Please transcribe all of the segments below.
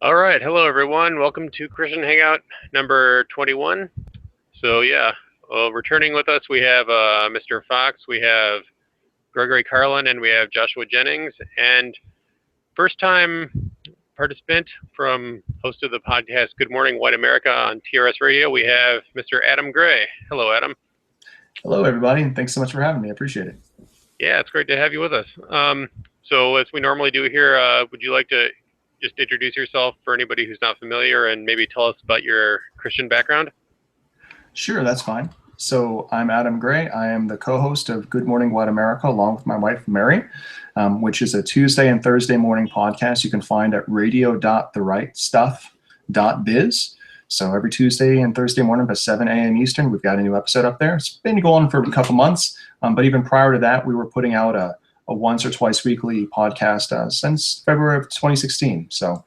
All right, hello everyone. Welcome to Christian Hangout number 21. So yeah, returning with us we have Mr. Fox, we have Gregory Carlin, and we have Joshua Jennings. And first time participant from host of the podcast Good Morning White America on TRS Radio, we have Mr. Adam Gray. Hello, Adam. Hello, everybody, and thanks so much for having me. I appreciate it. Yeah, it's great to have you with us. So as we normally do here, would you like to just introduce yourself for anybody who's not familiar and maybe tell us about your Christian background? Sure, that's fine. So I'm Adam Gray. I am the co-host of Good Morning White America along with my wife, Mary, which is a Tuesday and Thursday morning podcast you can find at radio.therightstuff.biz. So every Tuesday and Thursday morning at 7 a.m. Eastern, we've got a new episode up there. It's been going for a couple months, but even prior to that, we were putting out a once or twice weekly podcast since February of 2016. So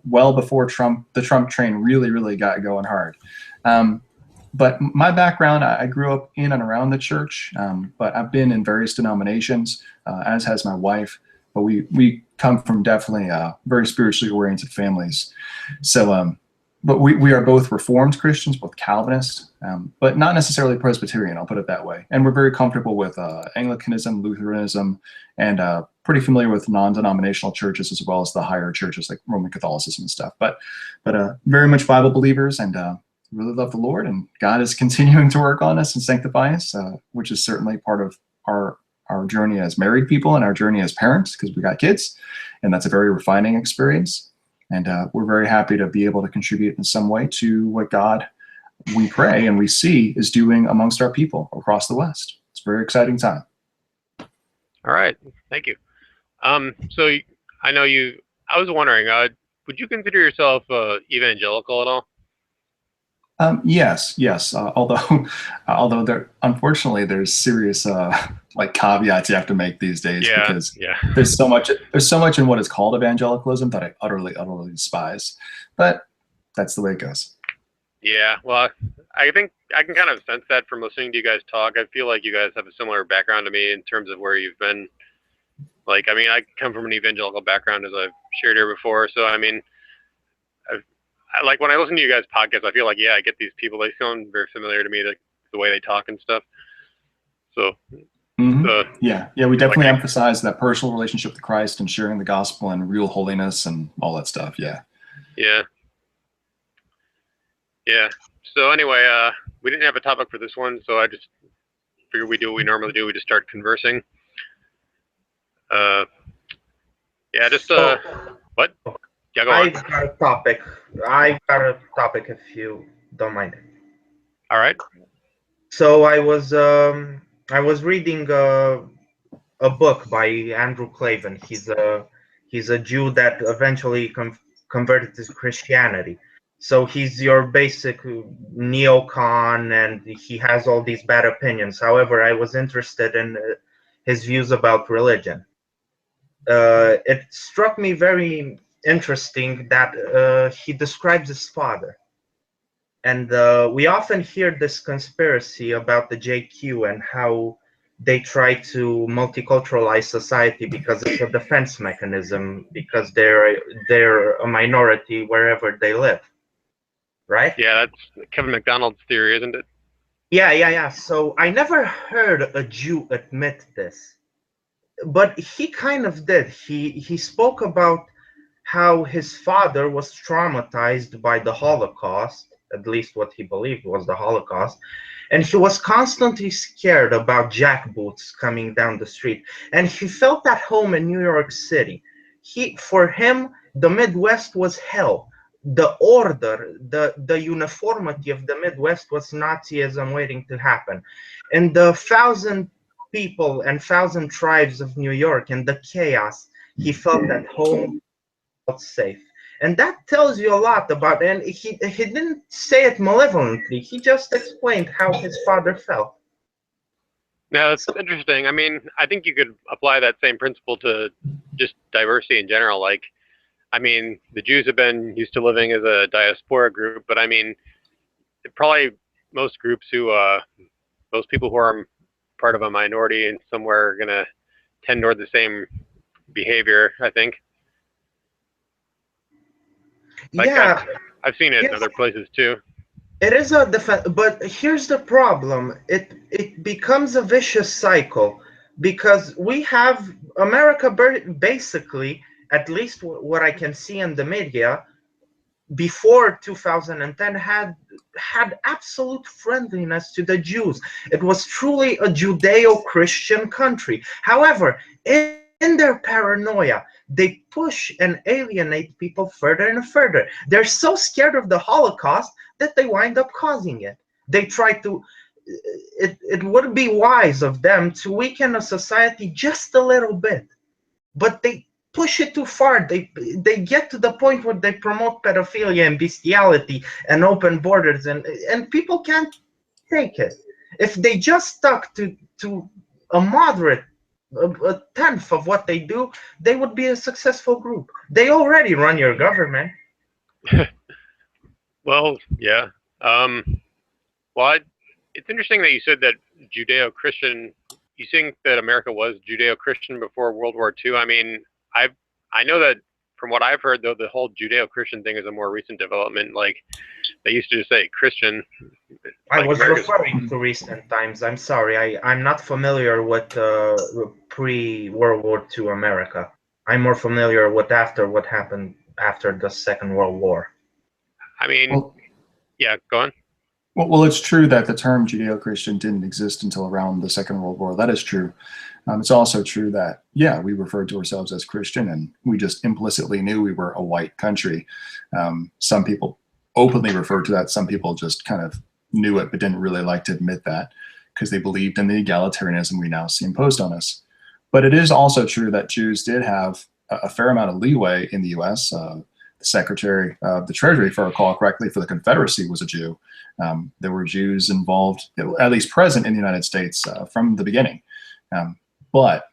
well before the Trump train really got going hard. But my background, I grew up in and around the church, but I've been in various denominations, as has my wife. But we come from definitely very spiritually oriented families. So, but we are both Reformed Christians, both Calvinists, but not necessarily Presbyterian, I'll put it that way. And we're very comfortable with Anglicanism, Lutheranism, and pretty familiar with non-denominational churches as well as the higher churches like Roman Catholicism and stuff. But very much Bible believers, and really love the Lord, and God is continuing to work on us and sanctify us, which is certainly part of our journey as married people and our journey as parents, because we got kids, and that's a very refining experience. And we're very happy to be able to contribute in some way to what God, we pray and we see, is doing amongst our people across the West. It's a very exciting time. All right, thank you. So I know I was wondering, would you consider yourself evangelical at all? Yes. Although unfortunately there's serious like caveats you have to make these days, because there's so much in what is called evangelicalism that I utterly despise. But that's the way it goes. Yeah, well, I think I can kind of sense that from listening to you guys talk. I feel like you guys have a similar background to me in terms of where you've been. Like, I mean, I come from an evangelical background, as I've shared here before. So, I mean, like when I listen to you guys' podcasts, I feel like, I get these people. They sound very familiar to me, the way they talk and stuff. So, yeah, we definitely emphasize that personal relationship with Christ and sharing the gospel and real holiness and all that stuff. Yeah. So anyway, we didn't have a topic for this one, so I just figured we do what we normally do. We just start conversing. What? Yeah, go on. I've got a topic if you don't mind. All right. So I was reading a book by Andrew Klavan. He's a Jew that eventually converted to Christianity. So he's your basic neocon, and he has all these bad opinions. However, I was interested in his views about religion. It struck me very interesting that he describes his father. And we often hear this conspiracy about the JQ and how they try to multiculturalize society because it's a defense mechanism, because they're a minority wherever they live, right? Yeah, that's Kevin McDonald's theory, isn't it? Yeah. So I never heard a Jew admit this, but he kind of did. He spoke about how his father was traumatized by the Holocaust, at least what he believed was the Holocaust, and he was constantly scared about jackboots coming down the street, and he felt at home in New York City. For him, the Midwest was hell. The order, the uniformity of the Midwest was Nazism waiting to happen. And the 1,000 people and 1,000 tribes of New York and the chaos, he felt at home, felt safe. And that tells you a lot about, and he didn't say it malevolently, he just explained how his father felt. Now, that's interesting. I mean, I think you could apply that same principle to just diversity in general. Like, I mean, the Jews have been used to living as a diaspora group, but I mean, probably most groups most people who are part of a minority and somewhere are going to tend toward the same behavior, I think. Like, yeah, I've seen it in yes, other places too. it is a defense, but here's the problem. It becomes a vicious cycle because we have America basically, at least what I can see in the media, before 2010 had absolute friendliness to the Jews. It was truly a Judeo-Christian country. However, in their paranoia, they push and alienate people further and further. They're so scared of the Holocaust that they wind up causing it. They try to, it would be wise of them to weaken a society just a little bit, but they push it too far. They get to the point where they promote pedophilia and bestiality and open borders, and people can't take it. If they just stuck to a moderate, a tenth of what they do, they would be a successful group. They already run your government. Well, yeah. Well, it's interesting that you said that Judeo-Christian. You think that America was Judeo-Christian before World War II? I mean, I know that from what I've heard, though, the whole Judeo-Christian thing is a more recent development. Like, they used to just say Christian. I Like was America's, referring to recent times. I'm sorry. I'm not familiar with pre-World War II America. I'm more familiar with after what happened after the Second World War. I mean, Well, yeah, go on. well, it's true that the term Judeo-Christian didn't exist until around the Second World War. That is true. It's also true that, yeah, we referred to ourselves as Christian, and we just implicitly knew we were a white country. Some people openly referred to that. Some people just kind of knew it but didn't really like to admit that because they believed in the egalitarianism we now see imposed on us. But it is also true that Jews did have a fair amount of leeway in the U.S. The Secretary of the Treasury, if I recall correctly, for the Confederacy was a Jew. There were Jews involved, at least present in the United States from the beginning. But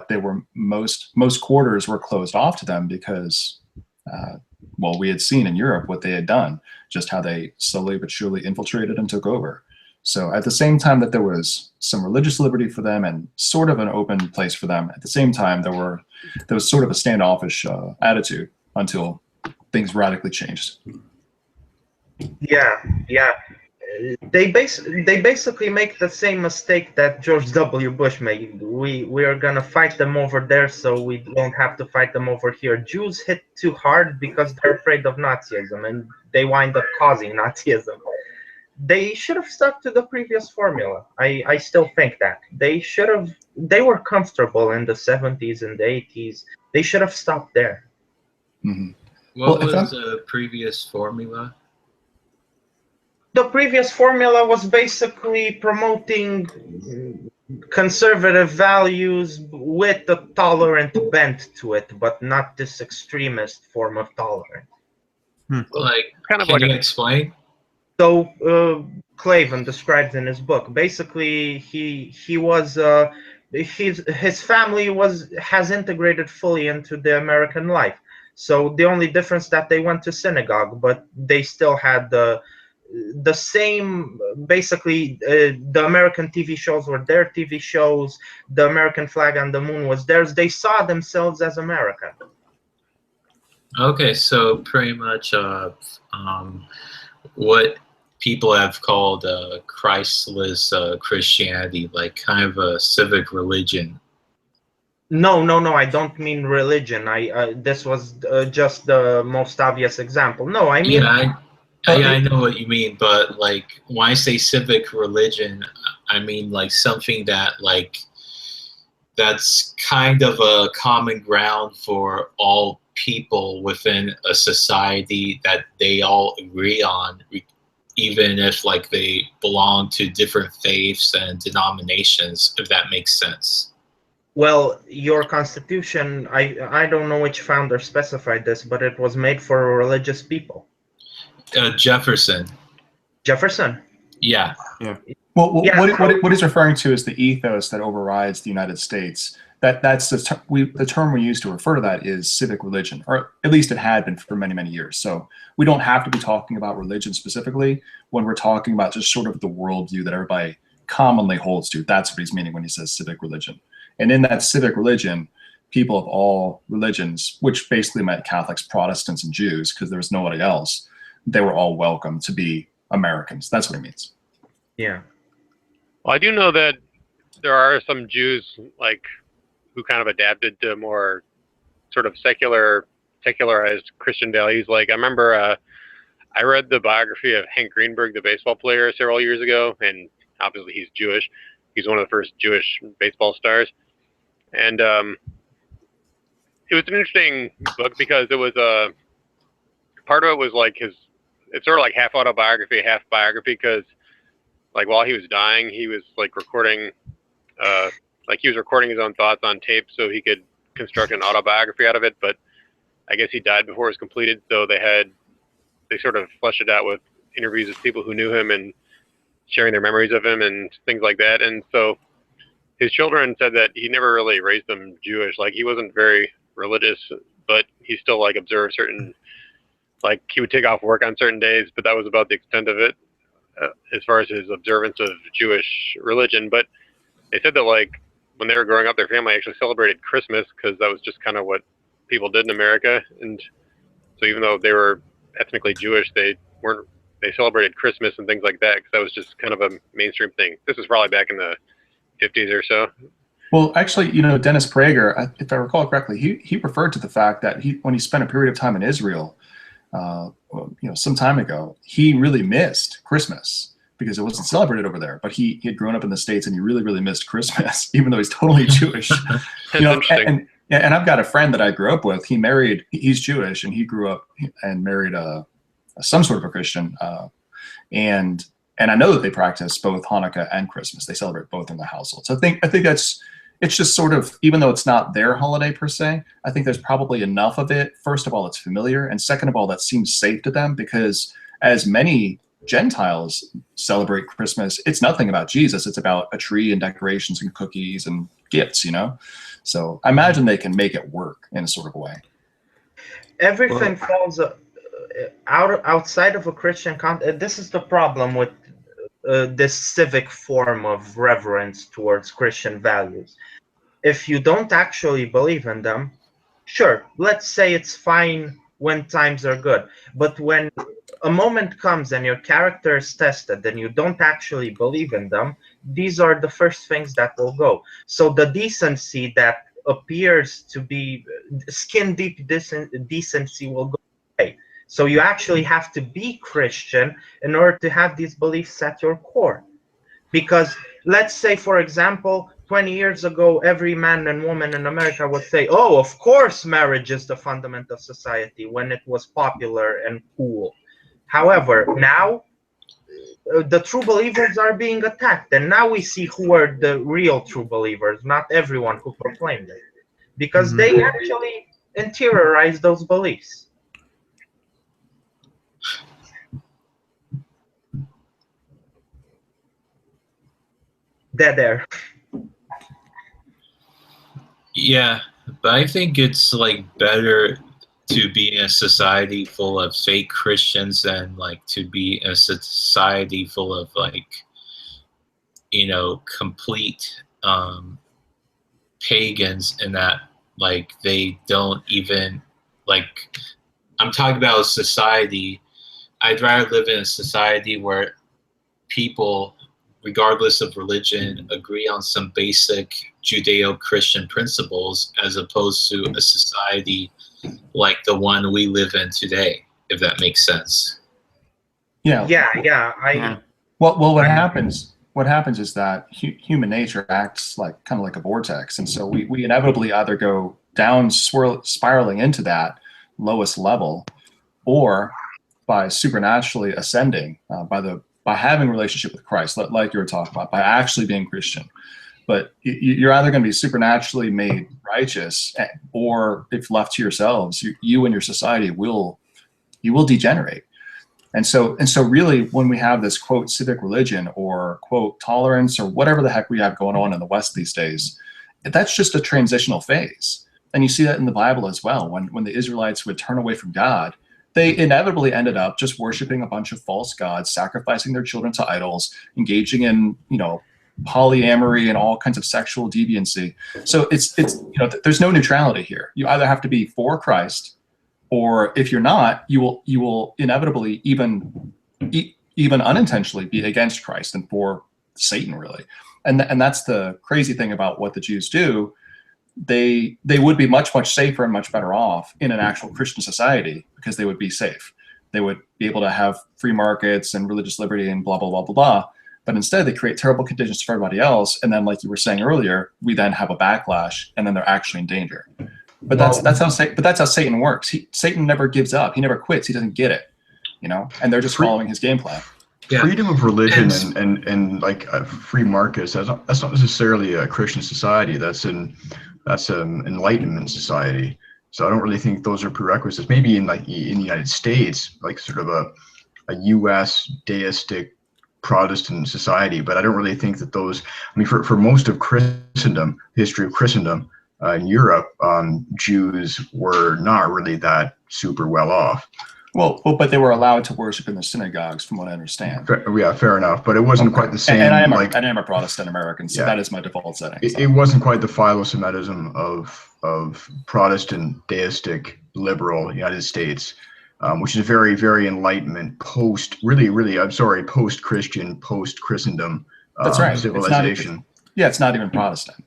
they were most quarters were closed off to them because, well, we had seen in Europe what they had done, just how they slowly but surely infiltrated and took over. So at the same time that there was some religious liberty for them and sort of an open place for them, at the same time there was sort of a standoffish attitude until things radically changed. Yeah, yeah. They basically make the same mistake that George W. Bush made. We are gonna fight them over there, so we don't have to fight them over here. Jews hit too hard because they're afraid of Nazism, and they wind up causing Nazism. They should have stuck to the previous formula. I still think that they should have. They were comfortable in the 70s and the 80s. They should have stopped there. Mm-hmm. What was the previous formula? The previous formula was basically promoting conservative values with a tolerant bent to it, but not this extremist form of tolerance. Like, Kind of can like you explain? So Clavin describes in his book. Basically, he was his family has integrated fully into the American life. So the only difference that they went to synagogue, but they still had the same, basically the American TV shows were their TV shows, the American flag on the moon was theirs. They saw themselves as American. Okay, so pretty much what people have called Christless Christianity, like kind of a civic religion. No, I don't mean religion. This was just the most obvious example. No, I mean, I know what you mean, but like when I say civic religion, I mean like something that that's kind of a common ground for all people within a society that they all agree on, even if like they belong to different faiths and denominations, if that makes sense. well, your constitution, I don't know which founder specified this, but it was made for religious people. Jefferson. Jefferson. Yeah. Well, Yeah. what he's referring to is the ethos that overrides the United States. That's the term we use to refer to that is civic religion, or at least it had been for many years. So we don't have to be talking about religion specifically when we're talking about just sort of the worldview that everybody commonly holds to. That's what he's meaning when he says civic religion. And in that civic religion, people of all religions, which basically meant Catholics, Protestants, and Jews, because there was nobody else, they were all welcome to be Americans. That's what it means. Yeah. Well, I do know that there are some Jews like who kind of adapted to more sort of secularized Christian values. Like I remember I read the biography of Hank Greenberg, the baseball player, several years ago, and obviously he's Jewish. He's one of the first Jewish baseball stars, and it was an interesting book because it was part of it was like it's sort of like half autobiography, half biography, because like while he was dying, he was like recording his own thoughts on tape so he could construct an autobiography out of it. But I guess he died before it was completed, so they sort of fleshed it out with interviews with people who knew him and sharing their memories of him and things like that. And so his children said that he never really raised them Jewish. Like he wasn't very religious, but he still like observed certain, like he would take off work on certain days, but that was about the extent of it as far as his observance of Jewish religion. But they said that like when they were growing up, their family actually celebrated Christmas because that was just kind of what people did in America. And so even though they were ethnically Jewish, they celebrated Christmas and things like that because that was just kind of a mainstream thing. This is probably back in the 50s or so. Well, actually, you know, Dennis Prager, if I recall correctly, he referred to the fact that when he spent a period of time in Israel, some time ago, he really missed Christmas because it wasn't celebrated over there. But he had grown up in the States and he really, really missed Christmas, even though he's totally Jewish. Interesting. And I've got a friend that I grew up with. He's Jewish, and he grew up and married some sort of a Christian. And I know that they practice both Hanukkah and Christmas. They celebrate both in the household. So I think it's just sort of, even though it's not their holiday per se, I think there's probably enough of it. First of all, it's familiar. And second of all, that seems safe to them because as many Gentiles celebrate Christmas, it's nothing about Jesus. It's about a tree and decorations and cookies and gifts, you know? So I imagine they can make it work in a sort of a way. Everything falls outside of a Christian context. This is the problem with this civic form of reverence towards Christian values. If you don't actually believe in them, sure, let's say it's fine when times are good. But when a moment comes and your character is tested, then you don't actually believe in them, these are the first things that will go. So the decency that appears to be skin deep decency will go away. So you actually have to be Christian in order to have these beliefs at your core. Because let's say, for example, 20 years ago, every man and woman in America would say, oh, of course, marriage is the fundament of society, when it was popular and cool. However, now the true believers are being attacked. And now we see who are the real true believers, not everyone who proclaimed it. Because they actually interiorize those beliefs. Dead air. Yeah, but I think it's like better to be in a society full of fake Christians than like to be in a society full of like, you know, complete pagans, and that like they don't even like, I'm talking about a society. I'd rather live in a society where people, regardless of religion, agree on some basic Judeo-Christian principles, as opposed to a society like the one we live in today, if that makes sense. Yeah. Well, what happens is that human nature acts like kind of like a vortex, and so we inevitably either go down, spiraling into that lowest level, or by supernaturally ascending by having a relationship with Christ, like you were talking about, by actually being Christian. But you're either going to be supernaturally made righteous, or if left to yourselves, you and your society will degenerate. And so really, when we have this quote civic religion or quote tolerance or whatever the heck we have going on in the West these days, that's just a transitional phase. And you see that in the Bible as well. When the Israelites would turn away from God, they inevitably ended up just worshiping a bunch of false gods, sacrificing their children to idols, engaging in, polyamory and all kinds of sexual deviancy. So it's there's no neutrality here. You either have to be for Christ, or if you're not, you will inevitably even unintentionally be against Christ and for Satan, really. And that's the crazy thing about what the Jews do. They would be much safer and much better off in an actual Christian society, because they would be safe. They would be able to have free markets and religious liberty and blah, blah, blah, blah, blah. But instead, they create terrible conditions for everybody else. And then, like you were saying earlier, we then have a backlash, and then they're actually in danger. But that's how Satan works. Satan never gives up. He never quits. He doesn't get it, and they're just following his game plan. Yeah. Freedom of religion and like free markets, that's not necessarily a Christian society. That's an Enlightenment society. So I don't really think those are prerequisites. Maybe in the United States, like sort of a U.S. deistic Protestant society, but I don't really think that those. I mean, for most of Christendom, history of Christendom in Europe, Jews were not really that super well off. Well, but they were allowed to worship in the synagogues, from what I understand. Fair enough. But it wasn't quite the same. And I am a Protestant American, so that is my default setting. So. It wasn't quite the philo-Semitism of Protestant, deistic, liberal United States, which is very, very Enlightenment, post-Christian, post-Christendom That's right. civilization. It's not even Protestant.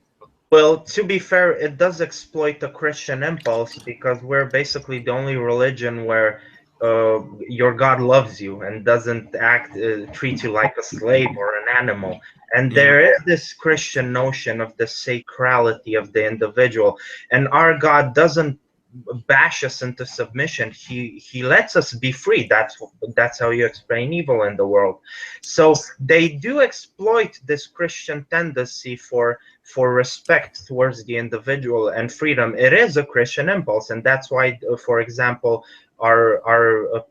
Well, to be fair, it does exploit the Christian impulse, because we're basically the only religion where your God loves you and doesn't treat you like a slave or an animal. And there is this Christian notion of the sacrality of the individual, and our God doesn't bash us into submission. He lets us be free. That's how you explain evil in the world. So they do exploit this Christian tendency for respect towards the individual and freedom. It is a Christian impulse, and that's why, for example, our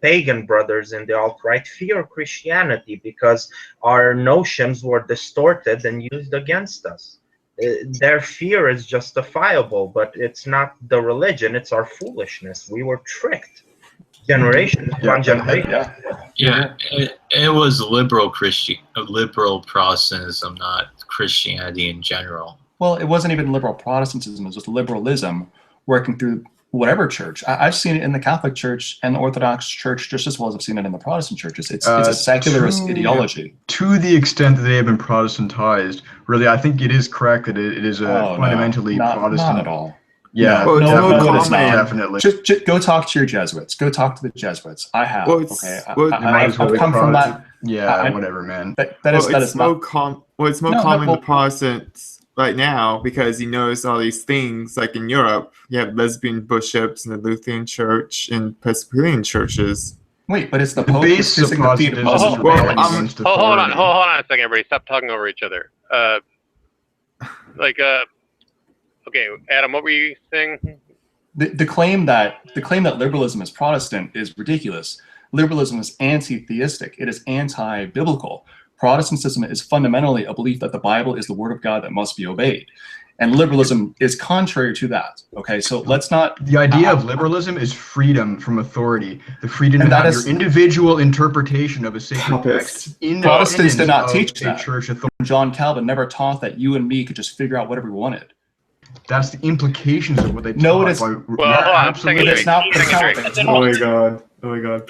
pagan brothers in the alt-right fear Christianity, because our notions were distorted and used against us. Their fear is justifiable, but it's not the religion, it's our foolishness. We were tricked generation upon generation. It was liberal Protestantism, not Christianity in general. Well, it wasn't even liberal Protestantism, it was just liberalism working through whatever church. I've seen it in the Catholic Church and the Orthodox Church just as well as I've seen it in the Protestant churches. It's a secularist ideology. To the extent that they have been Protestantized, really, I think it is correct that it is a fundamentally Protestant. Not at all. Yeah, definitely. Just go talk to your Jesuits. Go talk to the Jesuits. I have. I've come from that. Yeah, whatever, man. It's more common to Protestants right now, because you notice all these things, like in Europe, you have lesbian bishops in the Lutheran Church and Presbyterian churches. Wait, but it's the Pope who's kissing the feet of Muslims. Hold on a second, everybody. Stop talking over each other. Okay, Adam, what were you saying? The claim that liberalism is Protestant is ridiculous. Liberalism is anti-theistic. It is anti-biblical. Protestantism is fundamentally a belief that the Bible is the word of God that must be obeyed. And liberalism is contrary to that. Okay, so let's not... The idea of liberalism is freedom from authority. The freedom to have your individual interpretation of a sacred text. Protestants did not teach that. Church authority. John Calvin never taught that you and me could just figure out whatever we wanted. That's the implications of what they taught. No, it is. Absolutely. It's not. Oh my God.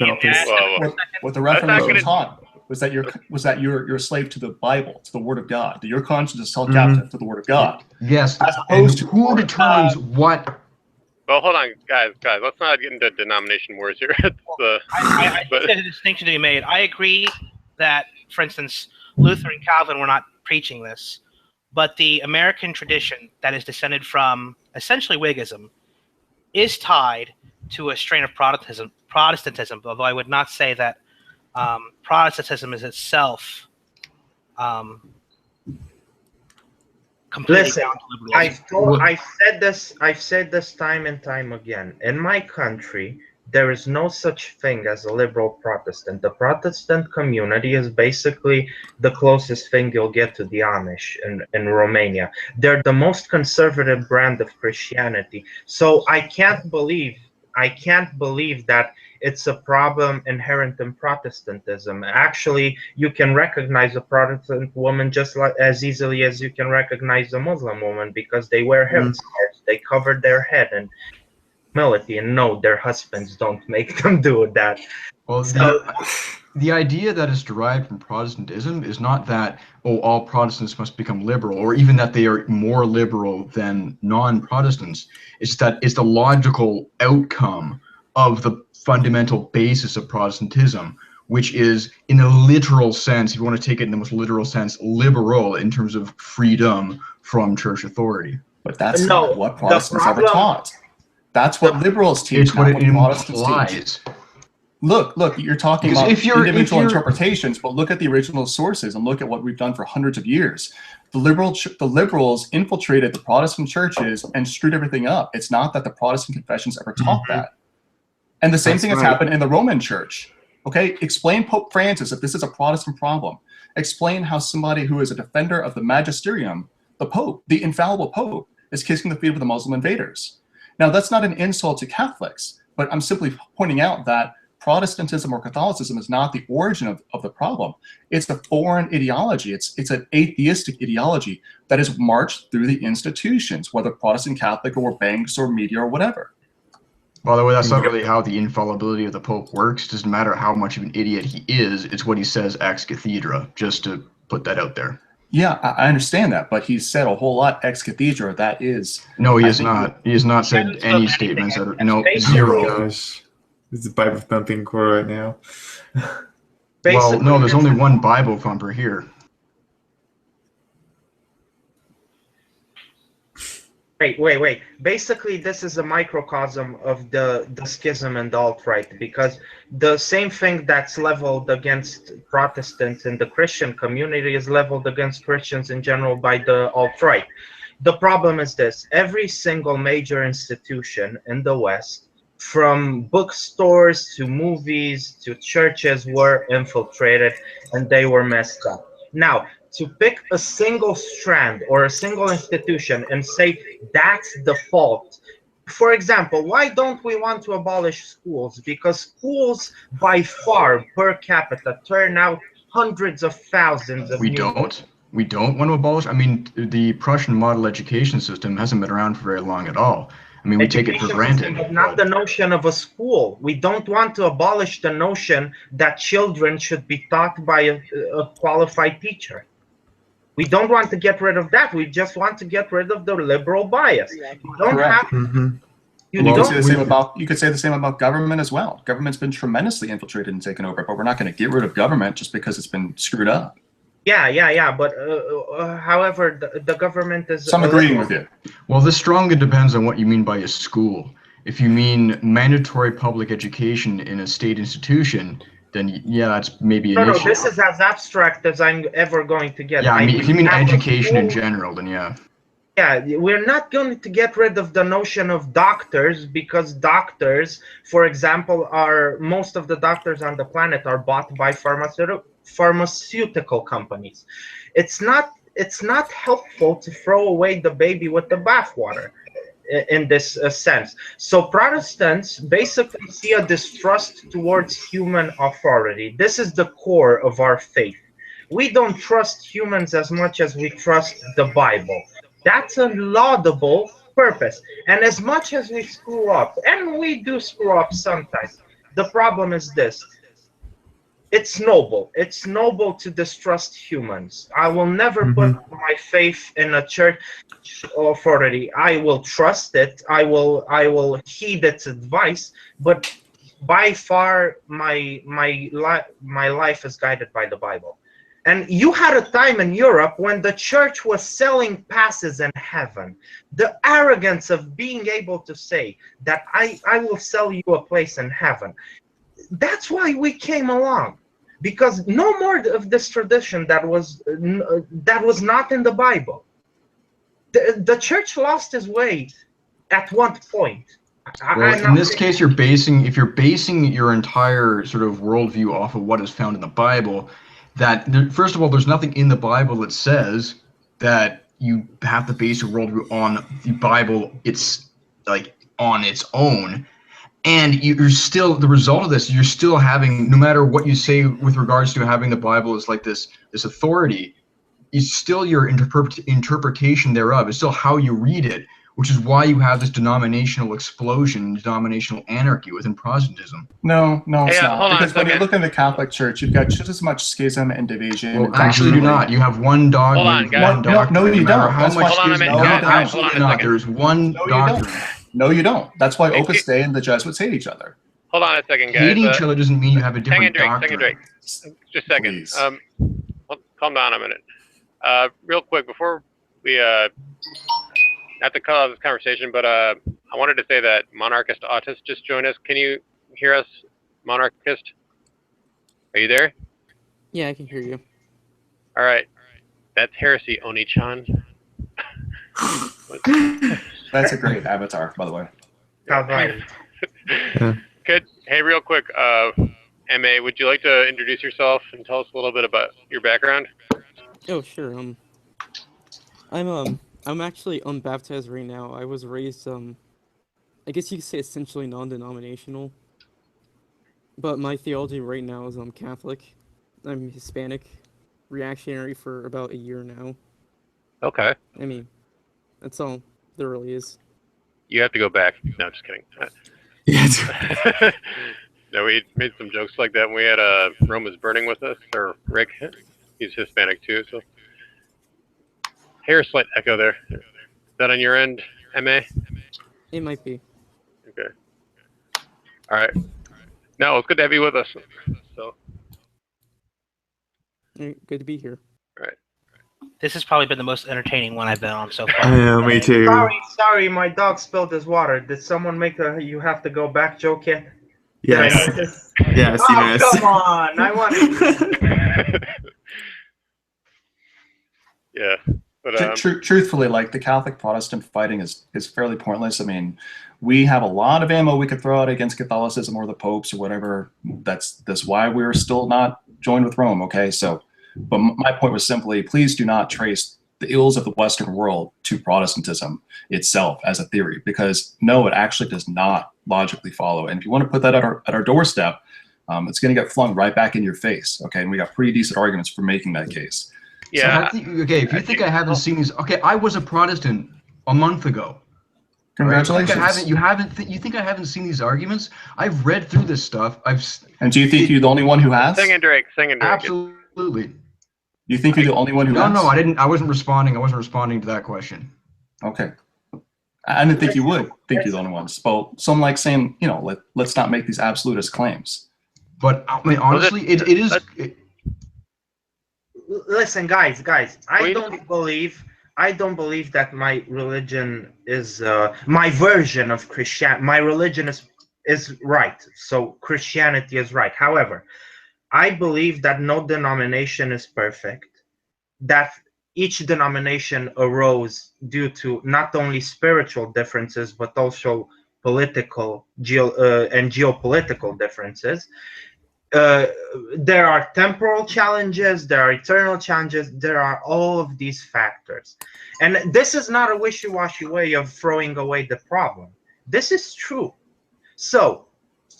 What the Reformation taught was that you're a slave to the Bible, to the Word of God. That your conscience is held captive to the Word of God. Yes. As opposed to who determines what? Well, hold on, guys. Let's not get into denomination wars here. I think there's a distinction to be made. I agree that, for instance, Luther and Calvin were not preaching this, but the American tradition that is descended from essentially Whiggism is tied to a strain of Protestantism, although I would not say that Protestantism is itself completely Listen, down to liberalism. I've said this time and time again. In my country, there is no such thing as a liberal Protestant. The Protestant community is basically the closest thing you'll get to the Amish in Romania. They're the most conservative brand of Christianity. So I can't believe I can't believe that it's a problem inherent in Protestantism. Actually, you can recognize a Protestant woman just like as easily as you can recognize a Muslim woman, because they wear headscarves, they cover their head in humility, and no, their husbands don't make them do that. Well, So, the idea that is derived from Protestantism is not that, oh, all Protestants must become liberal, or even that they are more liberal than non-Protestants. It's that it's the logical outcome of the fundamental basis of Protestantism, which is, in a literal sense, if you want to take it in the most literal sense, liberal in terms of freedom from church authority. But that's not what Protestants ever taught. That's what liberals teach. It's what it Protestants implies. teach. Look, you're talking about individual interpretations, but look at the original sources and look at what we've done for hundreds of years. The liberals infiltrated the Protestant churches and screwed everything up. It's not that the Protestant confessions ever taught that. And the same thing has happened in the Roman church. Okay, explain Pope Francis if this is a Protestant problem. Explain how somebody who is a defender of the magisterium, the Pope, the infallible Pope, is kissing the feet of the Muslim invaders. Now, that's not an insult to Catholics, but I'm simply pointing out that Protestantism or Catholicism is not the origin of the problem. It's a foreign ideology. It's an atheistic ideology that is marched through the institutions, whether Protestant, Catholic, or banks or media or whatever. By the way, that's not really how the infallibility of the Pope works. It doesn't matter how much of an idiot he is. It's what he says ex cathedra, just to put that out there. Yeah, I understand that, but he's said a whole lot ex cathedra. That is... No, he has not. He has not said any statements that are... No, zero. Oh, gosh. This is a Bible thumping core right now. Well, no, there's only one Bible thumper here. Wait. Basically, this is a microcosm of the schism and the alt-right, because the same thing that's leveled against Protestants in the Christian community is leveled against Christians in general by the alt-right. The problem is this: every single major institution in the West, from bookstores to movies to churches, were infiltrated and they were messed up. Now, to pick a single strand or a single institution and say that's the fault. For example, why don't we want to abolish schools? Because schools by far per capita turn out hundreds of thousands of We don't want to abolish. I mean, the Prussian model education system hasn't been around for very long at all. I mean, we take it for granted. But not the notion of a school. We don't want to abolish the notion that children should be taught by a qualified teacher. We don't want to get rid of that. We just want to get rid of the liberal bias. You don't have. You could say the same about government as well. Government's been tremendously infiltrated and taken over, but we're not going to get rid of government just because it's been screwed up. Yeah. But however, the government is. So I'm agreeing with you. Well, this strongly depends on what you mean by a school. If you mean mandatory public education in a state institution, then yeah, that's maybe an issue. No, this is as abstract as I'm ever going to get. Yeah, I mean, if you mean education in general, then yeah. Yeah, we're not going to get rid of the notion of doctors, because doctors, for example, most of the doctors on the planet are bought by pharmaceutical companies. It's not helpful to throw away the baby with the bathwater in this sense. So Protestants basically see a distrust towards human authority. This is the core of our faith. We don't trust humans as much as we trust the Bible. That's a laudable purpose. And as much as we screw up, and we do screw up sometimes, the problem is this: it's noble. It's noble to distrust humans. I will never put my faith in a church authority. I will trust it. I will heed its advice. But by far, my life is guided by the Bible. And you had a time in Europe when the church was selling passes in heaven. The arrogance of being able to say that I will sell you a place in heaven. That's why we came along, because no more of this tradition that was not in the Bible. The church lost its way at one point. Well, in this case, if you're basing your entire sort of worldview off of what is found in the Bible, first of all, there's nothing in the Bible that says that you have to base your worldview on the Bible. It's like on its own. And you're still, the result of this, you're still having, no matter what you say with regards to having the Bible as like this authority, it's still your interpretation thereof. It's still how you read it, which is why you have this denominational explosion, denominational anarchy within Protestantism. No, it's Hey, not. hold on a Because when you second. look in the Catholic Church, you've got just as much schism and division. Well, actually, do not. You have one dogma. Hold on, one guys. doctrine. No, you no matter don't. how That's much why- Hold on a schism- minute, No, guys. you don't. absolutely Hold on a not. second. There's one No, you doctrine. don't. No, you don't. That's why Hey, Opus Dei and the Jesuits hate each other. Hold on a second, guys. Hating each other doesn't mean you have a different doctrine. Drake. Just a second. Please. Calm down a minute. Real quick, before we not to cut off this conversation, but I wanted to say that Monarchist Autist just joined us. Can you hear us, Monarchist? Are you there? Yeah, I can hear you. All right. That's heresy, Oni-chan. That's a great avatar, by the way. Good. Hey, real quick, MA, would you like to introduce yourself and tell us a little bit about your background? Oh, sure. I'm actually unbaptized right now. I was raised, I guess you could say essentially non-denominational. But my theology right now is Catholic. I'm Hispanic, reactionary for about a year now. Okay. I mean, that's all there really is. You have to go back. No, just kidding. Yeah. No, we made some jokes like that when we had Rome is Burning with us, or Rick. He's Hispanic too, so. Hear a slight echo there. Is that on your end, MA? It might be. Okay. All right. No, it's good to have you with us. So. Good to be here. All right. This has probably been the most entertaining one I've been on so far. I know, me too. Sorry, my dog spilled his water. Did someone make a "you have to go back" joke yet? Yes. Yes, Oh, yes. come on! I want. Yeah. But, Truthfully, like the Catholic Protestant fighting is fairly pointless. I mean, we have a lot of ammo we could throw out against Catholicism or the popes or whatever. That's why we're still not joined with Rome. Okay, so, but my point was simply, please do not trace the ills of the Western world to Protestantism itself as a theory, because no, it actually does not logically follow. And if you want to put that at our doorstep, it's going to get flung right back in your face. Okay, and we got pretty decent arguments for making that case. yeah. So okay, if you think I haven't seen these, okay, I was a Protestant a month ago. Congratulations. Right? You think I haven't seen these arguments? I've read through this stuff. And do you think you're the only one who has? Senghendrake. Absolutely. You think you're the only one who has? No, I didn't. I wasn't responding to that question. Okay. I didn't think you would think you're the only one. So I'm like saying, you know, let's not make these absolutist claims. But I mean, honestly, it is. Listen, guys, I don't believe that my religion is my version of Christian. My religion is right. So Christianity is right. However, I believe that no denomination is perfect. That each denomination arose due to not only spiritual differences but also political and geopolitical differences. There are temporal challenges, there are eternal challenges, there are all of these factors. And this is not a wishy-washy way of throwing away the problem. This is true. So,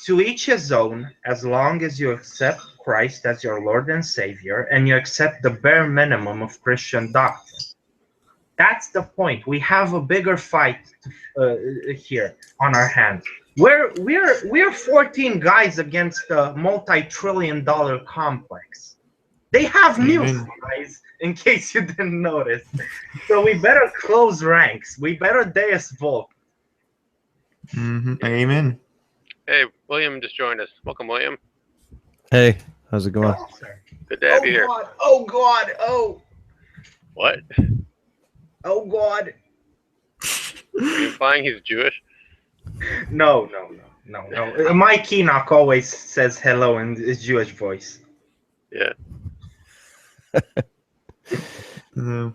to each his own, as long as you accept Christ as your Lord and Savior, and you accept the bare minimum of Christian doctrine. That's the point. We have a bigger fight here on our hands. We're 14 guys against a multi-trillion-dollar complex. They have news, guys, in case you didn't notice. So we better close ranks. We better Deus Volt. Amen. Hey, William just joined us. Welcome, William. Hey, how's it going? Good to have you here. God, oh God! Oh! What? Oh God! Are you implying he's Jewish? No. Mike Enoch always says hello in his Jewish voice. Yeah. No.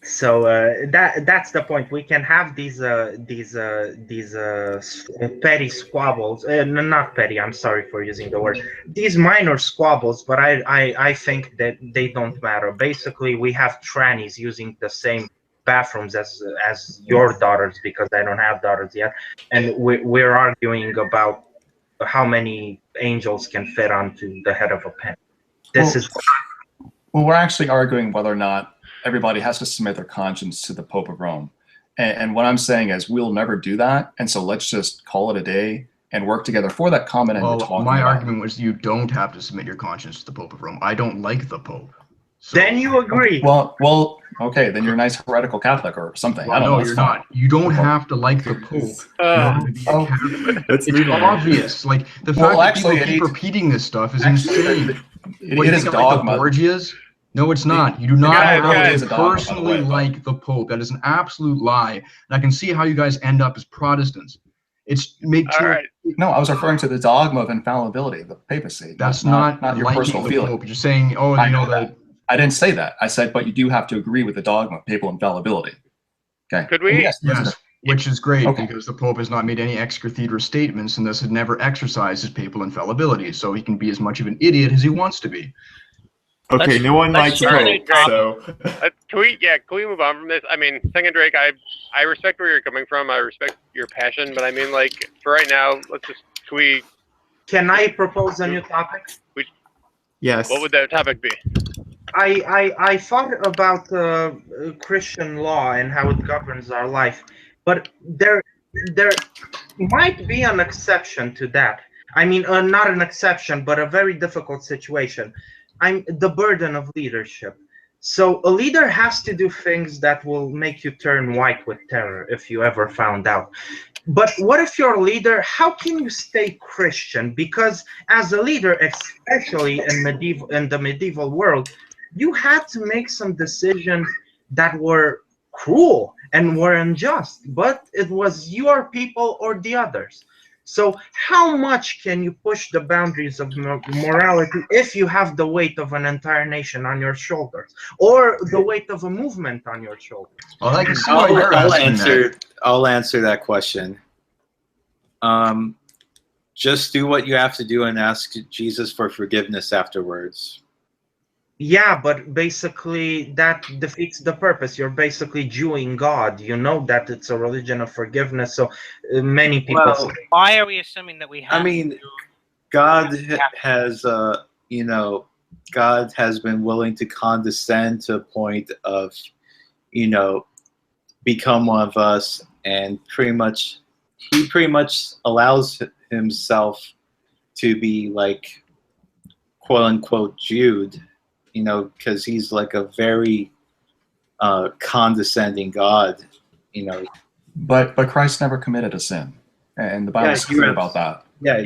So that's the point. We can have these petty squabbles. Not petty. I'm sorry for using the word. These minor squabbles, but I think that they don't matter. Basically, we have trannies using the same bathrooms as your daughters because I don't have daughters yet, and we're arguing about how many angels can fit onto the head of a pin. Well, we're actually arguing whether or not everybody has to submit their conscience to the Pope of Rome. And what I'm saying is we'll never do that. And so let's just call it a day and work together for that common end we're talking my about. argument was you don't have to submit your conscience to the Pope of Rome. I don't like the Pope. So, then you agree. Well, okay, then you're a nice heretical Catholic or something. Well, I don't know. No, you're not. You don't have to like the Pope in order to be a Catholic. It's obvious. Like, the fact that people keep repeating this stuff is insane. It is dogma. Like the Borgias? No, it's not. You do not Guys, personally like the Pope. That is an absolute lie. And I can see how you guys end up as Protestants. It's made All right. No, I was referring to the dogma of infallibility, the papacy. That's not your personal feeling. Pope. You're saying, oh, you know that. I didn't say that. I said, but you do have to agree with the dogma of papal infallibility. Okay. Could we? Yes. Which is great because the Pope has not made any ex cathedra statements and thus had never exercised his papal infallibility. So he can be as much of an idiot as he wants to be. Okay, no one likes Pope, so... Can we move on from this? I mean, Senghенdrake, I respect where you're coming from. I respect your passion, but I mean, like, for right now, Can I propose a new topic? Yes. What would that topic be? I thought about Christian law and how it governs our life, but there might be an exception to that. I mean, not an exception, but a very difficult situation. The burden of leadership. So a leader has to do things that will make you turn white with terror if you ever found out. But what if you're a leader? How can you stay Christian? Because as a leader, especially in the medieval world, you had to make some decisions that were cruel and were unjust, but it was your people or the others. So how much can you push the boundaries of morality if you have the weight of an entire nation on your shoulders or the weight of a movement on your shoulders? Well, I can see why you're asking that. I'll answer that question. Just do what you have to do and ask Jesus for forgiveness afterwards. Yeah, but basically that defeats the purpose. You're basically Jewing God. You know that it's a religion of forgiveness, so many people... Well, why are we assuming that we have... I mean, God has, God has been willing to condescend to a point of, become one of us, and he pretty much allows himself to be like, quote unquote, Jude. Because he's like a very condescending God, But Christ never committed a sin, and the Bible is clear about that. Yeah,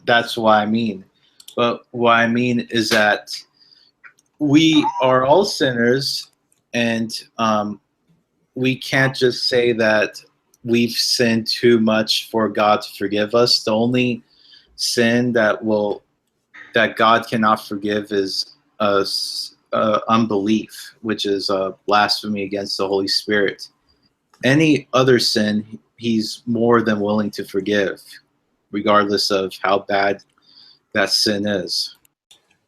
that's what I mean. But what I mean is that we are all sinners, and we can't just say that we've sinned too much for God to forgive us. The only sin that God cannot forgive is unbelief, which is blasphemy against the Holy Spirit. Any other sin, he's more than willing to forgive, regardless of how bad that sin is.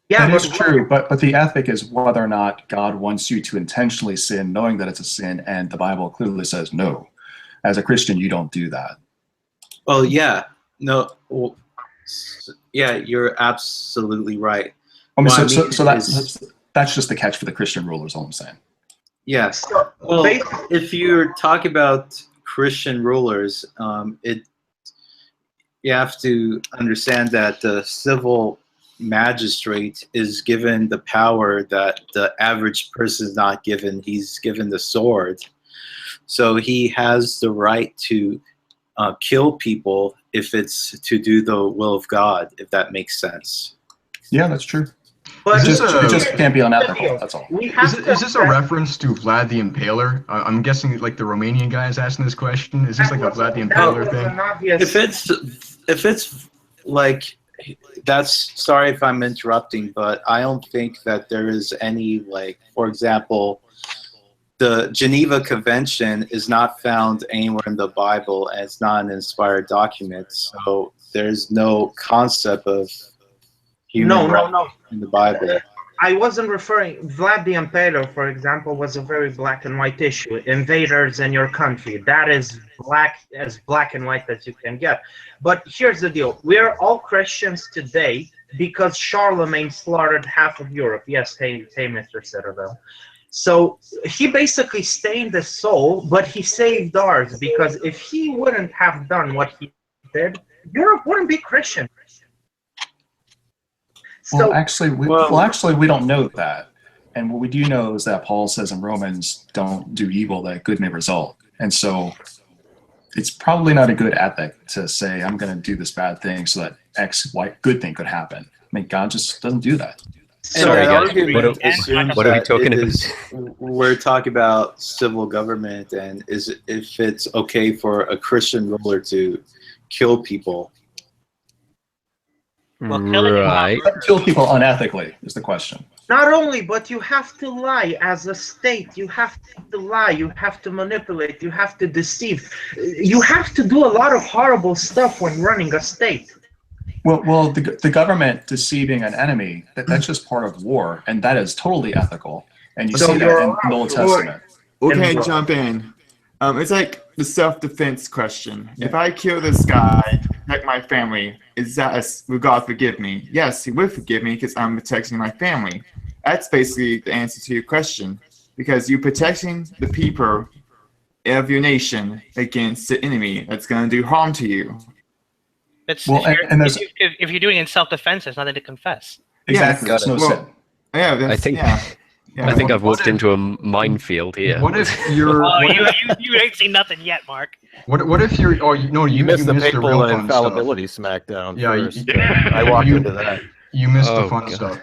Yeah, that is true, but the ethic is whether or not God wants you to intentionally sin, knowing that it's a sin, and the Bible clearly says no. As a Christian, you don't do that. Well, yeah. No, well, yeah, you're absolutely right. So that's just the catch for the Christian rulers, all I'm saying. Yes. Well, if you're talking about Christian rulers, you have to understand that the civil magistrate is given the power that the average person is not given. He's given the sword. So he has the right to kill people if it's to do the will of God, if that makes sense. Yeah, that's true. But it just can't be unethical, that's all. Is this a reference to Vlad the Impaler? I'm guessing like the Romanian guy is asking this question. Is this like a Vlad the Impaler thing? If it's like, sorry if I'm interrupting, but I don't think that there is any, like, for example, the Geneva Convention is not found anywhere in the Bible, and it's not an inspired document, so there's no concept of human rights in the Bible. I wasn't referring. Vlad the Impaler, for example, was a very black and white issue. Invaders in your country. That is as black and white as you can get. But here's the deal: we're all Christians today because Charlemagne slaughtered half of Europe. Yes, hey, Mr. Citadel. So he basically stained his soul, but he saved ours, because if he wouldn't have done what he did, Europe wouldn't be Christian. So, well, actually, we don't know that. And what we do know is that Paul says in Romans, don't do evil that good may result. And so it's probably not a good ethic to say, I'm going to do this bad thing so that X, Y, good thing could happen. I mean, God just doesn't do that. Sorry, guys. What are we talking about? We're talking about civil government, and if it's okay for a Christian ruler to kill people. Well, killing Right. Kill people unethically is the question. not only, but you have to lie as a state. You have to lie. You have to manipulate. You have to deceive. You have to do a lot of horrible stuff when running a state. Well, the government deceiving an enemy, that's just part of war, and that is totally ethical. And you see that in the Old Testament. Okay, jump in. It's like the self-defense question. If I kill this guy to protect my family, will God forgive me? Yes, he will forgive me because I'm protecting my family. That's basically the answer to your question, because you're protecting the people of your nation against the enemy that's going to do harm to you. It's, Well, if you're doing it in self-defense, there's nothing to confess. Exactly, there's no sin. Yeah, I think I've walked into a minefield here. What if you're? Oh, you ain't seen nothing yet, Mark. What if you're? Oh, you missed the real papal fun infallibility smackdown. Yeah, first. I walked into that. You missed the fun stuff.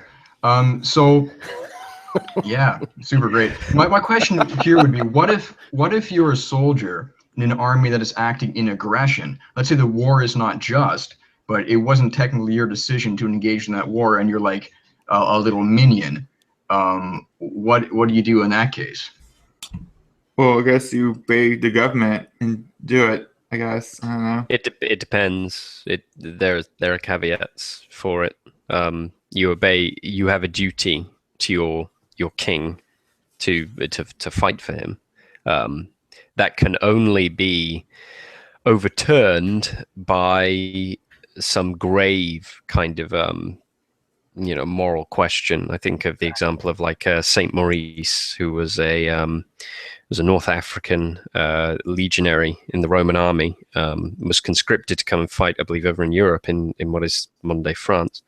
So, yeah, super great. My question here would be, what if you're a soldier in an army that is acting in aggression? Let's say the war is not just, but it wasn't technically your decision to engage in that war, and you're like a little minion. What do you do in that case? Well, I guess you obey the government and do it. I guess I don't know. It depends. There are caveats for it. You obey. You have a duty to your king to fight for him. That can only be overturned by some grave kind of moral question. I think of the example of like Saint Maurice, who was a North African legionary in the Roman army, was conscripted to come and fight, I believe, over in Europe in what is modern day France.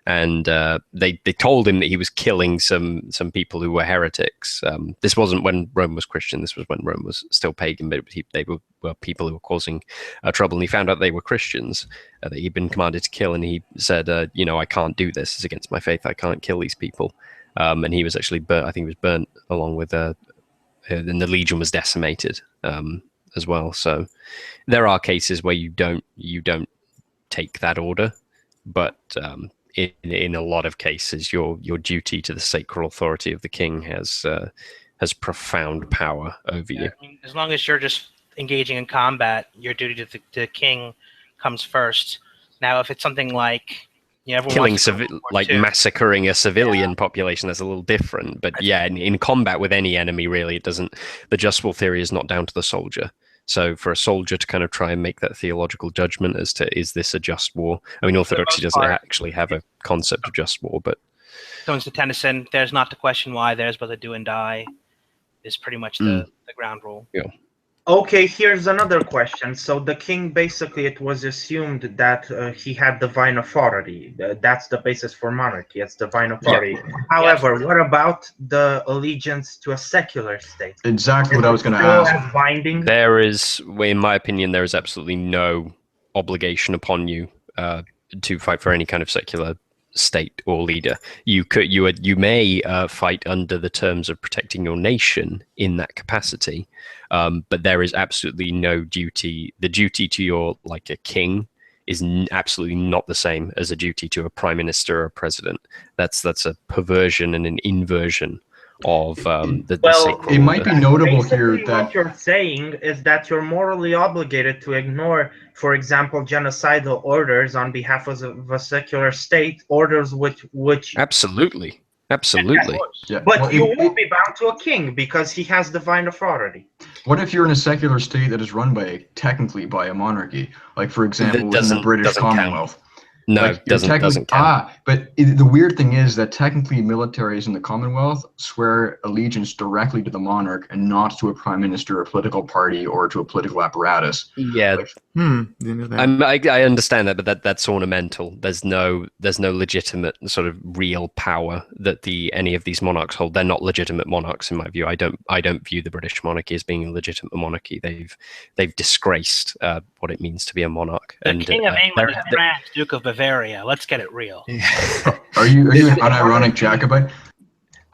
And they told him that he was killing some people who were heretics. This wasn't when Rome was Christian. This was when Rome was still pagan, but they were people who were causing trouble. And he found out they were Christians that he'd been commanded to kill. And he said, I can't do this. It's against my faith. I can't kill these people. And he was actually burnt. I think he was burnt along with, and the legion was decimated as well. So there are cases where you don't take that order, but in a lot of cases, your duty to the sacred authority of the king has profound power over you. I mean, as long as you're just engaging in combat, your duty to the king comes first. Now, if it's something like killing massacring a civilian population, that's a little different. But yeah, in combat with any enemy, really, it doesn't. The just war theory is not down to the soldier. So for a soldier to kind of try and make that theological judgment as to, is this a just war? I mean, Orthodoxy doesn't actually have a concept of just war, but... Stones to Tennyson, there's not to question why, there's but to do and die, is pretty much the ground rule. Yeah. Okay, here's another question. So the king, basically, it was assumed that he had divine authority. That's the basis for monarchy. It's divine authority. Yeah. However, what about the allegiance to a secular state? Exactly what I was going to ask. Binding? There is, in my opinion, there is absolutely no obligation upon you to fight for any kind of secular state or leader. You may fight under the terms of protecting your nation in that capacity, but there is absolutely no duty. The duty to your, like a king, is absolutely not the same as a duty to a prime minister or a president. That's a perversion and an inversion of the sacred it might be notable here that what you're saying is that you're morally obligated to ignore, for example, genocidal orders on behalf of a secular state, orders which absolutely Absolutely. Yeah. But Well, you will be bound to a king because he has divine authority. what if you're in a secular state that is run technically by a monarchy? Like, for example, within the British doesn't count. Commonwealth. No, Like, you're doesn't count. But the weird thing is that technically militaries in the Commonwealth swear allegiance directly to the monarch and not to a prime minister, a political party, or to a political apparatus. Yeah, Like, Didn't know that. I understand that, but that's ornamental. There's no legitimate sort of real power that any of these monarchs hold. They're not legitimate monarchs in my view. I don't view the British monarchy as being a legitimate monarchy. They've disgraced what it means to be a monarch. The King of England is France, Duke of Bavaria. Let's get it real. Are you an unironic Jacobite?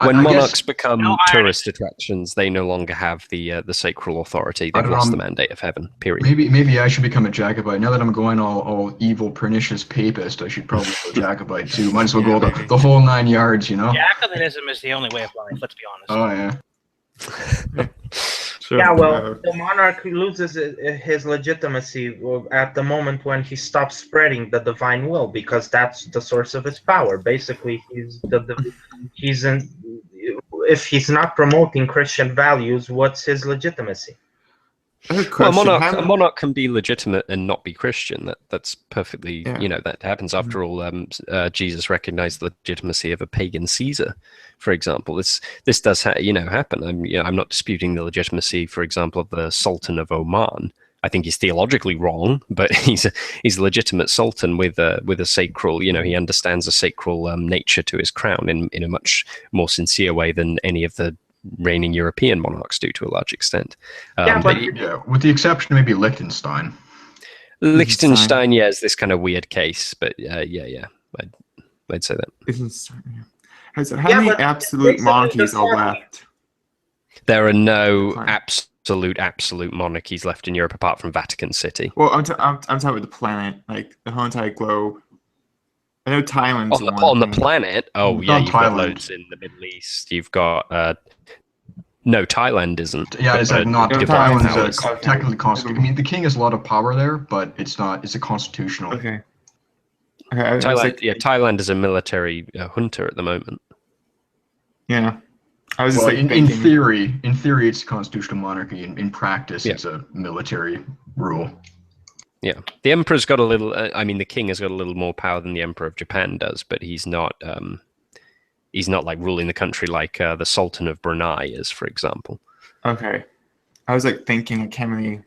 When I monarchs guess, become No tourist attractions, they no longer have the sacral authority. They've lost the mandate of heaven. Period. maybe I should become a Jacobite. Now that I'm going all evil, pernicious papist, I should probably go Jacobite too. Might as well go the whole 9 yards, you know? Jacobinism is the only way of life, let's be honest. Oh, yeah. Sure. Yeah, well, the monarch loses his legitimacy at the moment when he stops spreading the divine will, because that's the source of his power. Basically, if he's not promoting Christian values, what's his legitimacy? Well, a monarch can be legitimate and not be Christian. That's perfectly, that happens. After all, Jesus recognized the legitimacy of a pagan Caesar, for example. This does happen. I'm not disputing the legitimacy, for example, of the Sultan of Oman. I think he's theologically wrong, but he's a legitimate sultan with a sacral. He understands a sacral nature to his crown in a much more sincere way than any of the reigning European monarchs do to a large extent. With the exception of maybe Liechtenstein. Liechtenstein, is this kind of weird case, but I'd say that. Liechtenstein, yeah. So how many absolute monarchies are left? There are no absolute monarchies left in Europe apart from Vatican City. Well, I'm talking about the planet, like the whole entire globe. I know Thailand's on the planet. Oh yeah, you've got loads in the Middle East. You've got no, Thailand isn't. Yeah, it's like not. Thailand is technically constitutional. I mean, the king has a lot of power there, but it's not. It's a constitutional. Okay. Thailand is a military junta at the moment. Yeah. I was in theory, it's a constitutional monarchy. In practice, it's a military rule. Yeah, the emperor's got a little. The king has got a little more power than the emperor of Japan does, but he's not. He's not like ruling the country like the Sultan of Brunei is, for example. Okay, I was thinking how many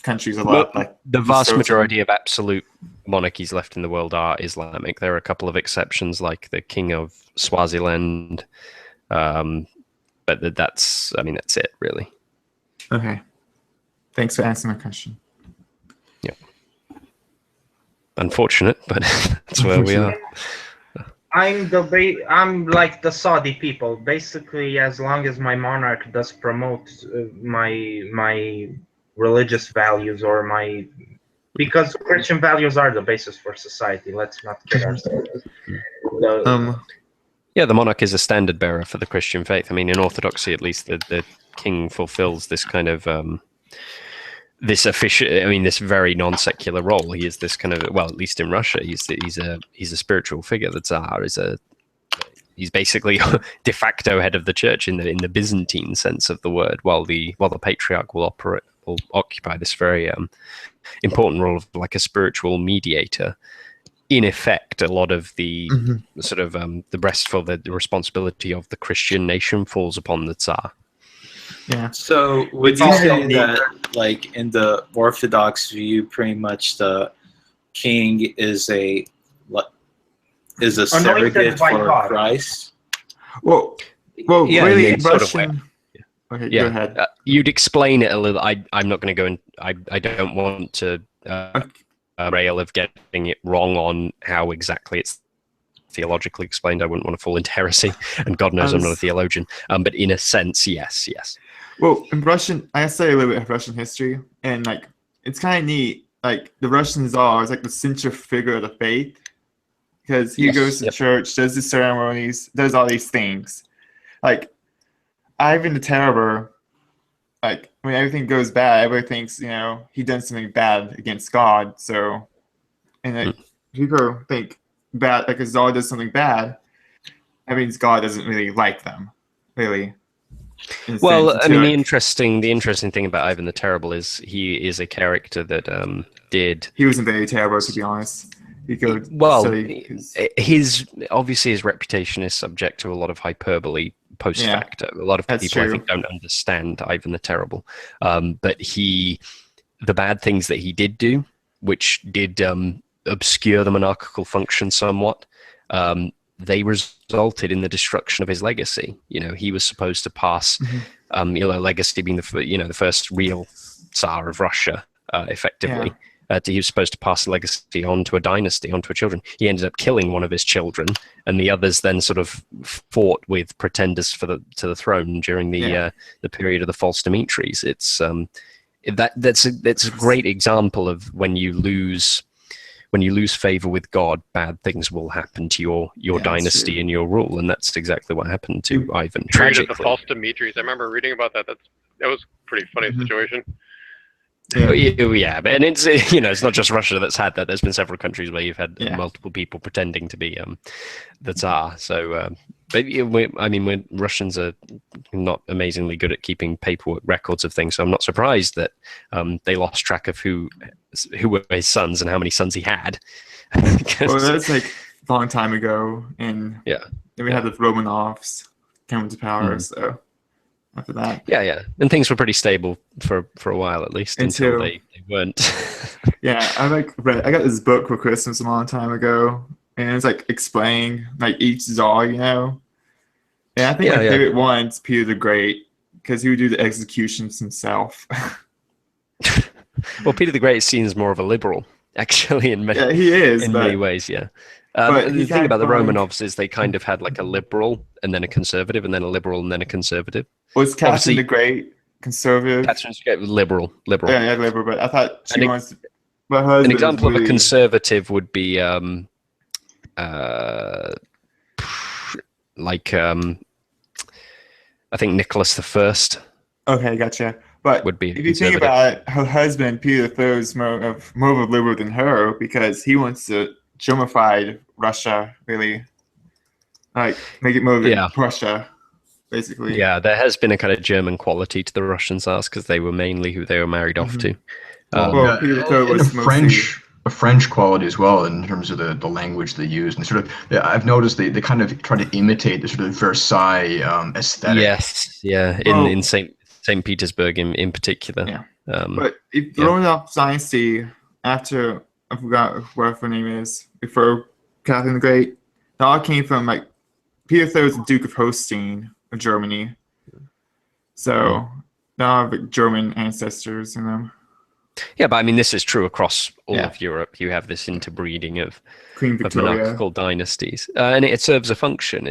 countries are left. The vast majority of absolute monarchies left in the world are Islamic. There are a couple of exceptions, like the king of Swaziland, but that's it really. Okay, thanks for answering my question. Unfortunate, but that's where we are. I'm like the Saudi people. Basically, as long as my monarch does promote my religious values because Christian values are the basis for society. Let's not kid ourselves. The monarch is a standard bearer for the Christian faith. I mean, in Orthodoxy, at least, the king fulfills this kind of this very non-secular role. He is this kind of, at least in Russia, he's a spiritual figure. The Tsar he's basically de facto head of the church in the Byzantine sense of the word, while the patriarch will occupy this very important role of like a spiritual mediator. In effect, a lot of the sort of the rest for the responsibility of the Christian nation falls upon the Tsar. Yeah. So would you say that, like in the Orthodox view, pretty much the king is a surrogate for Christ? Well, yeah, really, sort of way. Okay, go ahead. You'd explain it a little. I'm not going to go in. I don't want to rail of getting it wrong on how exactly it's theologically explained. I wouldn't want to fall into heresy, and God knows I'm not a theologian. But in a sense, yes. Well, in Russian, I study a little bit of Russian history, and like it's kind of neat. Like the Russian Tsar is like the central figure of the faith, because he goes to church, does the ceremonies, does all these things. Like Ivan the Terrible, like when everything goes bad, everybody thinks he done something bad against God. So, and like people think bad, like a Tsar does something bad, that means God doesn't really like them, really. Well, I mean, the interesting thing about Ivan the Terrible is he is a character that He wasn't very terrible, to be honest. His reputation is subject to a lot of hyperbole post facto. A lot of people, I think, don't understand Ivan the Terrible. But the bad things that he did do, which did obscure the monarchical function somewhat, they resulted in the destruction of his legacy. You know, he was supposed to pass, legacy being the first real Tsar of Russia, effectively. He was supposed to pass the legacy on to a dynasty, onto a children. He ended up killing one of his children, and the others then sort of fought with pretenders to the throne during the period of the false Dimitris. It's that's a great example of when you lose favor with God, bad things will happen to your dynasty and your rule, and that's exactly what happened to Ivan. Tragically, the false Dimitris. I remember reading about that. That was a pretty funny situation. Yeah, and it's it's not just Russia that's had that. There's been several countries where you've had multiple people pretending to be the Tsar. So, when Russians are not amazingly good at keeping paperwork records of things, so I'm not surprised that they lost track of who were his sons and how many sons he had. Well, that's like a long time ago, and then we had the Romanovs coming to power, so. After that, and things were pretty stable for a while, at least until they weren't. I got this book for Christmas a long time ago, and it's like explaining like each czar, and I think my favorite one's Peter the Great, because he would do the executions himself. Well, Peter the Great seems more of a liberal, actually, in many many ways. But the thing about the Romanovs is they kind of had like a liberal and then a conservative and then a liberal and then a conservative. Was Catherine the Great conservative? Catherine the Great was liberal. Yeah, liberal, but I thought she wants... An example of a conservative would be I think Nicholas I. Okay, gotcha. But would be if you think about it, her husband, Peter III, is more of a liberal than her, because he wants to Germanified Russia, really, like make it more than Prussia, basically. Yeah, there has been a kind of German quality to the Russian Tsars because they were mainly who they were married off to. A French quality as well in terms of the language they use, and sort of I've noticed they kind of try to imitate the sort of Versailles aesthetic. Yes, in Saint Petersburg in particular. Yeah, but if Romanov dynasty after. I forgot what her name is. Before Catherine the Great, they all came from like Peter III was the Duke of Holstein of Germany, so they all have like, German ancestors in them. Yeah, but I mean, this is true across all of Europe. You have this interbreeding of monarchical dynasties, and it serves a function.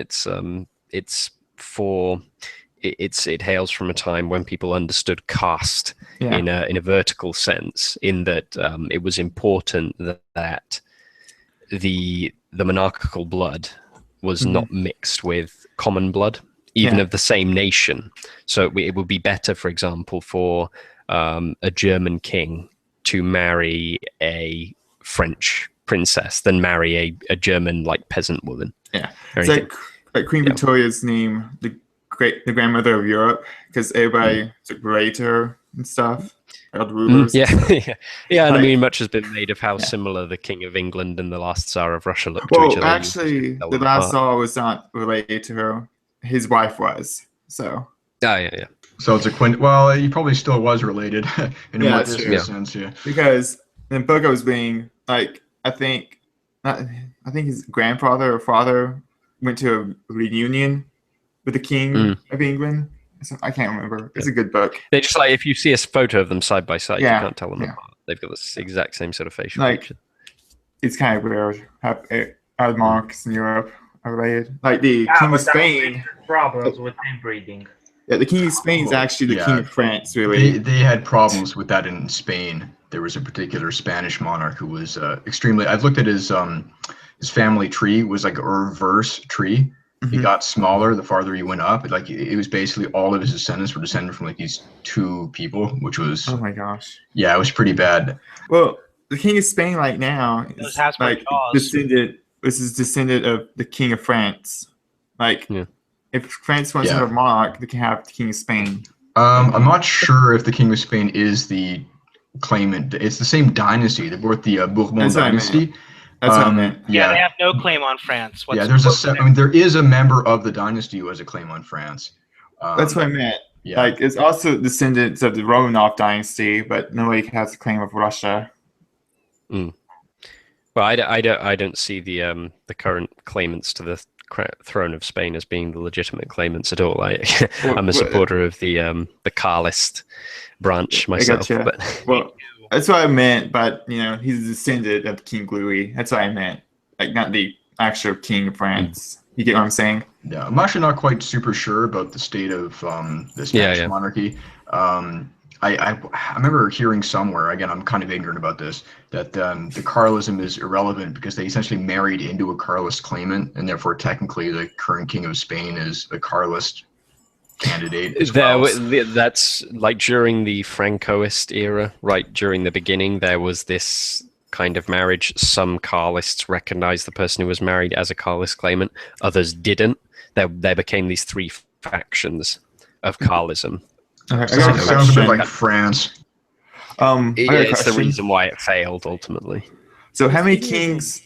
It hails from a time when people understood caste in a vertical sense, in that it was important that the monarchical blood was not mixed with common blood, even of the same nation. So it would be better, for example, for a German king to marry a French princess than marry a German like peasant woman. Yeah, it's like Queen Victoria's name, the grandmother of Europe, because everybody related to her and stuff. And I mean, much has been made of how similar the King of England and the last Tsar of Russia looked to each other. Well, actually, the last Tsar was not related to her. His wife was. So. So it's well, he probably still was related in a more serious sense, Because then book I was being like, I think his grandfather or father went to a reunion with the King of England. I can't remember. It's a good book. They just like, if you see a photo of them side by side, you can't tell them apart. They've got the exact same sort of facial feature. It's kind of weird how monarchs in Europe are related. Like the King of Spain. Problems with inbreeding. Yeah, the King of Spain is actually the King of France, really. They had problems with that in Spain. There was a particular Spanish monarch who was extremely... I've looked at his family tree. Was like a reverse tree. He got smaller the farther he went up. Like it was basically all of his descendants were descended from like these two people, which was... Oh my gosh. Yeah, it was pretty bad. Well, the King of Spain right now is like descendant of the King of France. Like, Yeah. if France wants to have a monarch, they can have the King of Spain. I'm not sure if the King of Spain is the claimant. It's the same dynasty. They were the Bourbon That's what I meant. dynasty. That's what I meant. Yeah, they have no claim on France. Yeah, there is a member of the dynasty who has a claim on France. That's what I meant. Yeah. Like, it's also descendants of the Romanov dynasty, but nobody has a claim of Russia. Mm. Well, I don't see the current claimants to the throne of Spain as being the legitimate claimants at all. I'm a supporter of the Carlist branch myself. I gotcha. But well, that's what I meant. But you know, he's a descendant of King Louis. That's what I meant. Like, not the actual King of France. You get what I'm saying? Yeah, I'm actually not quite super sure about the state of the Spanish monarchy. I remember hearing somewhere, again, I'm kind of ignorant about this, that the Carlism is irrelevant because they essentially married into a Carlist claimant, and therefore technically the current King of Spain is a Carlist candidate as well. That's like during the Francoist era, right? During the beginning, there was this kind of marriage. Some Carlists recognized the person who was married as a Carlist claimant. Others didn't. There became these three factions of Carlism. Sounds a bit like France. It's the reason why it failed ultimately. So how many kings?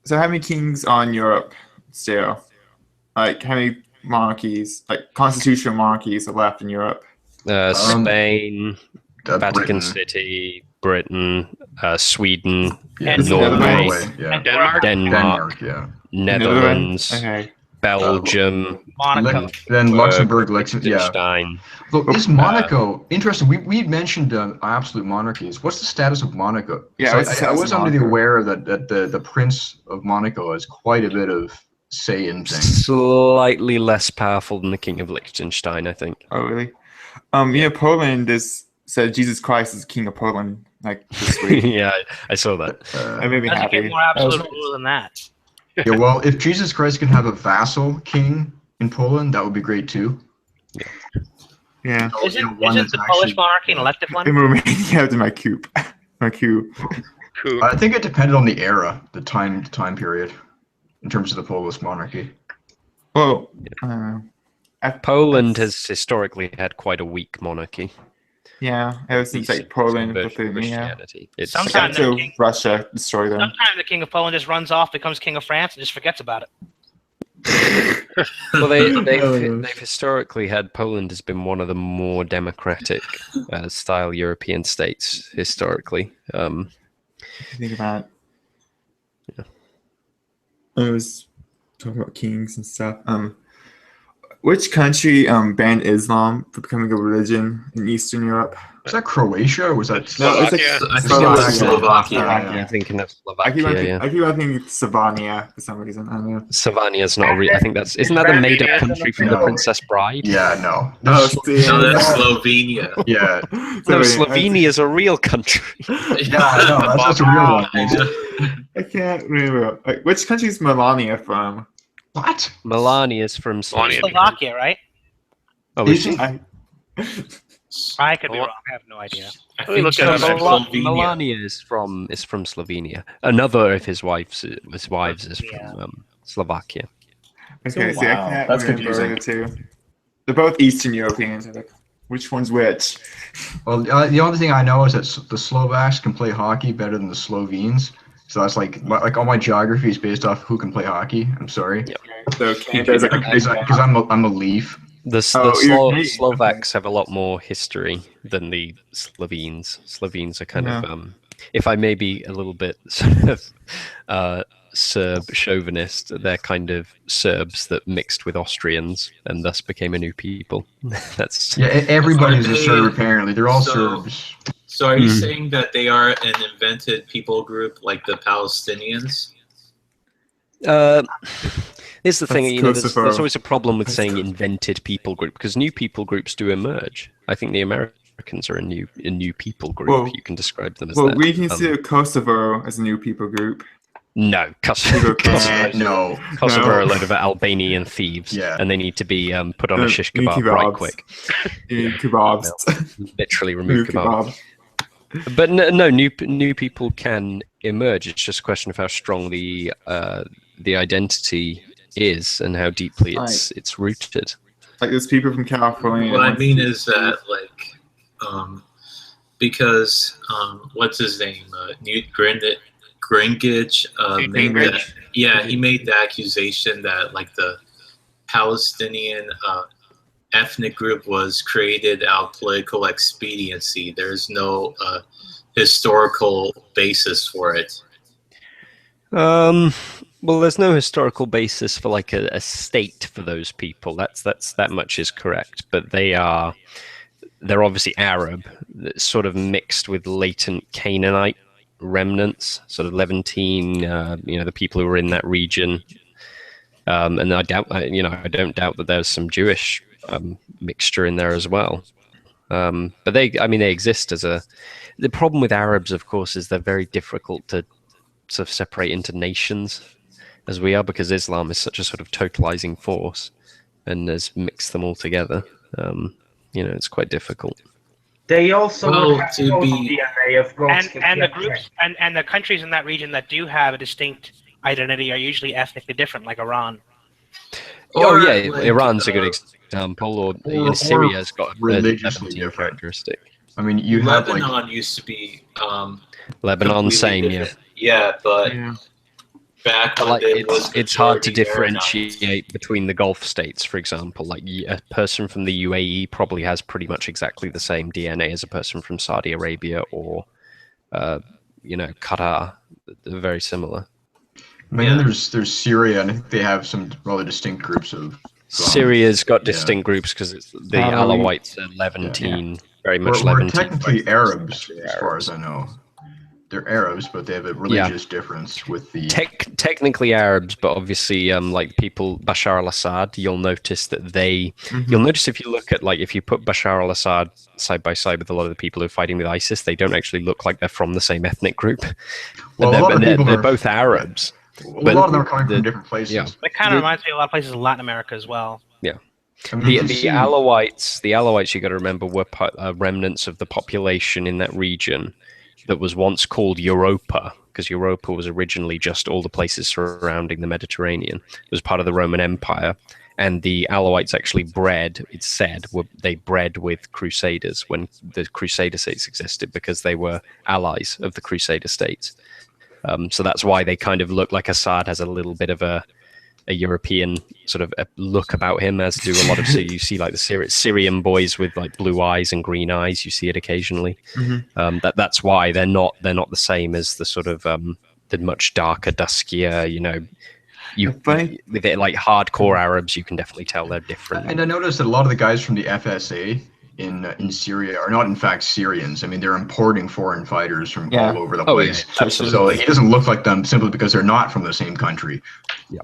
So how many kings on Europe still? Like, how many monarchies, like constitutional monarchies, are left in Europe? Spain, Vatican Britain. City, Britain, Sweden, Norway, Denmark, Netherlands, Belgium, Monaco, then Luxembourg, Liechtenstein. Look, is Monaco interesting? We mentioned absolute monarchies. What's the status of Monaco? Yeah, I was under the aware that the Prince of Monaco has quite a bit of say in things. Slightly less powerful than the King of Liechtenstein, I think. Oh, really? You know, Poland said Jesus Christ is King of Poland, like, this week. Yeah, I saw that. I made me doesn't happy. get more absolute rule than that. Yeah, well, if Jesus Christ can have a vassal king in Poland, that would be great too. Yeah. Isn't the Polish monarchy an elective one? In Romania, to my coup. My coup. I think it depended on the era, the time period, in terms of the Polish monarchy. Well, Poland has historically had quite a weak monarchy. Yeah, ever since like Poland, Christianity. Sometimes Russia destroyed them. Sometimes the King of Poland just runs off, becomes King of France, and just forgets about it. Well, they've historically had Poland has been one of the more democratic style European states historically. Think about it. I was talking about kings and stuff. Which country banned Islam for becoming a religion in Eastern Europe? Was that Croatia or was that Slovakia? I think it was Slovakia. I'm thinking of Slovakia. I keep thinking Slovenia for some reason. I don't know. Slovenia's not a real. I think isn't that the made-up country from The Princess Bride? Yeah, no. No, that's Slovenia. Yeah. No, Slovenia's a real country. Yeah, no, that's a real one. I can't remember. Like, which country is Melania from? What? Melania's from Slovakia, right? Oh, is she? I could be wrong. I have no idea. I think Melania is from Slovenia. Another of his wives is from Slovakia. Okay, see, I can't That's remember confusing. the two. They're both Eastern Europeans. Like, which one's which? Well, the only thing I know is that the Slovaks can play hockey better than the Slovenes. So that's like all my geography is based off who can play hockey. I'm sorry. Yep. So Because I'm a Leaf. The Slovaks have a lot more history than the Slovenes. Slovenes are kind of, if I may be a little bit sort of Serb chauvinist, they're kind of Serbs that mixed with Austrians and thus became a new people. That's everybody's a Serb apparently. They're all Serbs. So are you saying that they are an invented people group like the Palestinians? Here's the thing, there's always a problem with saying invented people group because new people groups do emerge. I think the Americans are a new people group. Well, you can describe them as well, that. we consider Kosovo as a new people group. No, Kosovo are a load of Albanian thieves, and they need to be put on a shish kebab right quick. Kebabs. Literally remove kebab. But no, new people can emerge. It's just a question of how strong the identity is and how deeply it's rooted. Like there's people from California. What I mean is that, like, because what's his name? Newt Gingrich made that. Yeah, he made the accusation that like the Palestinian ethnic group was created out of political expediency. There's no historical basis for it. Well, there's no historical basis for like a state for those people. That much is correct. But they're obviously Arab, sort of mixed with latent Canaanite remnants, sort of Levantine. The people who were in that region. And I don't doubt that there's some Jewish mixture in there as well. But they exist as the problem with Arabs, of course, is they're very difficult to sort of separate into nations as we are, because Islam is such a sort of totalizing force and has mixed them all together. It's quite difficult. They also have DNA of and the groups and the countries in that region that do have a distinct identity are usually ethnically different, like Iran. Iran's a good example, or Syria's got a religiously different characteristic. I mean, you have Lebanon used to be Lebanon, same, different. Yeah, but back when it's hard to differentiate between the Gulf states, for example. Like a person from the UAE probably has pretty much exactly the same DNA as a person from Saudi Arabia or Qatar. They're very similar. I mean, there's Syria, and I think they have some rather distinct groups of. Syria's got distinct groups because the Alawites are Levantine, very much Levantine. We're technically Arabs, as far as I know. They're Arabs, but they have a religious difference with the... Technically Arabs, but obviously, like people, Bashar al-Assad, you'll notice that they... You'll notice if you look at, like, if you put Bashar al-Assad side by side with a lot of the people who are fighting with ISIS, they don't actually look like they're from the same ethnic group. Well, they're both Arabs. A lot of them are coming from different places. Yeah. That kind of reminds me of a lot of places in Latin America as well. Yeah. The Alawites, you got to remember, were remnants of the population in that region that was once called Europa, because Europa was originally just all the places surrounding the Mediterranean. It was part of the Roman Empire, and the Alawites actually bred, it's said, they bred with Crusaders when the Crusader states existed, because they were allies of the Crusader states. So that's why they kind of look like Assad has a little bit of a European sort of a look about him, as do a lot of, so you see like the Syrian boys with like blue eyes and green eyes, you see it occasionally. That's why they're not the same as the sort of the much darker, duskier, they're like hardcore Arabs. You can definitely tell they're different. And I noticed that a lot of the guys from the FSA in Syria are not in fact Syrians. I mean, they're importing foreign fighters from all over the place. So he doesn't look like them simply because they're not from the same country. Yeah.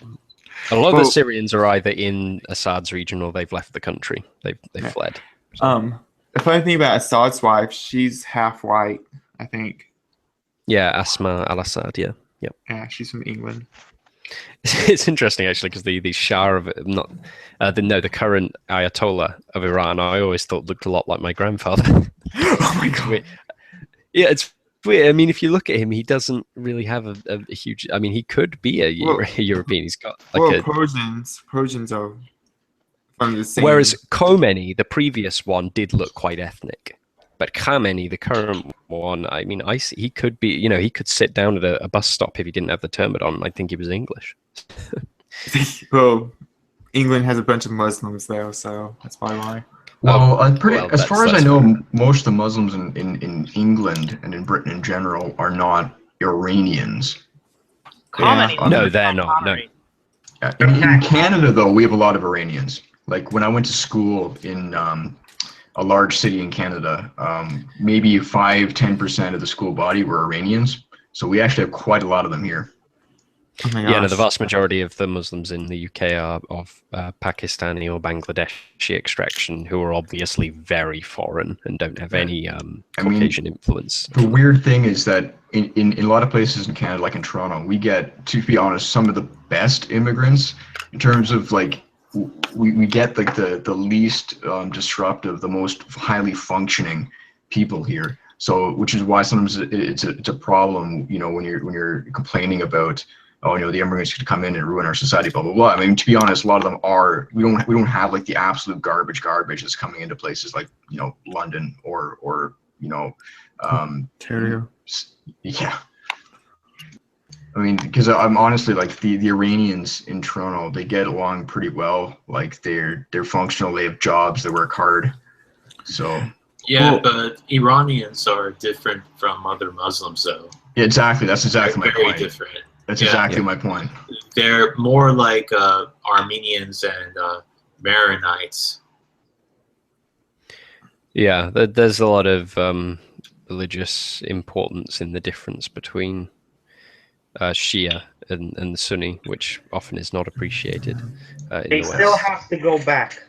A lot of the Syrians are either in Assad's region or they've left the country. They've fled. The funny thing about Assad's wife, she's half white, I think. Yeah, Asma al-Assad, yeah. Yep. Yeah, she's from England. It's interesting actually, because the Shah of the current Ayatollah of Iran, I always thought looked a lot like my grandfather. Oh my god! Yeah, it's weird. I mean, if you look at him, he doesn't really have a huge. I mean, he could be a European. He's got like Persians are from the same. Whereas Khomeini, the previous one, did look quite ethnic. But Khamenei, the current one, I mean, he could be, he could sit down at a bus stop if he didn't have the turban on. I think he was English. Well, England has a bunch of Muslims though, so that's probably why. Well, as far as I know, most of the Muslims in England and in Britain in general are not Iranians. No, they're not. No. In Canada, though, we have a lot of Iranians. Like when I went to school in a large city in Canada, maybe 5-10% of the school body were Iranians. So we actually have quite a lot of them here. Oh my the vast majority of the Muslims in the UK are of Pakistani or Bangladeshi extraction, who are obviously very foreign and don't have any Caucasian influence. The weird thing is that in a lot of places in Canada, like in Toronto, we get, to be honest, some of the best immigrants in terms of like, we get like the least disruptive, the most highly functioning people here. So, which is why sometimes it's a problem, when you're complaining about oh, the immigrants could come in and ruin our society, blah blah blah. I mean, to be honest, a lot of them are. We don't have like the absolute garbage that's coming into places like London or Ontario. Yeah. I mean, because I'm honestly like the Iranians in Toronto, they get along pretty well. Like they're functional, they have jobs, they work hard. So yeah, but Iranians are different from other Muslims, though. Yeah, exactly. That's exactly my Very point. different. That's exactly my point. They're more like Armenians and Maronites. Yeah, there's a lot of religious importance in the difference between Shia and the Sunni, which often is not appreciated. They still have to go back.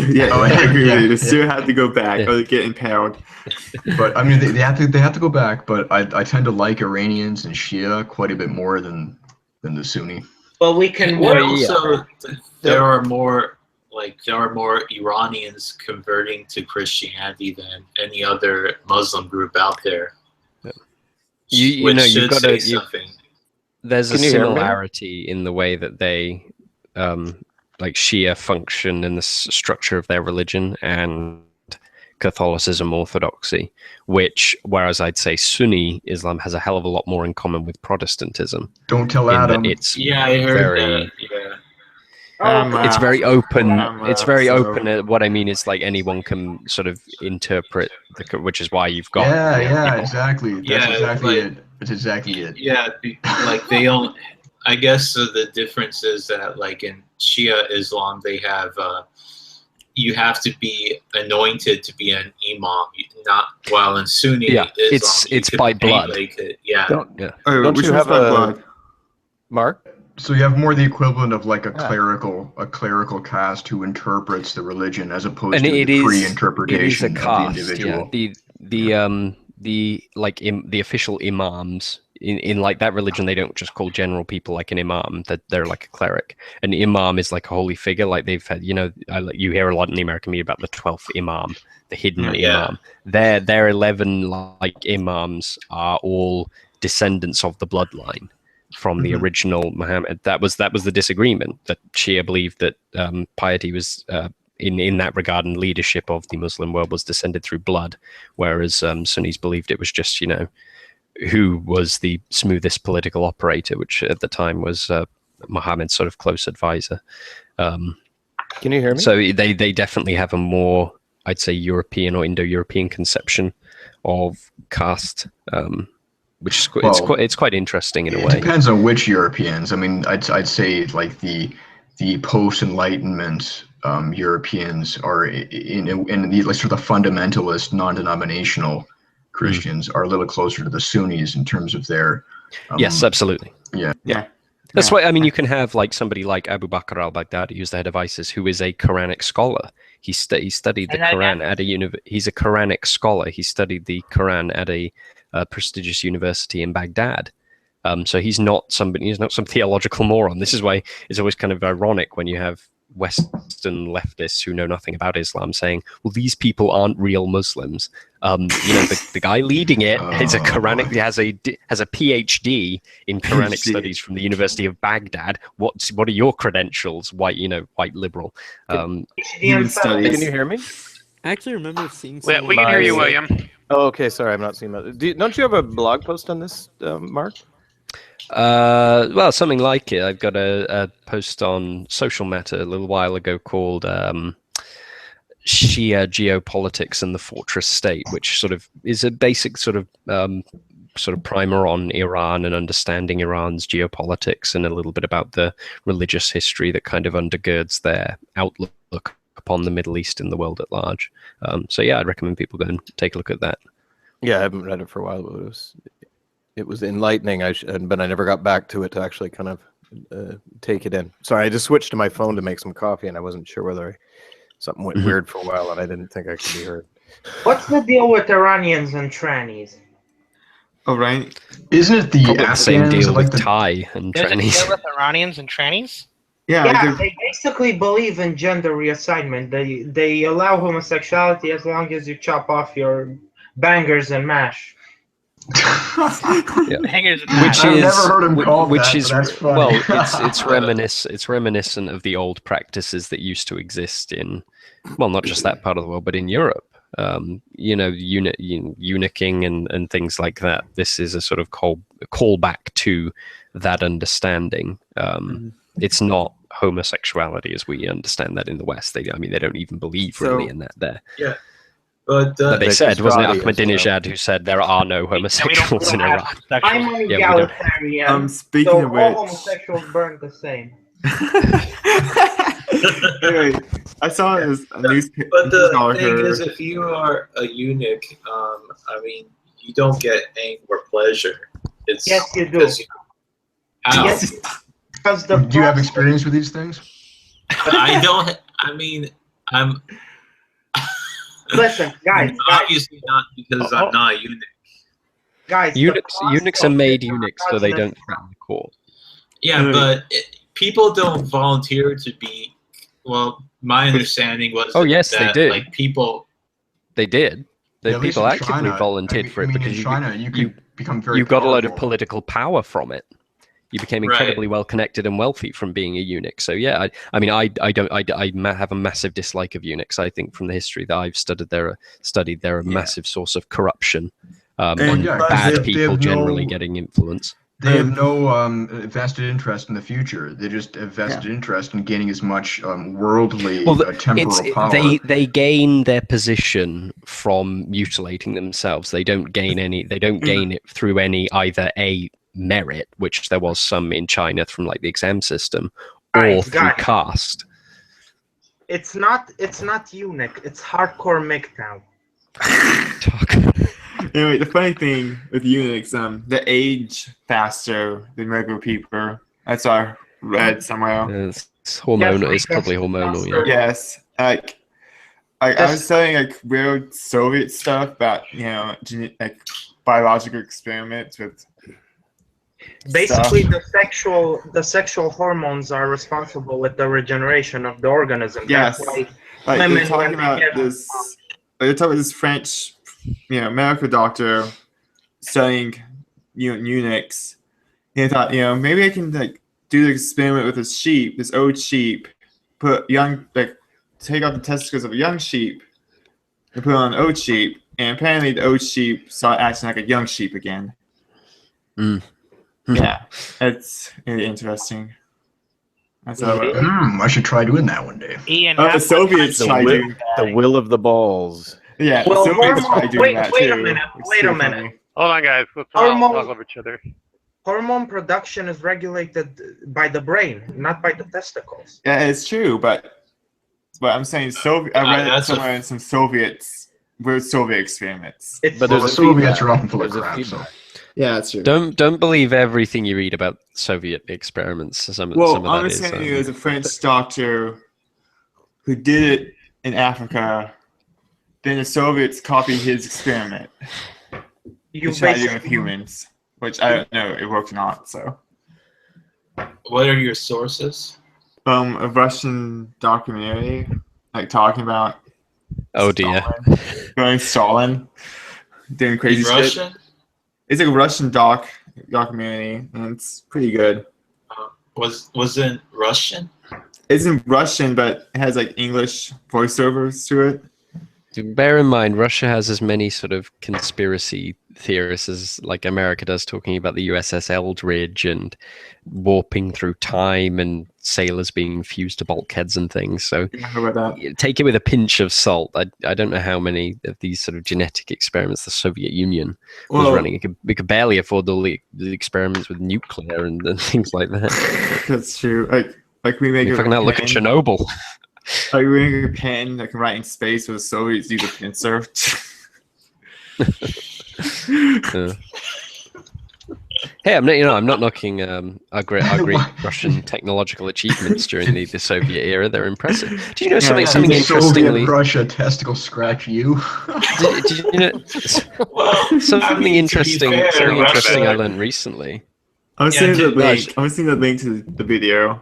Yeah, I agree with you. They still have to go back or they get impaled. But I mean, they have to go back. But I tend to like Iranians and Shia quite a bit more than the Sunni. But we can there are more Iranians converting to Christianity than any other Muslim group out there. You've got to. There's a similarity in the way that they, like Shia, function in the structure of their religion and Catholicism, Orthodoxy, whereas I'd say Sunni Islam has a hell of a lot more in common with Protestantism. Don't tell Adam. I heard that. Yeah. It's very open. It's very open. What I mean is, like, anyone can sort of interpret, which is why you've got. Yeah, exactly. That's exactly it. That's exactly it. Yeah, like they don't. I guess the difference is that, like in Shia Islam, they have you have to be anointed to be an imam. While in Sunni Islam, it's by blood. Don't you have a Mark? So you have more the equivalent of like a clerical caste who interprets the religion as opposed to the free interpretation of the individual. Yeah. The official imams in like that religion, they don't just call general people like an imam, that they're like a cleric. An imam is like a holy figure. Like they've had, you hear a lot in the American media about the 12th imam, the hidden imam. Their 11 like imams are all descendants of the bloodline from the original Muhammad. That was the disagreement, that Shia believed that piety was in that regard, and leadership of the Muslim world was descended through blood, whereas Sunnis believed it was just who was the smoothest political operator, which at the time was Muhammad's sort of close advisor. Can you hear me? So they definitely have a more, I'd say, European or Indo-European conception of caste. Which it's quite interesting in a way. It depends on which Europeans. I mean, I'd say like the post-Enlightenment Europeans are in the like sort of fundamentalist, non-denominational Christians are a little closer to the Sunnis in terms of their. Yes, absolutely. Yeah. That's why, I mean, you can have like somebody like Abu Bakr al-Baghdadi, who's the head of ISIS, who is a Quranic scholar. He studied the Quran at a he's a Quranic scholar. He studied the Quran at a prestigious university in Baghdad. So he's not some theological moron. This is why it's always kind of ironic when you have Western leftists who know nothing about Islam saying, well, these people aren't real Muslims. The guy leading it is a Quranic, has a PhD in Quranic studies from the University of Baghdad. What are your credentials, white liberal? Can you hear me? I actually remember seeing. We can hear you, William. Oh, okay. Sorry, I'm not seeing that. Don't you have a blog post on this, Mark? Well, something like it. I've got a post on Social Matter a little while ago called Shia Geopolitics and the Fortress State, which sort of is a basic sort of primer on Iran and understanding Iran's geopolitics, and a little bit about the religious history that kind of undergirds their outlook upon the Middle East and the world at large. So yeah, I'd recommend people go and take a look at that. Yeah, I haven't read it for a while, but it was enlightening. But I never got back to it to actually kind of take it in. Sorry, I just switched to my phone to make some coffee, and I wasn't sure whether something went weird for a while, and I didn't think I could be heard. What's the deal with Iranians and trannies? Oh, right. Isn't it the same deal with Thai and trannies? There's a deal with Iranians and trannies? Yeah, they basically believe in gender reassignment. They allow homosexuality as long as you chop off your bangers and mash. Hangers and Which hats. I've is never heard him called which that, is but that's funny. well, it's reminiscent of the old practices that used to exist in, well, not just that part of the world, but in Europe. Eunuching and things like that. This is a sort of callback to that understanding. It's not homosexuality as we understand that in the West. They don't even believe really in that there. Yeah. But they said, wasn't it Scotty Ahmadinejad who said there are no homosexuals in Iran? I'm an Yeah, we don't. egalitarian, Speaking so of all which, homosexuals burn the same. anyway, I saw this news. But the article. thing is, if you are a eunuch, I mean, you don't get anger or pleasure. It's Yes, you do. How? Yes, because Do you have experience with these things? I don't. I mean, I'm. Listen, guys. Obviously not because I'm not a eunuch. Guys, eunuchs are made eunuchs so they don't threaten the court. Yeah, but people don't volunteer to be. Well, my understanding was. Oh yes, that, they did. Like people. They did. Yeah, People actively China, volunteered for it because in China, you could become very. You got a load of powerful. political power from it. You became incredibly well connected and wealthy from being a eunuch. So yeah, I have a massive dislike of eunuchs. I think from the history that I've studied, they're a massive source of corruption and bad people generally getting influence. They have no vested interest in the future. They just have vested interest in gaining as much worldly temporal power. They gain their position from mutilating themselves. They don't gain it through any either a merit, which there was some in China from like the exam system, or through caste. It's not eunuch. It's hardcore MGTOW. Anyway, the funny thing with eunuchs, they age faster than regular people. That's what I read somewhere. It's hormonal. It's probably hormonal. Yeah. Yes, I was saying like weird Soviet stuff about like biological experiments with. Basically, the sexual hormones are responsible with the regeneration of the organism. Yes, like they're talking about this. They're talking about this French, medical doctor studying eunuchs. He thought, maybe I can like do the experiment with this old sheep, take out the testicles of a young sheep, and put it on an old sheep, and apparently the old sheep started acting like a young sheep again. Yeah, it's really interesting. I should try doing that one day. The Soviets tried doing that. The will of the balls. Yeah, well, the Soviets tried doing that wait too. a minute. Hold on, guys. Let's talk over each other. Hormone production is regulated by the brain, not by the testicles. Yeah, it's true, but I'm saying I read it somewhere in some Soviet experiments. But the Soviets are often full of crap. So. Yeah, that's true. Don't believe everything you read about Soviet experiments. Some of I'm that is. saying there's a French doctor who did it in Africa. Then the Soviets copied his experiment. You tried it with humans, which I don't know if it worked or not. So, what are your sources? A Russian documentary, like talking about. Oh dear. Stalin, doing crazy shit. Russian? It's like a Russian documentary, and it's pretty good. Was it in Russian? It's in Russian, but it has like English voiceovers to it. Bear in mind, Russia has as many sort of conspiracy theorists as like America does, talking about the USS Eldridge and warping through time and sailors being fused to bulkheads and things. So take it with a pinch of salt. I don't know how many of these sort of genetic experiments the Soviet Union was running. We could barely afford all the experiments with nuclear and things like that. That's true. Like we make fucking look at Chernobyl. Like we make a pen that can write in space with the Soviets use a pincer. Hey, I'm not knocking our great Russian technological achievements during the Soviet era. They're impressive. Do you know something interestingly? Soviet Russia testicle scratch you. Did you know something interesting? Something interesting I learned recently. I'm seeing the link to the video.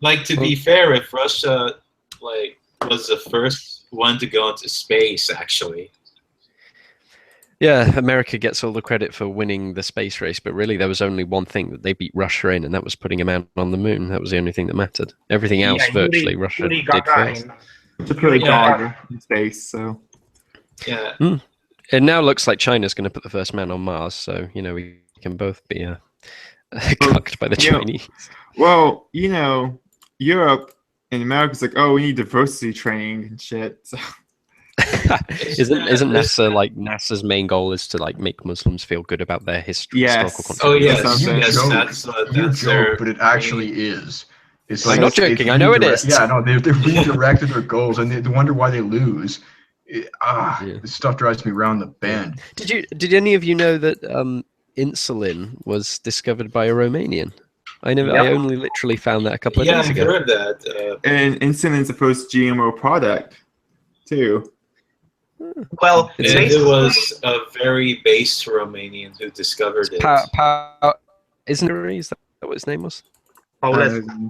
Like, to be fair, if Russia was the first one to go into space, actually. Yeah, America gets all the credit for winning the space race, but really there was only one thing that they beat Russia in, and that was putting a man on the moon. That was the only thing that mattered. Everything else, virtually, Russia Yuri did first. Gagarin. To put a Yeah. dog in space, so. Yeah. It now looks like China's going to put the first man on Mars, so, you know, we can both be cucked by the Chinese. Well, you know, Europe and America's like, oh, we need diversity training and shit. So. Isn't NASA like NASA's main goal is to like make Muslims feel good about their history? Yes. Historical Oh yes, contribution? yes, You joke, but it actually is. It's I'm not joking. it's I know it is. Yeah, no, they've redirected their goals, and they wonder why they lose. This stuff drives me round the bend. Did any of you know that insulin was discovered by a Romanian? I only literally found that a couple of days ago. Yeah, I heard that. And insulin's the first GMO product, too. Well, it was a very base Romanian who discovered it. Isn't it? Is that what his name was? Paulescu.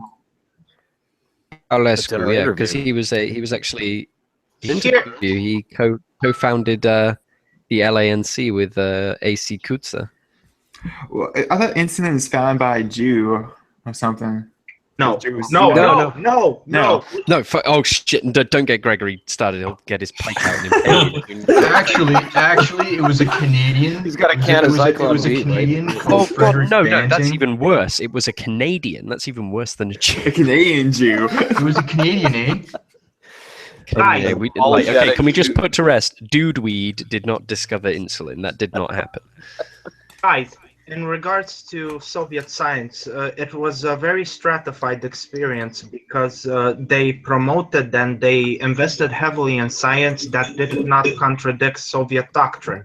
Paulescu, yeah, because he was actually he co-founded the LANC with AC Kutza. Well, I thought insulin is found by a Jew or something. No. Oh shit! Don't get Gregory started. He'll get his pike out. And actually, it was a Canadian. He's got a can of Zyklon. It was a Canadian. Oh god, no, that's even worse. It was a Canadian. That's even worse than a Jew. A Canadian Jew. It was a Canadian, eh? Okay, can we just put to rest? Dude Weed did not discover insulin. That did not happen. Guys, in regards to Soviet science, it was a very stratified experience because they promoted and they invested heavily in science that did not contradict Soviet doctrine.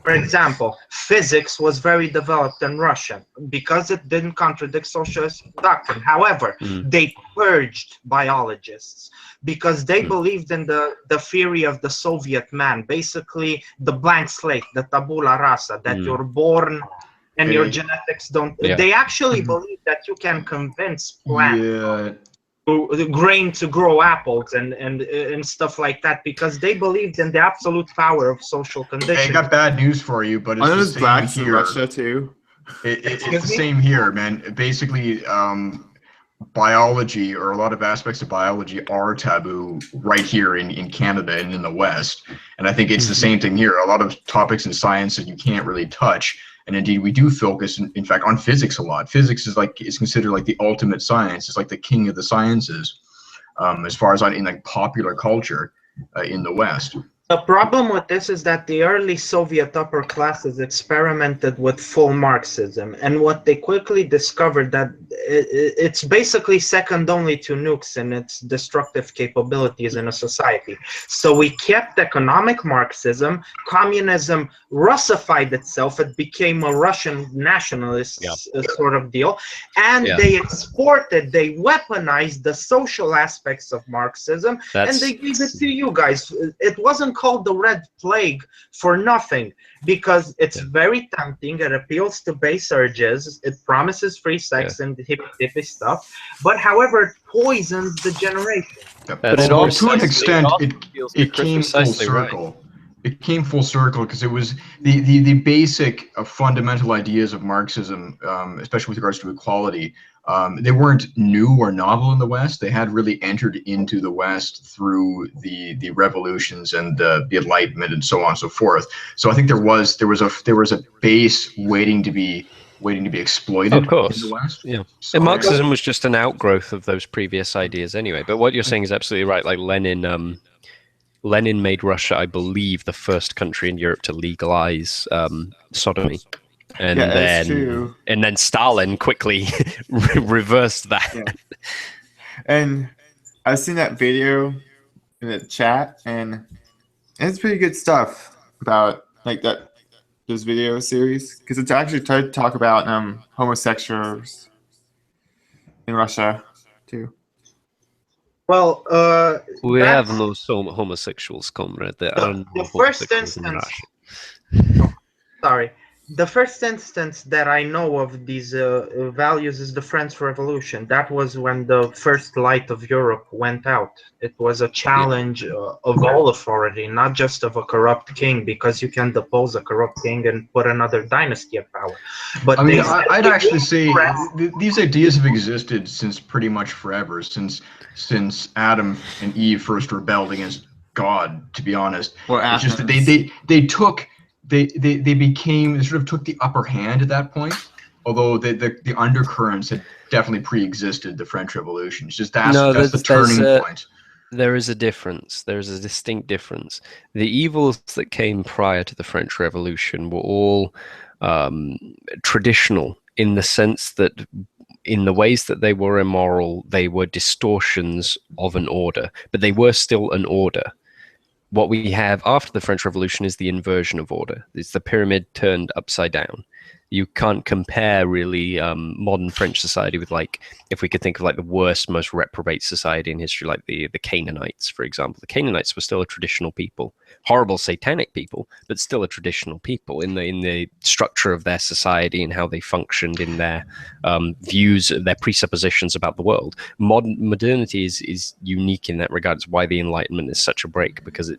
For example, physics was very developed in Russia because it didn't contradict socialist doctrine. However, they purged biologists because they believed in the theory of the Soviet man, basically the blank slate, the tabula rasa, that you're born and your genetics don't. They actually believe that you can convince plants, the grain to grow apples and stuff like that because they believed in the absolute power of social conditions. Hey, I got bad news for you, but it's the same blacks here. in Russia too. It's the same here, man. Basically, biology or a lot of aspects of biology are taboo right here in Canada and in the West. And I think it's the same thing here. A lot of topics in science that you can't really touch. And indeed, we do focus, in fact, on physics a lot. Physics is considered like the ultimate science. It's like the king of the sciences, as far as in like popular culture in the West. The problem with this is that the early Soviet upper classes experimented with full Marxism, and what they quickly discovered that it's basically second only to nukes in its destructive capabilities in a society. So we kept economic Marxism, communism Russified itself, it became a Russian nationalist sort of deal, and they exported, they weaponized the social aspects of Marxism, and they gave it to you guys. It wasn't called the Red Plague for nothing, because it's very tempting, it appeals to base urges, it promises free sex and hippie stuff, but however it poisons the generation. But to an extent it came full circle. It came full circle because it was the basic fundamental ideas of Marxism, especially with regards to equality. They weren't new or novel in the West. They had really entered into the West through the revolutions and the Enlightenment and so on and so forth. So I think there was a base waiting to be exploited. Of course, in the West. Yeah. So, and Marxism was just an outgrowth of those previous ideas anyway. But what you're saying is absolutely right. Like Lenin made Russia, I believe, the first country in Europe to legalize sodomy. And then Stalin quickly reversed that. Yeah. And I've seen that video in the chat, and it's pretty good stuff about like those video series, because it's actually tried to talk about homosexuals in Russia too. Well, we have no homosexuals, comrade. There are no the first homosexuals in instance. Russia. Sorry. The first instance that I know of these values is the French Revolution. That was when the first light of Europe went out. It was a challenge of all authority, not just of a corrupt king, because you can depose a corrupt king and put another dynasty of power. But I mean, I'd actually say these ideas have existed since pretty much forever, since Adam and Eve first rebelled against God. To be honest, it's just that they sort of took the upper hand at that point. Although the undercurrents had definitely pre-existed the French Revolution. It's just that's the turning point. There is a difference. There is a distinct difference. The evils that came prior to the French Revolution were all traditional, in the sense that in the ways that they were immoral, they were distortions of an order, but they were still an order. What we have after the French Revolution is the inversion of order. It's the pyramid turned upside down. You can't compare really modern French society with, like, if we could think of like the worst, most reprobate society in history, like the Canaanites, for example. The Canaanites were still a traditional people, horrible satanic people, but still a traditional people in the structure of their society and how they functioned in their views, their presuppositions about the world. Modernity is unique in that regard. It's why the Enlightenment is such a break, because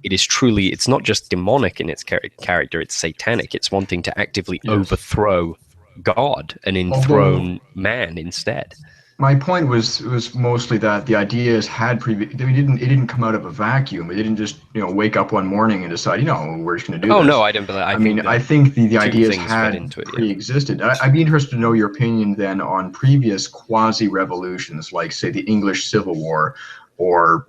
it is truly, it's not just demonic in its character, it's satanic. It's wanting to actively overthrow God and enthrone man instead. My point was mostly that the ideas had it didn't come out of a vacuum. It didn't just wake up one morning and decide we're just going to do this. Oh no, I don't believe. I think the ideas had pre-existed. I'd be interested to know your opinion then on previous quasi-revolutions, like say the English Civil War, or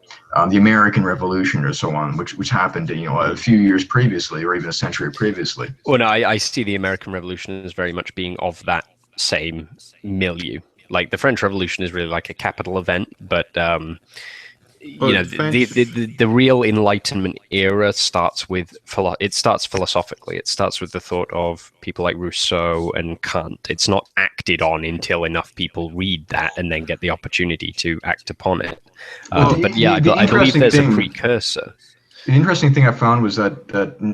the American Revolution, or so on, which happened a few years previously, or even a century previously. Well, no, I see the American Revolution as very much being of that same milieu. Like the French Revolution is really like a capital event, but the real Enlightenment era starts philosophically. It starts with the thought of people like Rousseau and Kant. It's not acted on until enough people read that and then get the opportunity to act upon it. I believe there's a precursor. The interesting thing I found was that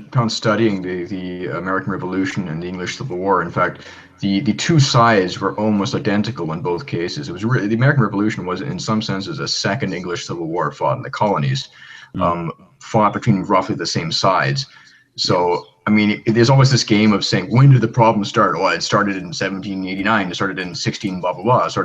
upon studying the American Revolution and the English Civil War, in fact, the two sides were almost identical in both cases. It was really, the American Revolution was, in some senses, a second English Civil War fought in the colonies, fought between roughly the same sides. So, I mean, there's always this game of saying, when did the problem start? Oh, it started in 1789. It started in 16, blah, blah, blah. So, I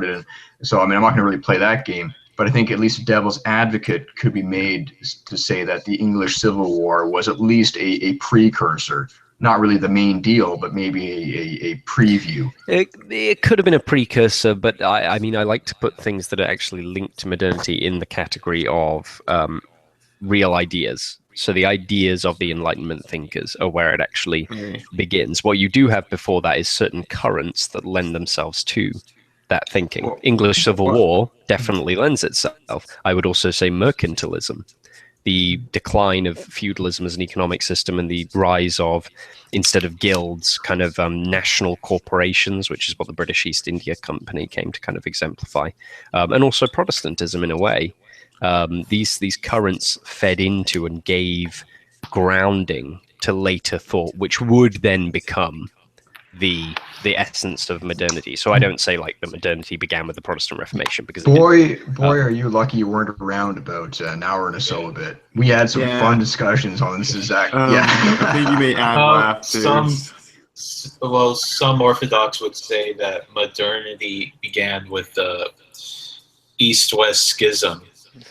mean, I'm not going to really play that game. But I think at least a devil's advocate could be made to say that the English Civil War was at least a precursor. Not really the main deal, but maybe a preview. It could have been a precursor, but I mean, I like to put things that are actually linked to modernity in the category of real ideas. So the ideas of the Enlightenment thinkers are where it actually begins. What you do have before that is certain currents that lend themselves to that thinking. English Civil War definitely lends itself. I would also say mercantilism. The decline of feudalism as an economic system and the rise of, instead of guilds, kind of national corporations, which is what the British East India Company came to kind of exemplify. And also Protestantism in a way. These currents fed into and gave grounding to later thought, which would then become the essence of modernity. So I don't say like that modernity began with the Protestant Reformation, because boy, are you lucky you weren't around about an hour and so a bit. We had some fun discussions on this exact. I think you may add some Orthodox would say that modernity began with the East-West Schism.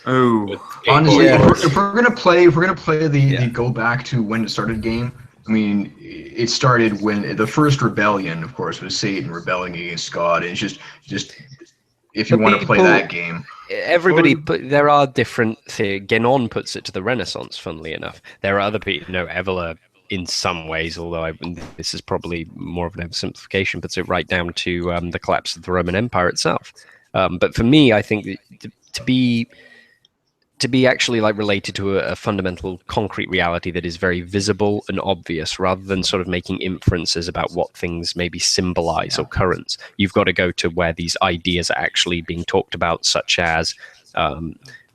Honestly, if we're gonna play the go back to when it started game. I mean, it started when the first rebellion, of course, was Satan rebelling against God. And it's just if you want to play that game. There are different things. Guénon puts it to the Renaissance, funnily enough. There are other people, Evola in some ways, although this is probably more of an oversimplification, puts it right down to the collapse of the Roman Empire itself. But for me, I think that to be actually like related to a fundamental concrete reality that is very visible and obvious, rather than sort of making inferences about what things maybe symbolize or currents, you've got to go to where these ideas are actually being talked about, such as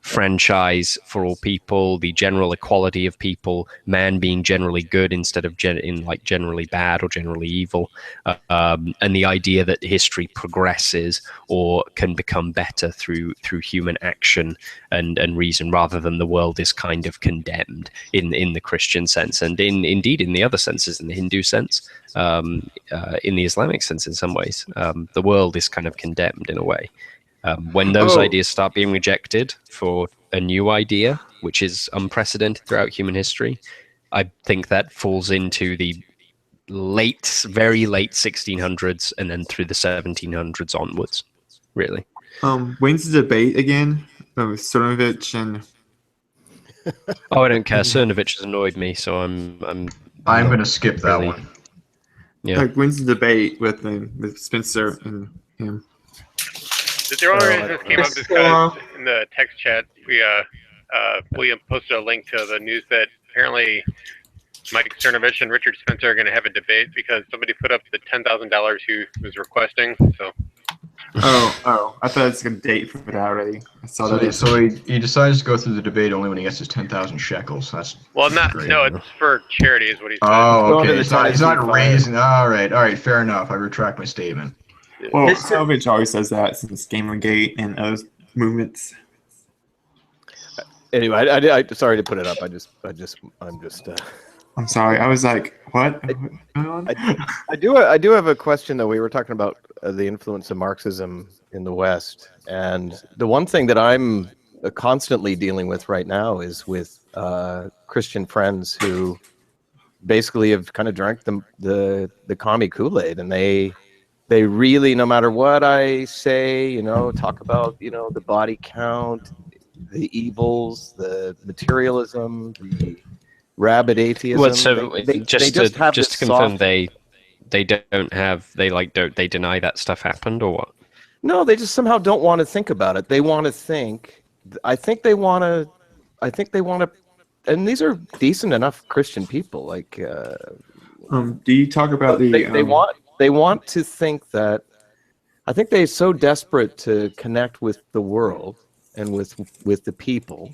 franchise for all people, the general equality of people, man being generally good instead of generally bad or generally evil, and the idea that history progresses or can become better through human action and reason, rather than the world is kind of condemned in the Christian sense, and indeed in the other senses, in the Hindu sense, in the Islamic sense in some ways. The world is kind of condemned in a way. When those ideas start being rejected for a new idea, which is unprecedented throughout human history, I think that falls into the very late 1600s and then through the 1700s onwards, really. When's the debate again? Cernovich and... Oh, I don't care. Cernovich has annoyed me, so I'm going to skip that one. Yeah. Like, when's the debate with Spencer and him? The only reason this came up is because in the text chat, William posted a link to the news that apparently Mike Cernovich and Richard Spencer are going to have a debate because somebody put up the $10,000 he was requesting. So. Oh! I thought it was a date for that already. I saw that. So he decides to go through the debate only when he gets his 10,000 shekels. That's great. No, it's for charity, is what he said. Oh, okay. It's not raising. All right. Fair enough. I retract my statement. Well, Cernovich always says that since Gamergate and other movements. Anyway, I sorry to put it up. I'm sorry. I was like, what? I do have a question though. We were talking about the influence of Marxism in the West, and the one thing that I'm constantly dealing with right now is with Christian friends who basically have kind of drank the commie Kool-Aid, and they really, no matter what I say, talk about the body count, the evils, the materialism, the rabid atheism. Well, so just to confirm, they deny that stuff happened, or what? No, they just somehow don't want to think about it. They want to think. I think they want to. And these are decent enough Christian people. Like, do you talk about they want to think that. I think they're so desperate to connect with the world and with the people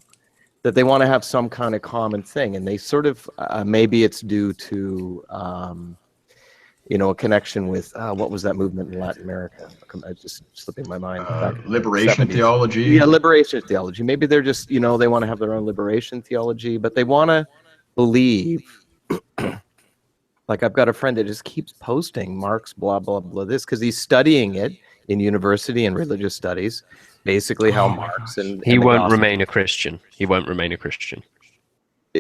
that they want to have some kind of common thing, and they sort of maybe it's due to a connection with what was that movement in Latin America? It's just slipping my mind. Liberation theology. Yeah, liberation theology. Maybe they're just they want to have their own liberation theology, but they want to believe. Like, I've got a friend that just keeps posting Marx blah blah blah this because he's studying it in university and religious studies. Basically, how Marx and he won't remain a Christian. He won't remain a Christian,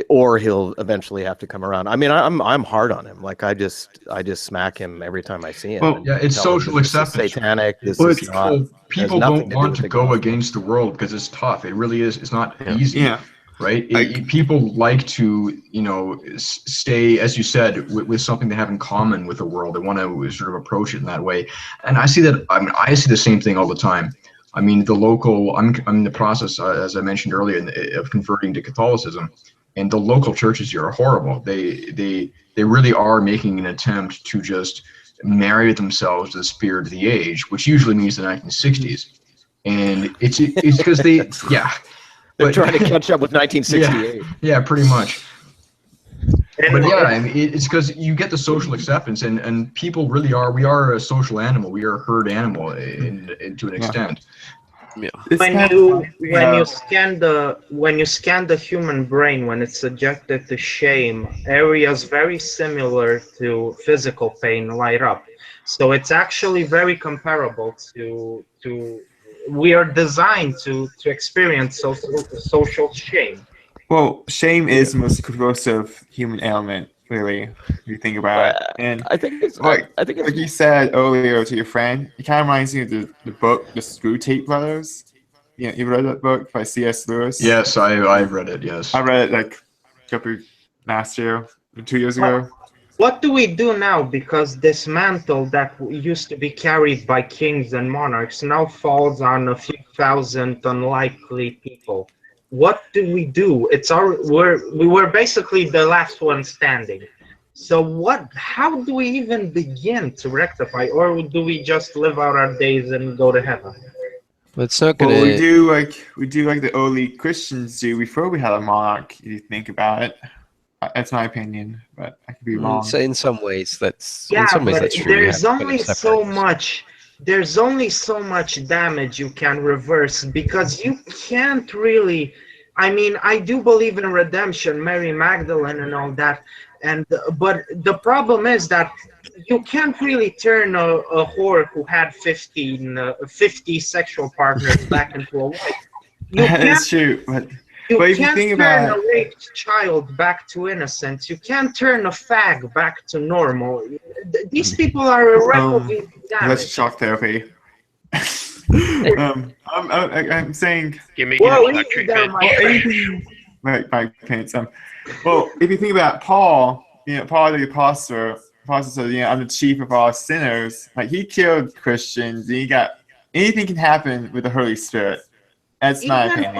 or he'll eventually have to come around. I mean, I'm hard on him. Like, I just smack him every time I see him. Well, yeah, it's social acceptance. Satanic. This is not. People don't want to go against the world because it's tough. It really is. It's not easy. Yeah. Right. People like to stay, as you said, with something they have in common with the world. They want to sort of approach it in that way. And I see that. I mean, I see the same thing all the time. I mean, I'm in the process, as I mentioned earlier, of converting to Catholicism, and the local churches here are horrible. They really are making an attempt to just marry themselves to the spirit of the age, which usually means the 1960s, and it's because they're trying to catch up with 1968. Yeah, pretty much. But yeah, I mean, it's because you get the social acceptance, and people really are. We are a social animal. We are a herd animal to an extent. Yeah. When you scan the human brain, when it's subjected to shame, areas very similar to physical pain light up. So it's actually very comparable to. We are designed to experience social shame. Well, shame is the most corrosive human element, really, if you think about it. And I think it's like you said earlier to your friend, it kind of reminds me of the book, The Screw Tape Brothers. Yeah, you read that book by C.S. Lewis? Yes, I've read it, yes. I read it like last year, 2 years ago. What do we do now? Because this mantle that used to be carried by kings and monarchs now falls on a few thousand unlikely people. What do we do? We were basically the last one standing. So how do we even begin to rectify, or do we just live out our days and go to heaven? It's not Well, gonna. we do like the early Christians do before we had a monarch. If you think about it, that's my opinion, but I could be wrong. So in some ways, that's Yeah, in some ways but that's true. there's You have to only kind of so separate this. much. There's only so much damage you can reverse because you can't really. I mean, I do believe in redemption, Mary Magdalene, and all that, but the problem is that you can't really turn a whore who had 50 sexual partners back into a wife. You That can't. is true, but You if you can't think turn about a raped child back to innocence. You can't turn a fag back to normal. These people are irreparably that's damaged. shock therapy. I'm saying. Give me Well, shock either treatment. my friend. My pants. Well, if you think about Paul, Paul the apostle said, I'm the chief of all sinners. Like, he killed Christians, and he got anything can happen with the Holy Spirit. That's my opinion.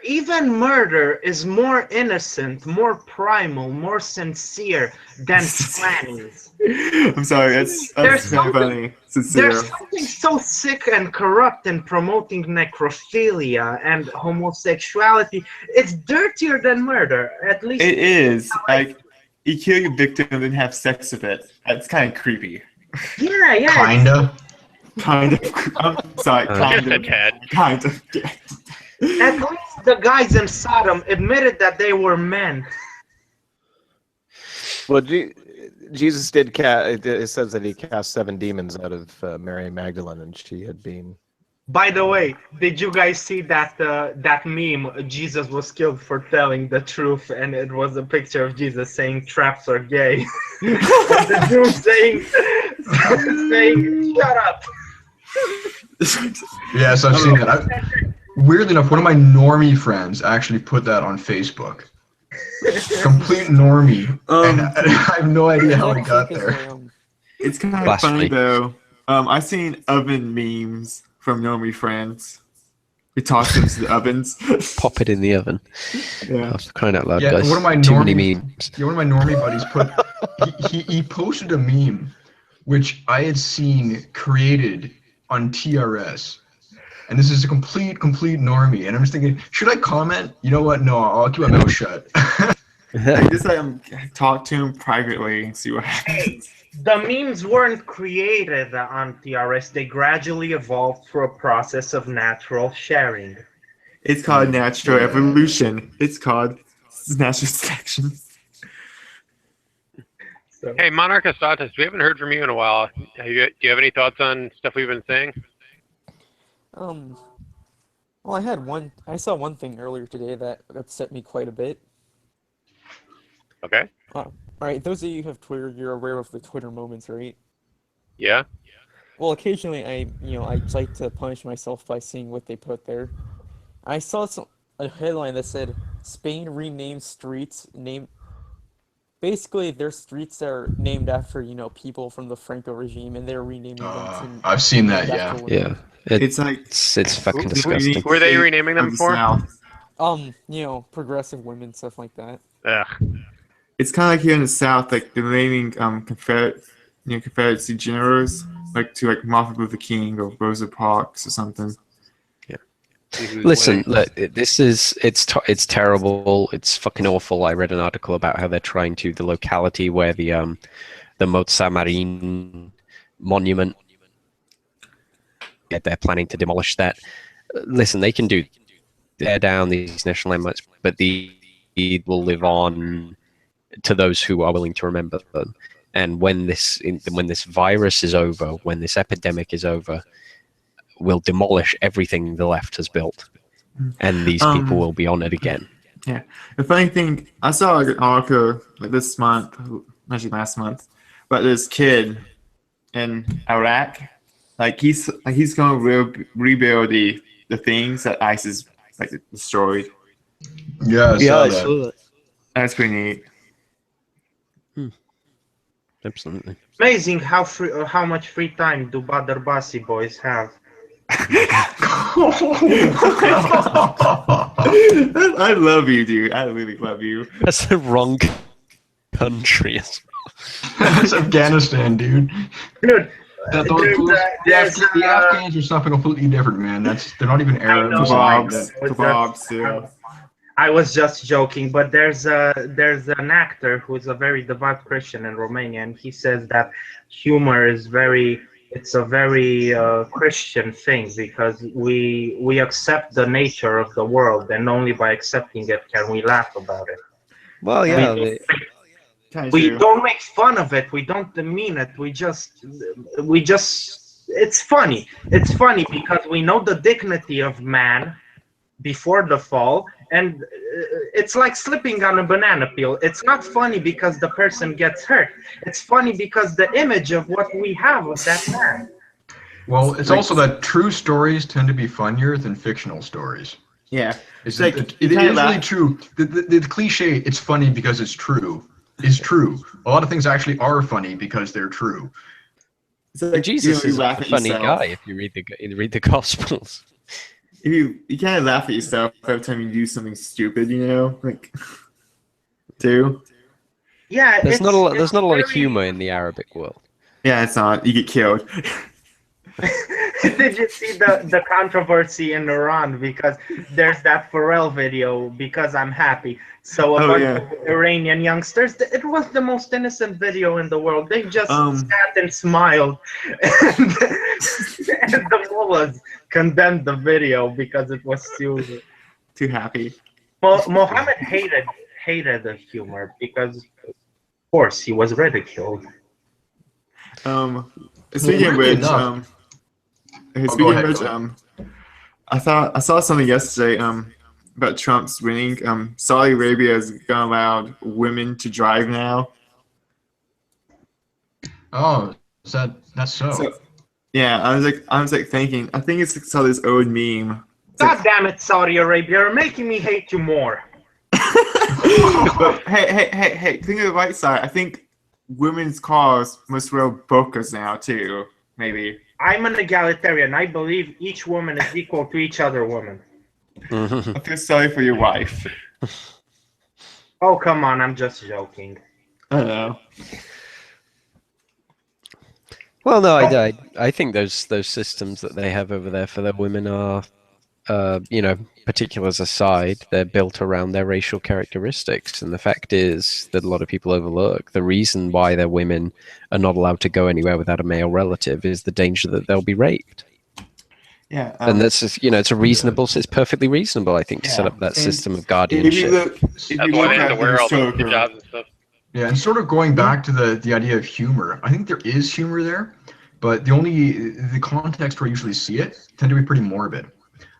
Even murder is more innocent, more primal, more sincere than trannies. I'm sorry, that's kind of funny. Sincere. There's something so sick and corrupt in promoting necrophilia and homosexuality. It's dirtier than murder, at least. It is. Like, you kill your victim and then have sex with it. That's kind of creepy. Yeah. Kind of. I'm sorry. Just a tad. Kind of. At least the guys in Sodom admitted that they were men. Well, Jesus did it says that he cast 7 demons out of Mary Magdalene, and she had been. By the way, did you guys see that that meme? Jesus was killed for telling the truth, and it was a picture of Jesus saying traps are gay. And the dude saying shut up. Yes, I've seen that. Weirdly enough, one of my normie friends actually put that on Facebook. Complete normie, and I have no idea how it got there. It's kind of funny though. I've seen oven memes from normie friends. We toss them to the ovens. Pop it in the oven. Yeah. I was crying out loud, Yeah, guys. one of my Too many normie, memes. yeah, one of my normie buddies put. He posted a meme, which I had seen created on TRS. And this is a complete normie. And I'm just thinking, should I comment? You know what? No, I'll keep my mouth shut. I just talk to him privately and see what happens. The memes weren't created on TRS. They gradually evolved through a process of natural sharing. It's called natural evolution. It's called natural selection. Hey, Monarchist Autist, we haven't heard from you in a while. Do you have any thoughts on stuff we've been saying? Well, I saw one thing earlier today that upset me quite a bit. Okay. All right, those of you who have Twitter, you're aware of the Twitter moments, right? Yeah. Well, occasionally I like to punish myself by seeing what they put there. I saw a headline that said Spain renamed streets basically their streets are named after people from the Franco regime, and they're renaming them to. I've seen that. Yeah. It's like it's fucking disgusting. Were they renaming them for? Progressive women, stuff like that. Ugh. It's kind of like here in the South, like they're naming Confederacy generals to Martin Luther King or Rosa Parks or something. Yeah. Listen, look, it's terrible. It's fucking awful. I read an article about how they're trying to the locality where the Mozart Marine monument. They're planning to demolish that. Listen, they can tear down these national landmarks, but the deed will live on to those who are willing to remember them. And when this virus is over, when this epidemic is over, we'll demolish everything the left has built, and these people will be honored again. Yeah. The funny thing, I saw an article this month, actually last month, about this kid in Iraq. He's going to rebuild the things that ISIS destroyed. Yeah, I saw that. That's pretty neat. Absolutely. Amazing how much free time do Badr Basi boys have. I love you, dude. I really love you. That's the wrong country. That's Afghanistan, dude. Dude, The Afghans are something completely different, man. They're not even Arabs. I was just joking, but there's an actor who's a very devout Christian in Romania, and he says that humor is it's a very Christian thing, because we accept the nature of the world, and only by accepting it can we laugh about it. Well, yeah. We don't make fun of it. We don't demean it. We just. It's funny. It's funny because we know the dignity of man before the fall, and it's like slipping on a banana peel. It's not funny because the person gets hurt. It's funny because the image of what we have of that man. Well, it's also that true stories tend to be funnier than fictional stories. Yeah, it is really true. The cliche, it's funny because it's true, is true. A lot of things actually are funny because they're true. So Jesus is a funny guy if you read the Gospels. You kind of laugh at yourself every time you do something stupid, you know, like do. Yeah, there's not a lot of humor in the Arabic world. Yeah, it's not. You get killed. Did you see the controversy in Iran, because there's that Pharrell video, Because I'm Happy? So a bunch of Iranian youngsters, it was the most innocent video in the world. They just sat and smiled, and the mullahs condemned the video because it was too happy. Mohammed hated the humor because, of course, he was ridiculed. Speaking of which, I saw something yesterday about Trump's winning. Saudi Arabia is gonna allow women to drive now. Oh, that's so? Yeah, I was like thinking. I think it's saw this old meme. God damn it, Saudi Arabia! You're making me hate you more. But hey! Think of the right side. I think women's cars must wear burqas now too. Maybe. I'm an egalitarian. I believe each woman is equal to each other woman. I feel sorry for your wife. Oh, come on. I'm just joking. I know. Well, no, I think those systems that they have over there for their women are, particulars aside, they're built around their racial characteristics. And the fact is that a lot of people overlook the reason why their women are not allowed to go anywhere without a male relative is the danger that they'll be raped. Yeah, and that's just, it's perfectly reasonable, I think, to set up that system of guardianship. That's why they have to wear all the hijabs and stuff. Yeah, and sort of going back to the idea of humor, I think there is humor there, but the context where you usually see it tend to be pretty morbid.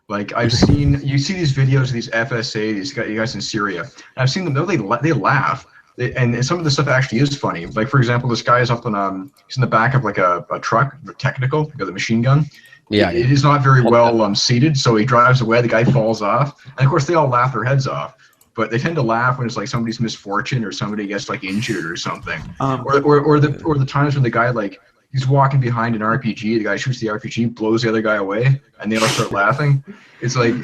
Like you see these videos of these FSA, these guys in Syria. I've seen them. They laugh, and some of the stuff actually is funny. Like for example, this guy is up on he's in the back of like a truck, a technical, got a machine gun. Yeah, it is not very well seated, so he drives away. The guy falls off, and of course they all laugh their heads off. But they tend to laugh when it's like somebody's misfortune or somebody gets like injured or something, or the times when the guy he's walking behind an RPG, the guy shoots the RPG, blows the other guy away, and they all start laughing. It's like,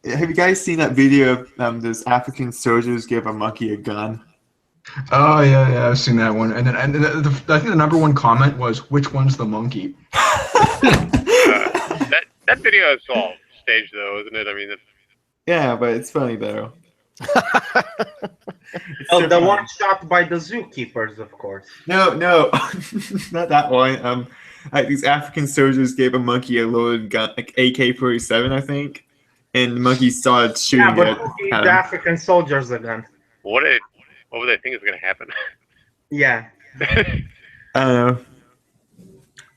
have you guys seen that video of those African soldiers give a monkey a gun? Oh yeah, I've seen that one. And then I think the number one comment was, "Which one's the monkey?" That video is all staged though, isn't it? I mean, yeah, but it's funny though. The one shot by the zookeepers, of course. No, not that one. Like these African soldiers gave a monkey a loaded gun, like AK-47, I think, and the monkey started shooting it. Yeah, but who gave the African soldiers a gun? What would they think is going to happen? Yeah. I don't know.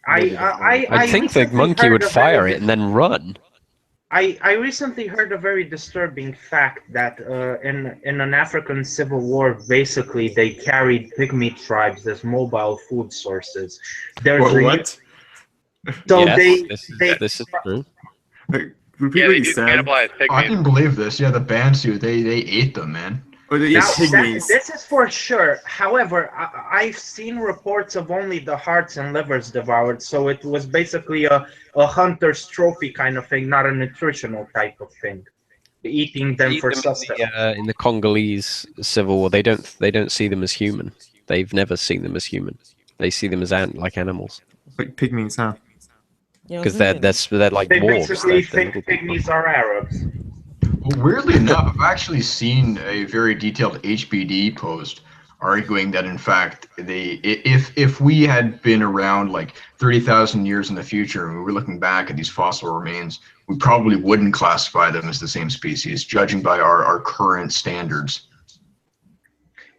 I think the monkey would fire it and then run. I recently heard a very disturbing fact that in an African civil war, basically they carried pygmy tribes as mobile food sources. What? So yes, this is true. Yeah, they did cannibalize pygmies. I can believe this. Yeah, the Bantu, they ate them, man. This is for sure. However, I've seen reports of only the hearts and livers devoured, so it was basically a hunter's trophy kind of thing, not a nutritional type of thing. Eating them for sustenance. In the Congolese civil war, they don't see them as human. They've never seen them as human. They see them as like animals Like pygmies, huh? Yeah, I because was they're like They dwarves. basically They're think little people. pygmies are Arabs. Well, weirdly enough, I've actually seen a very detailed HBD post arguing that in fact if we had been around like 30,000 years in the future and we were looking back at these fossil remains, we probably wouldn't classify them as the same species, judging by our current standards.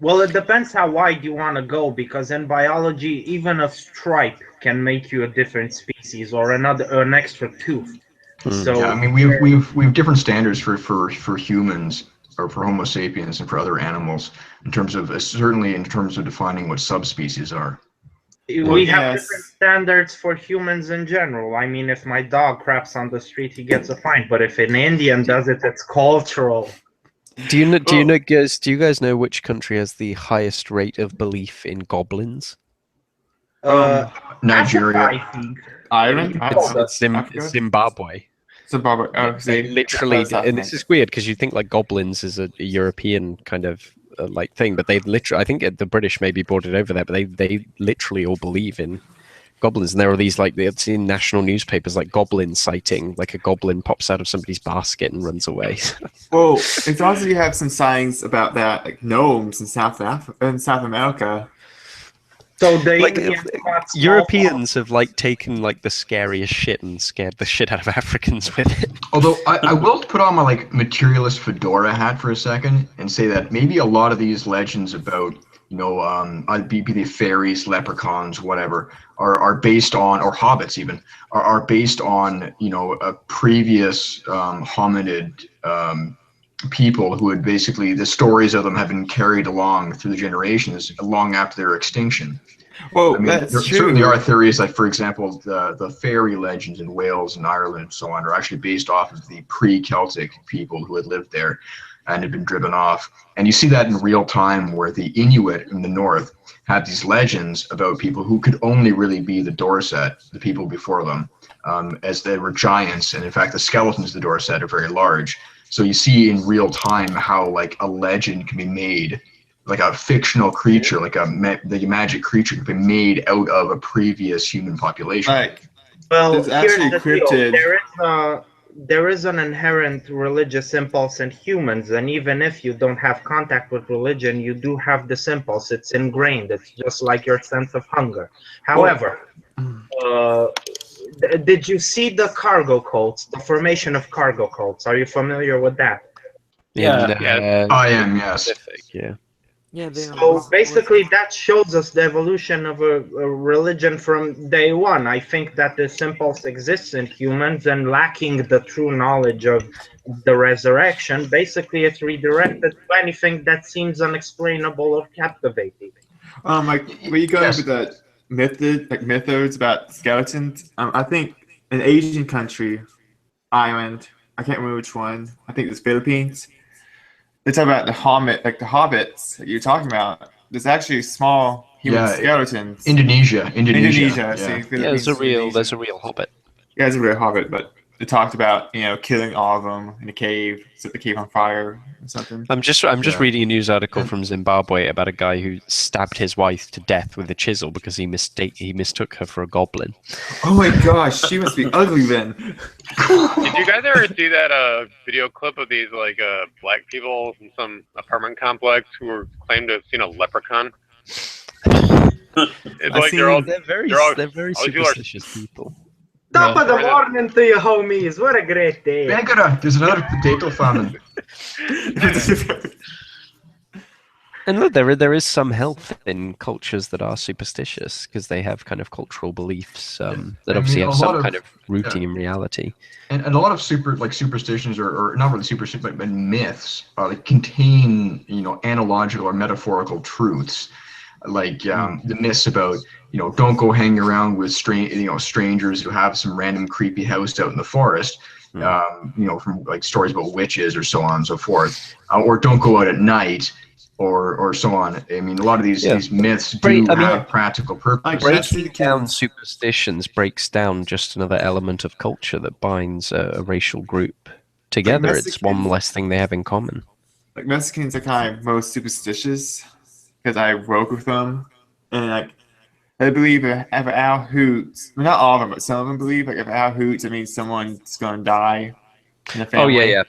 Well, it depends how wide you want to go, because in biology, even a stripe can make you a different species or an extra tooth. So Yeah, I mean we've different standards for humans or for Homo sapiens and for other animals in terms of certainly in terms of defining what subspecies are. we have yes. different standards for humans in general. I mean, if my dog craps on the street, he gets a fine. But if an Indian does it, it's cultural. Do you guys know which country has the highest rate of belief in goblins? Nigeria. Africa, I think. Ireland? I don't know. It's Africa? Zimbabwe. Zimbabwe. Oh, They see, literally, South and this America. is weird because you think like goblins is a European kind of like thing, but they literally, I think the British maybe brought it over there, but they literally all believe in goblins, and there are these like it's in national newspapers like goblin sighting, like a goblin pops out of somebody's basket and runs away. Well, it's also you have some signs about that, like gnomes in South America. So the Like Indians got small Europeans have like taken like the scariest shit and scared the shit out of Africans with it. Although I will put on my like materialist fedora hat for a second and say that maybe a lot of these legends about be they fairies, leprechauns, whatever, are based on, or hobbits even, are based on a previous hominid people who had basically, the stories of them have been carried along through the generations long after their extinction. Well, I mean, that's there true. certainly are theories like, for example, the fairy legends in Wales and Ireland and so on are actually based off of the pre-Celtic people who had lived there and had been driven off. And you see that in real time, where the Inuit in the north had these legends about people who could only really be the Dorset, the people before them, as they were giants. And in fact, the skeletons of the Dorset are very large. So you see in real time how like a legend can be made, like a fictional creature, like the magic creature can be made out of a previous human population. Like, Well, there's actually here's the deal. cryptid. There is an inherent religious impulse in humans, and even if you don't have contact with religion, you do have this impulse. It's ingrained. It's just like your sense of hunger. However, did you see the cargo cults, the formation of cargo cults? Are you familiar with that? Yeah. I am, yes. Yeah. Yeah, they So basically, that shows us the evolution of a religion from day one. I think that this impulse exists in humans, and lacking the true knowledge of the resurrection, basically it's redirected to anything that seems unexplainable or captivating. Like when you go Yes. with the mythos about skeletons, I think an Asian country, island, I can't remember which one. I think it's Philippines. They talk about the hobbits that you're talking about. There's actually small human skeletons. Indonesia. Indonesia. Yeah. See, Yeah, Philippines, there's a real hobbit. Yeah, it's a real hobbit, but they talked about killing all of them in a cave, set the cave on fire or something. I'm just reading a news article from Zimbabwe about a guy who stabbed his wife to death with a chisel because he mistook her for a goblin. Oh my gosh, she must be ugly then. Did you guys ever see that video clip of these like black people in some apartment complex who were claimed to have seen a leprechaun? It's like they're very people superstitious people. Top of the morning to you, homies. What a great day. There's another potato famine. And look, there is some health in cultures that are superstitious because they have kind of cultural beliefs that obviously have some kind of rooting in reality. And a lot of superstitions or not really superstitions, but myths contain analogical or metaphorical truths, like the myths about don't go hanging around with strangers who have some random creepy house out in the forest, from like stories about witches or so on and so forth, or don't go out at night, or so on. I mean, a lot of these myths have practical purpose. Breaking down superstitions breaks down just another element of culture that binds a racial group together. It's one less thing they have in common. Like Mexicans are kind of most superstitious because I work with them, and like They believe if an owl hoots, well, not all of them, but some of them believe like if an owl hoots, it means someone's gonna die in the Oh family. yeah.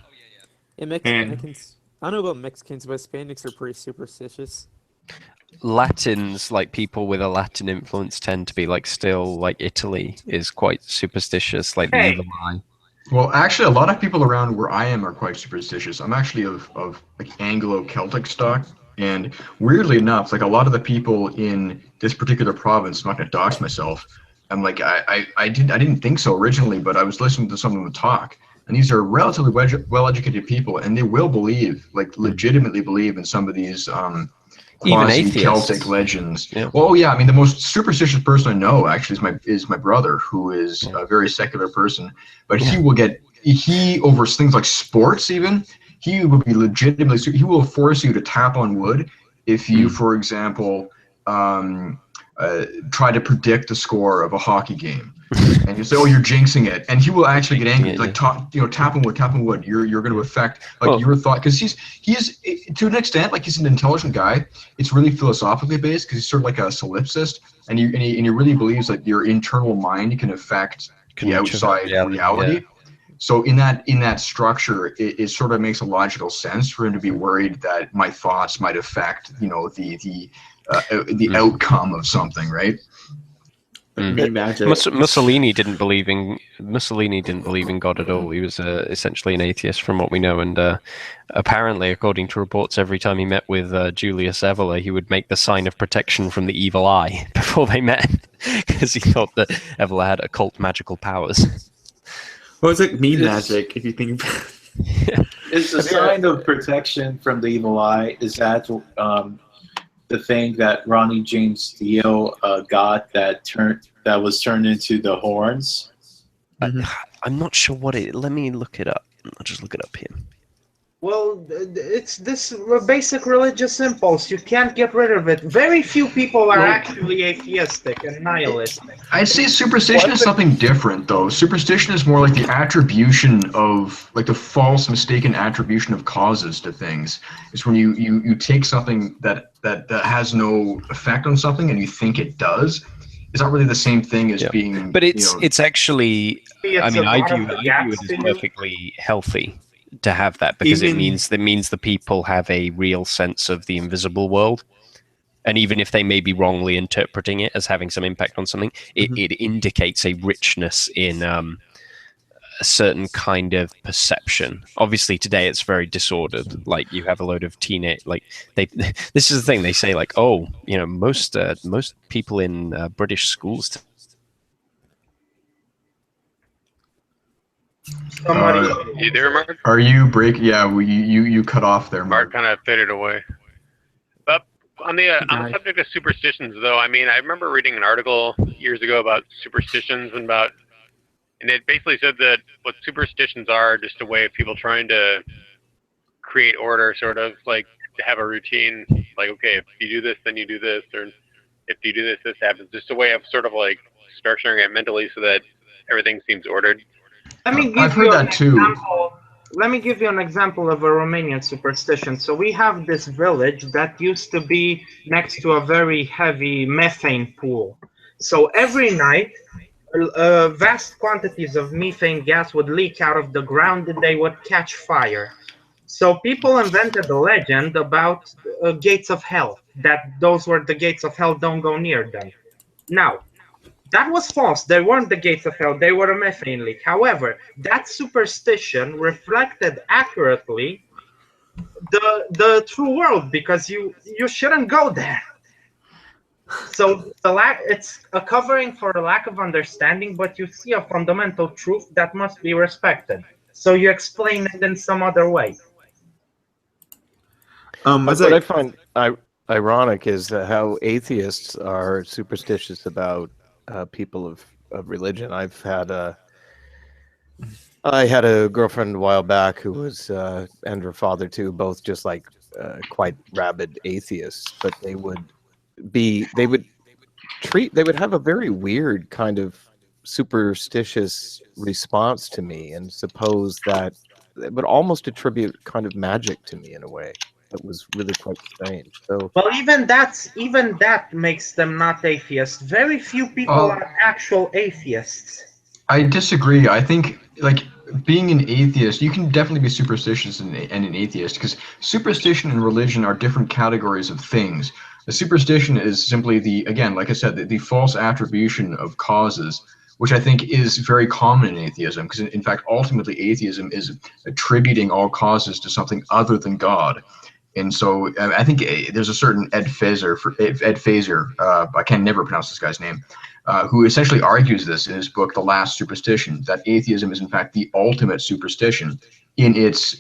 Yeah, And- Mexicans. I don't know about Mexicans, but Hispanics are pretty superstitious. Latins, like people with a Latin influence, tend to be like still like Italy is quite superstitious, like the Hey. evil eye. Well, actually, a lot of people around where I am are quite superstitious. I'm actually of like Anglo-Celtic stock, and weirdly enough, like a lot of the people in this particular province, I'm not going to dox myself. I'm like I didn't think so originally, but I was listening to some of them talk, and these are relatively well-educated people, and they will believe, like legitimately believe in some of these Even quasi-Celtic atheists. legends. Yeah. Well, yeah, I mean, the most superstitious person I know actually is my brother, who is a very secular person, but he will over things like sports even, he will be legitimately, he will force you to tap on wood if you, for example, try to predict the score of a hockey game. And you say, "Oh, you're jinxing it," and he will actually get angry, like tapping wood. You're going to affect your thought, because he's to an extent like he's an intelligent guy. It's really philosophically based because he's sort of like a solipsist, and he really believes that your internal mind can affect the outside reality. Yeah. So in that structure, it sort of makes a logical sense for him to be worried that my thoughts might affect the outcome of something, right? Mussolini didn't believe in God at all. He was essentially an atheist, from what we know. And apparently, according to reports, every time he met with Julius Evola, he would make the sign of protection from the evil eye before they met, because he thought that Evola had occult magical powers. Well, it's like mean magic, if you think about it. It's a sign of protection from the evil eye. Is that the thing that Ronnie James Dio got that was turned into the horns? I'm not sure what it. Let me look it up. I'll just look it up here. Well, it's this basic religious impulse. You can't get rid of it. Very few people are actually atheistic and nihilistic. I'd say superstition is something different, though. Superstition is more like the attribution of, like the false, mistaken attribution of causes to things. It's when you take something that has no effect on something and you think it does. It's not really the same thing as being. But it's actually. I mean, I view it as perfectly healthy to have that, because it means the people have a real sense of the invisible world, and even if they may be wrongly interpreting it as having some impact on something, it indicates a richness in a certain kind of perception. Obviously today it's very disordered. Like you have a load of teenage, like this is the thing they say, like, oh, you know, most people in British schools You there, Mark? Are you break? Yeah, you cut off there, Mark. Kind of faded away. But on the subject of superstitions, though, I mean, I remember reading an article years ago about superstitions and it basically said that what superstitions are just a way of people trying to create order, sort of like to have a routine. Like, okay, if you do this, then you do this, or if you do this, this happens. Just a way of sort of like structuring it mentally so that everything seems ordered. I've heard that too. Let me give you an example of a Romanian superstition. So we have this village that used to be next to a very heavy methane pool. So every night, vast quantities of methane gas would leak out of the ground and they would catch fire. So people invented a legend about gates of hell, that those were the gates of hell, don't go near them. Now, that was false. They weren't the gates of hell. They were a methane leak. However, that superstition reflected accurately the true world, because you shouldn't go there. So it's a covering for a lack of understanding, but you see a fundamental truth that must be respected. So you explain it in some other way. What I find ironic is how atheists are superstitious about people of religion. I had a girlfriend a while back who was and her father too, both just like quite rabid atheists, but they would have a very weird kind of superstitious response to me, and suppose that it would almost attribute kind of magic to me in a way. that was really quite strange. So, well, even that makes them not atheists. Very few people are actual atheists. I disagree. I think, like, being an atheist, you can definitely be superstitious and an atheist, because superstition and religion are different categories of things. The superstition is simply again, like I said, the false attribution of causes, which I think is very common in atheism, because in fact, ultimately, atheism is attributing all causes to something other than God. And so I think there's a certain Ed Feser, I can never pronounce this guy's name, who essentially argues this in his book, The Last Superstition, that atheism is in fact the ultimate superstition in its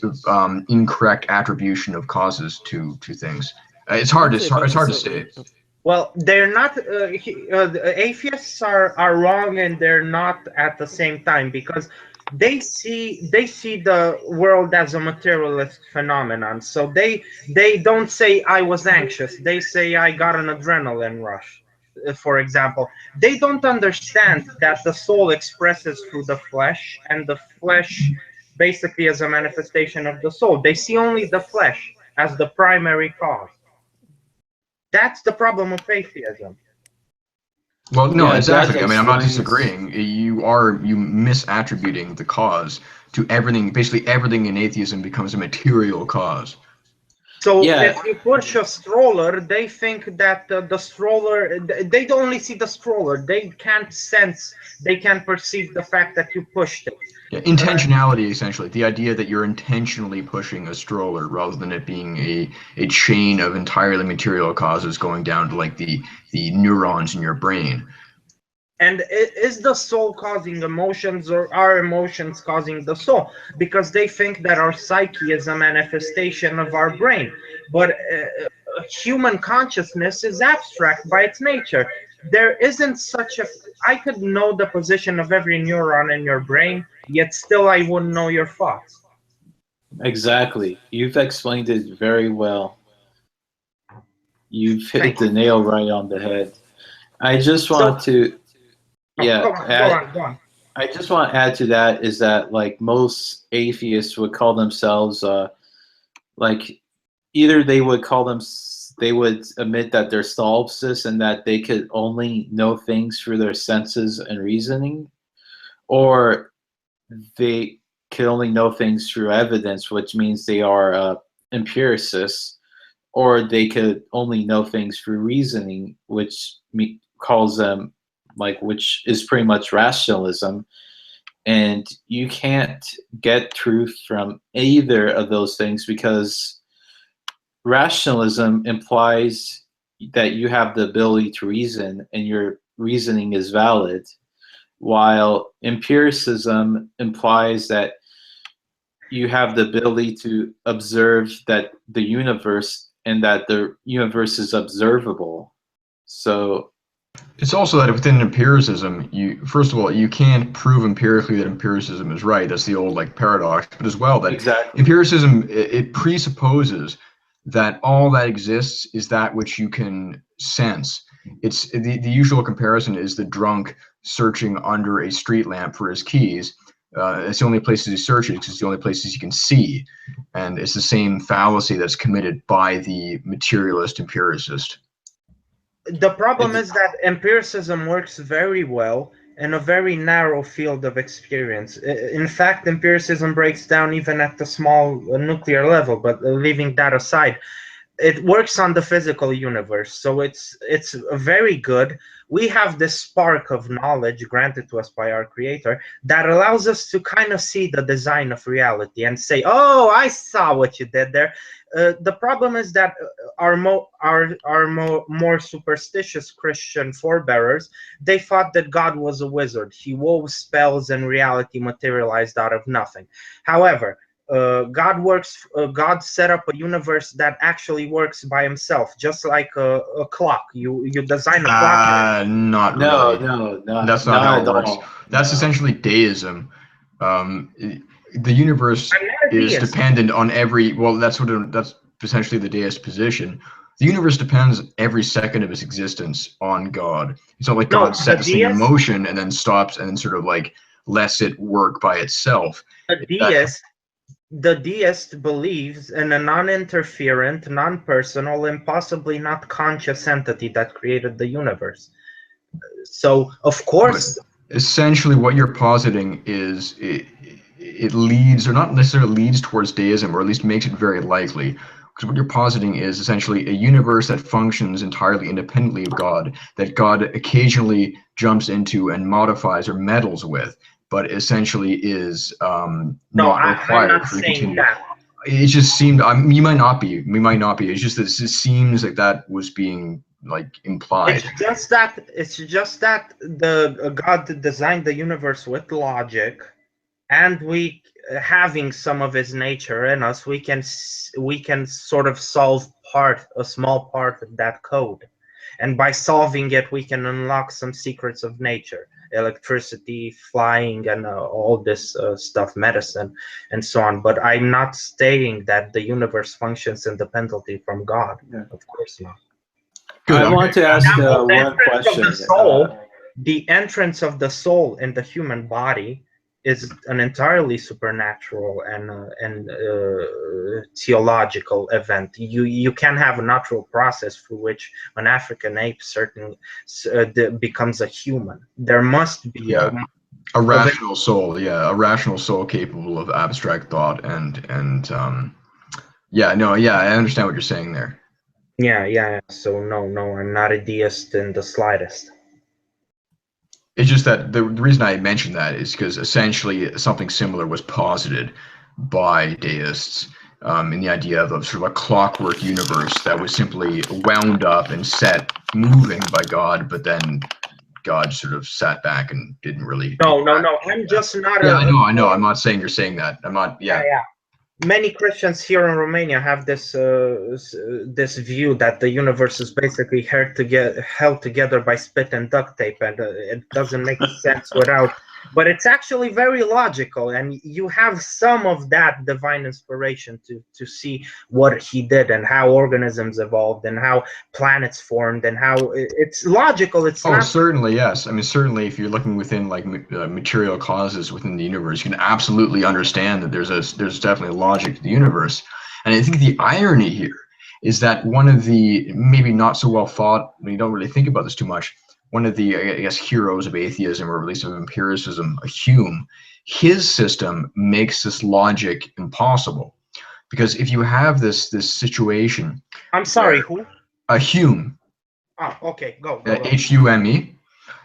incorrect attribution of causes to things. It's hard to state. Well, they're not. Atheists are wrong, and they're not at the same time, because they see the world as a materialist phenomenon. So they don't say I was anxious. They say I got an adrenaline rush. For example, they don't understand that the soul expresses through the flesh, and the flesh basically is a manifestation of the soul. They see only the flesh as the primary cause. That's the problem of atheism. Well, no, Yeah, exactly. that I mean, I'm not explains- disagreeing. You misattributing the cause to everything. Basically, everything in atheism becomes a material cause. So Yeah. if you push a stroller, they think that the stroller, they don't only see the stroller. They can't perceive the fact that you pushed it. Yeah, intentionality, essentially. The idea that you're intentionally pushing a stroller rather than it being a chain of entirely material causes going down to like the neurons in your brain. And is the soul causing emotions, or are emotions causing the soul? Because they think that our psyche is a manifestation of our brain. But human consciousness is abstract by its nature. There isn't such a... I could know the position of every neuron in your brain, yet still I wouldn't know your thoughts. Exactly. You've explained it very well. You've hit the nail right on the head. I just want to... Yeah, Go on. I just want to add to that is that, like, most atheists would call themselves, like, either they would admit that they're solipsists and that they could only know things through their senses and reasoning, or they could only know things through evidence, which means they are empiricists, or they could only know things through reasoning, which calls them, like, which is pretty much rationalism. And you can't get truth from either of those things, because rationalism implies that you have the ability to reason and your reasoning is valid, while empiricism implies that you have the ability to observe that the universe and that the universe is observable. So it's also that within empiricism, first of all, you can't prove empirically that empiricism is right. That's the old like paradox. But as well, that empiricism, it presupposes that all that exists is that which you can sense. It's the usual comparison is the drunk searching under a street lamp for his keys. It's the only places he searches because it's the only places he can see. And it's the same fallacy that's committed by the materialist empiricist. The problem is that empiricism works very well in a very narrow field of experience. In fact, empiricism breaks down even at the small nuclear level, but leaving that aside, it works on the physical universe. So it's very good. We have this spark of knowledge granted to us by our creator that allows us to kind of see the design of reality and say, oh, I saw what you did there. The problem is that our more superstitious Christian forebearers, they thought that God was a wizard. He wove spells and reality materialized out of nothing. However, God set up a universe that actually works by himself, just like a clock. You design a clock. Not really. No, that's not how it works. That's essentially deism. The universe is dependent on every. Well, that's essentially the deist position. The universe depends every second of its existence on God. It's not like God set this thing in motion and then stops and then sort of like lets it work by itself. A deist the deist believes in a non-interferent, non-personal, and possibly not conscious entity that created the universe. So, of course, but essentially what you're positing is it leads, or not necessarily leads, towards deism, or at least makes it very likely. Because what you're positing is essentially a universe that functions entirely independently of God, that God occasionally jumps into and modifies or meddles with, but essentially is not required I'm not for the saying continued. that. It just seemed, you might not be, we might not be. It's just that it just seems like that was being like implied. It's just that the God designed the universe with logic, and we, having some of his nature in us, we can sort of solve a small part of that code, and by solving it we can unlock some secrets of nature, electricity, flying, and all this stuff, medicine and so on. But I'm not stating that the universe functions independently from God. Yeah. Of course not. I want to ask one question. The entrance of the soul in the human body is an entirely supernatural and theological event. You can have a natural process through which an African ape certainly becomes a human. There must be a rational soul, a rational soul capable of abstract thought and I understand what you're saying there. Yeah. So no, I'm not a deist in the slightest. It's just that the reason I mentioned that is because essentially something similar was posited by deists in the idea of sort of a clockwork universe that was simply wound up and set moving by God, but then God sort of sat back and didn't really. No. I'm just not. I know. I'm not saying you're saying that. I'm not. Yeah. Many Christians here in Romania have this this view that the universe is basically held together by spit and duct tape, and it doesn't make sense without. But it's actually very logical, and you have some of that divine inspiration to see what he did and how organisms evolved and how planets formed and how it's logical. It's not. Certainly, yes. I mean, certainly, if you're looking within like material causes within the universe, you can absolutely understand that there's definitely logic to the universe. And I think the irony here is that one of the maybe not so well thought, you don't really think about this too much, one of the, I guess, heroes of atheism, or at least of empiricism, Hume, his system makes this logic impossible. Because if you have this situation. I'm sorry, who? Hume. Oh, okay, go. Hume.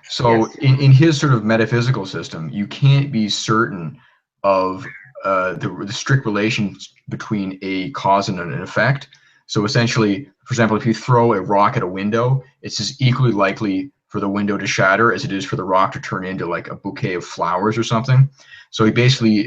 So yes. in his sort of metaphysical system, you can't be certain of the strict relations between a cause and an effect. So essentially, for example, if you throw a rock at a window, it's as equally likely for the window to shatter as it is for the rock to turn into like a bouquet of flowers or something. So he basically,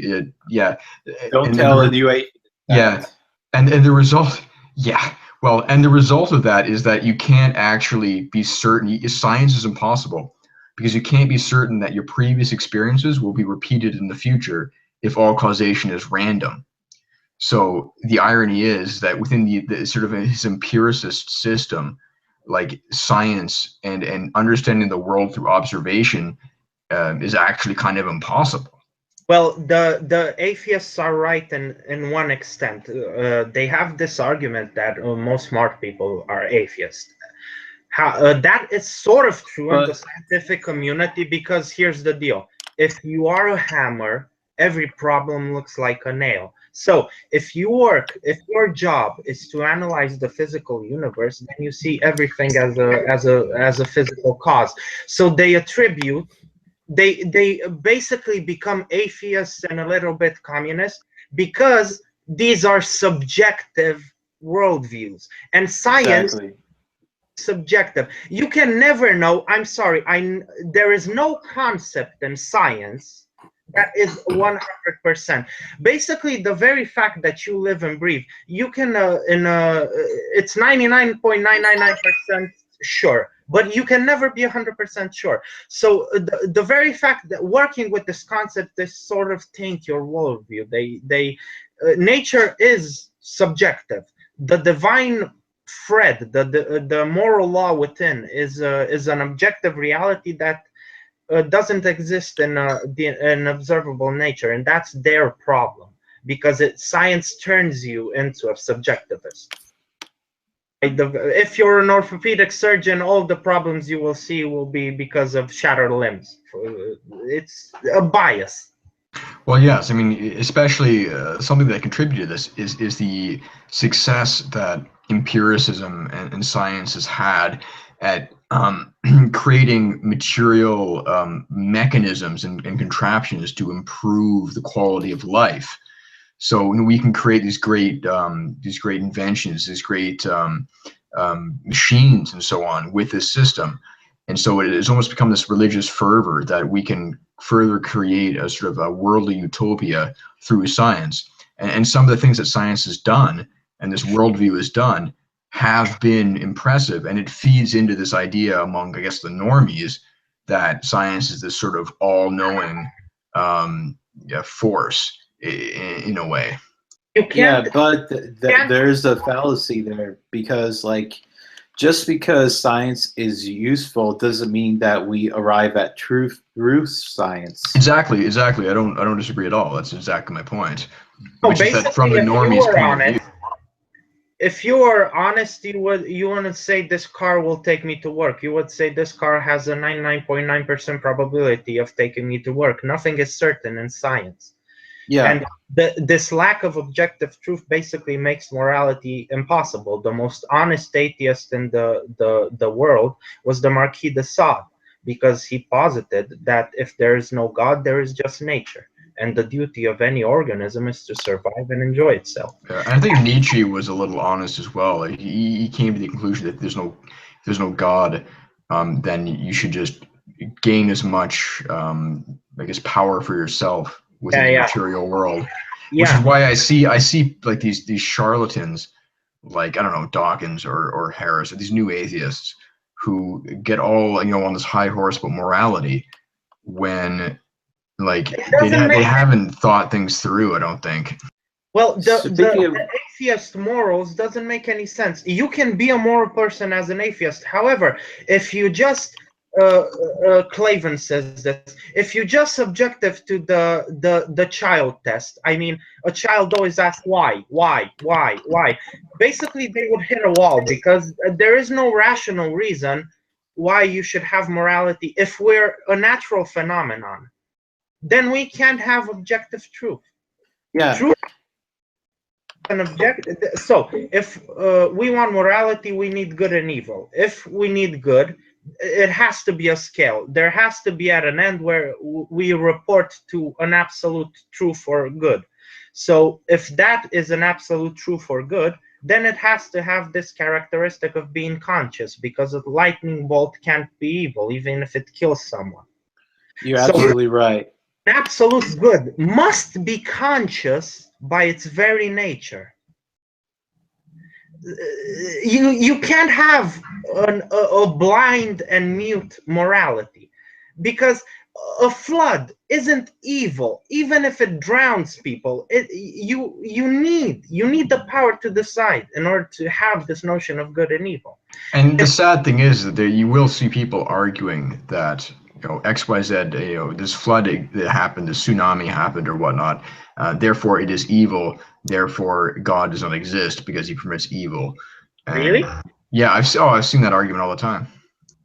Don't tell a new atheist. Yeah, and the result, and the result of that is that you can't actually be certain. Science is impossible because you can't be certain that your previous experiences will be repeated in the future if all causation is random. So the irony is that within the sort of his empiricist system, like science and understanding the world through observation is actually kind of impossible. Well, the atheists are right in one extent. They have this argument that most smart people are atheists. That is sort of true in the scientific community, because here's the deal. If you are a hammer, every problem looks like a nail. So if your job is to analyze the physical universe, then you see everything as a physical cause. So they attribute. They basically become atheists and a little bit communist because these are subjective worldviews, and science is subjective. You can never know. I'm sorry. There is no concept in science that is 100%. Basically, the very fact that you live and breathe, you can it's 99.999% sure, but you can never be 100% sure. So the very fact that working with this concept, they sort of taint your worldview. Nature is subjective. The divine thread, the moral law within is an objective reality that doesn't exist in observable nature, and that's their problem. because science turns you into a subjectivist. If you're an orthopedic surgeon, all the problems you will see will be because of shattered limbs. It's a bias. Well, yes. I mean, especially something that contributed to this is the success that empiricism and science has had at creating material mechanisms and contraptions to improve the quality of life. So we can create these great inventions, these great machines and so on with this system. And so it has almost become this religious fervor that we can further create a sort of a worldly utopia through science. And some of the things that science has done and this worldview has done have been impressive. And it feeds into this idea among, I guess, the normies that science is this sort of all-knowing force in a way. Yeah, but there's a fallacy there, because like, just because science is useful doesn't mean that we arrive at truth through science. Exactly. I don't disagree at all. That's exactly my point. So Which is that from the normies' point of view. If you were honest, you wouldn't say this car will take me to work. You would say this car has a 99.9% probability of taking me to work. Nothing is certain in science. Yeah. And this lack of objective truth basically makes morality impossible. The most honest atheist in the world was the Marquis de Sade, because he posited that if there is no God, there is just nature. And the duty of any organism is to survive and enjoy itself. Yeah, I think Nietzsche was a little honest as well. Like, he came to the conclusion that if there's no God, then you should just gain as much, I guess, power for yourself within the material world. Which is why I see like these charlatans, like, I don't know, Dawkins or Harris, or these new atheists who get all, on this high horse about morality when, like, they haven't thought things through, I don't think. Well, the atheist morals doesn't make any sense. You can be a moral person as an atheist. However, if you just Clavin says this, if you just subjective to the child test, I mean, a child always asks why. Basically, they would hit a wall, because there is no rational reason why you should have morality. If we're a natural phenomenon, then we can't have objective truth. Yeah. Truth an objective. So if we want morality, we need good and evil. If we need good, it has to be a scale. There has to be at an end where we report to an absolute truth or good. So if that is an absolute truth or good, then it has to have this characteristic of being conscious, because a lightning bolt can't be evil, even if it kills someone. You're absolutely right. Absolute good must be conscious by its very nature. You can't have a blind and mute morality, because a flood isn't evil, even if it drowns people. You need the power to decide in order to have this notion of good and evil. And the sad thing is that you will see people arguing that, XYZ, this flood that happened, this tsunami happened or whatnot, therefore it is evil, therefore God does not exist because he permits evil. And, really? Yeah, I've seen that argument all the time.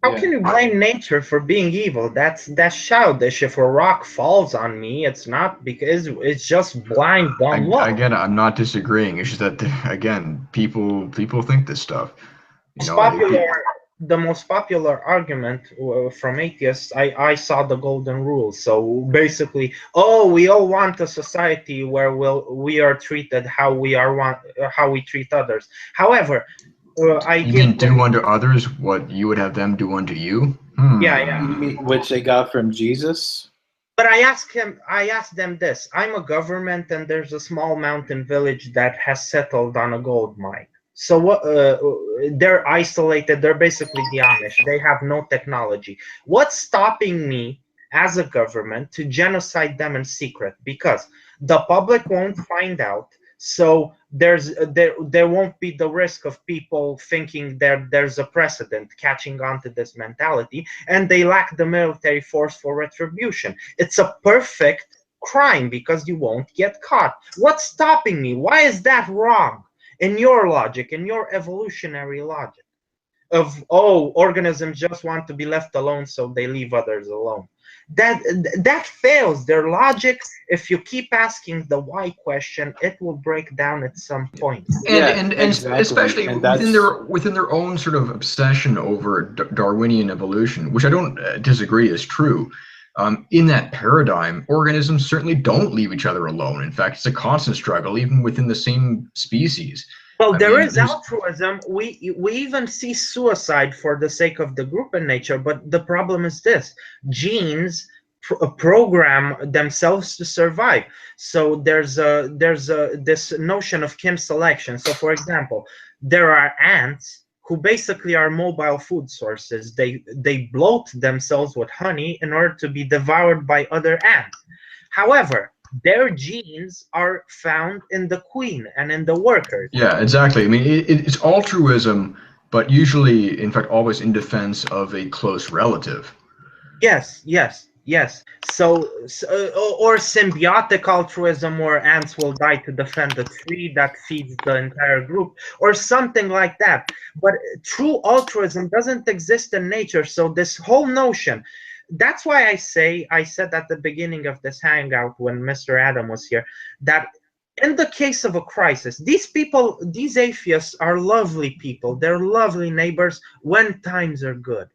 How can you blame nature for being evil? That's childish. If a rock falls on me, it's not because it's just blind dumb luck. Again, I'm not disagreeing. It's just that, again, people think this stuff. The most popular argument from atheists, I saw the golden rule. So basically, we all want a society where we are treated how we treat others. However, you mean do unto others what you would have them do unto you? Yeah. Which they got from Jesus. But I asked them this. I'm a government, and there's a small mountain village that has settled on a gold mine. So they're isolated. They're basically the Amish. They have no technology. What's stopping me as a government to genocide them in secret? Because the public won't find out. So there won't be the risk of people thinking there's a precedent, catching on to this mentality, and they lack the military force for retribution. It's a perfect crime because you won't get caught. What's stopping me? Why is that wrong in your logic, in your evolutionary logic of, oh, organisms just want to be left alone, so they leave others alone? That fails. Their logic, if you keep asking the why question, it will break down at some point. And exactly. especially And within their own sort of obsession over Darwinian evolution, which I don't disagree is true. In that paradigm, organisms certainly don't leave each other alone. In fact, it's a constant struggle, even within the same species. Well, There is altruism. We even see suicide for the sake of the group in nature, but the problem is this: genes program themselves to survive. So there's this notion of kin selection. So, for example, there are ants who basically are mobile food sources. They bloat themselves with honey in order to be devoured by other ants. However, their genes are found in the queen and in the workers. Yeah, exactly. I mean, it's altruism, but usually, in fact, always in defense of a close relative. Yes. So, or symbiotic altruism, where ants will die to defend the tree that feeds the entire group, or something like that. But true altruism doesn't exist in nature. So this whole notion, that's why I said at the beginning of this hangout when Mr. Adam was here, that in the case of a crisis, these people, these atheists are lovely people. They're lovely neighbors when times are good.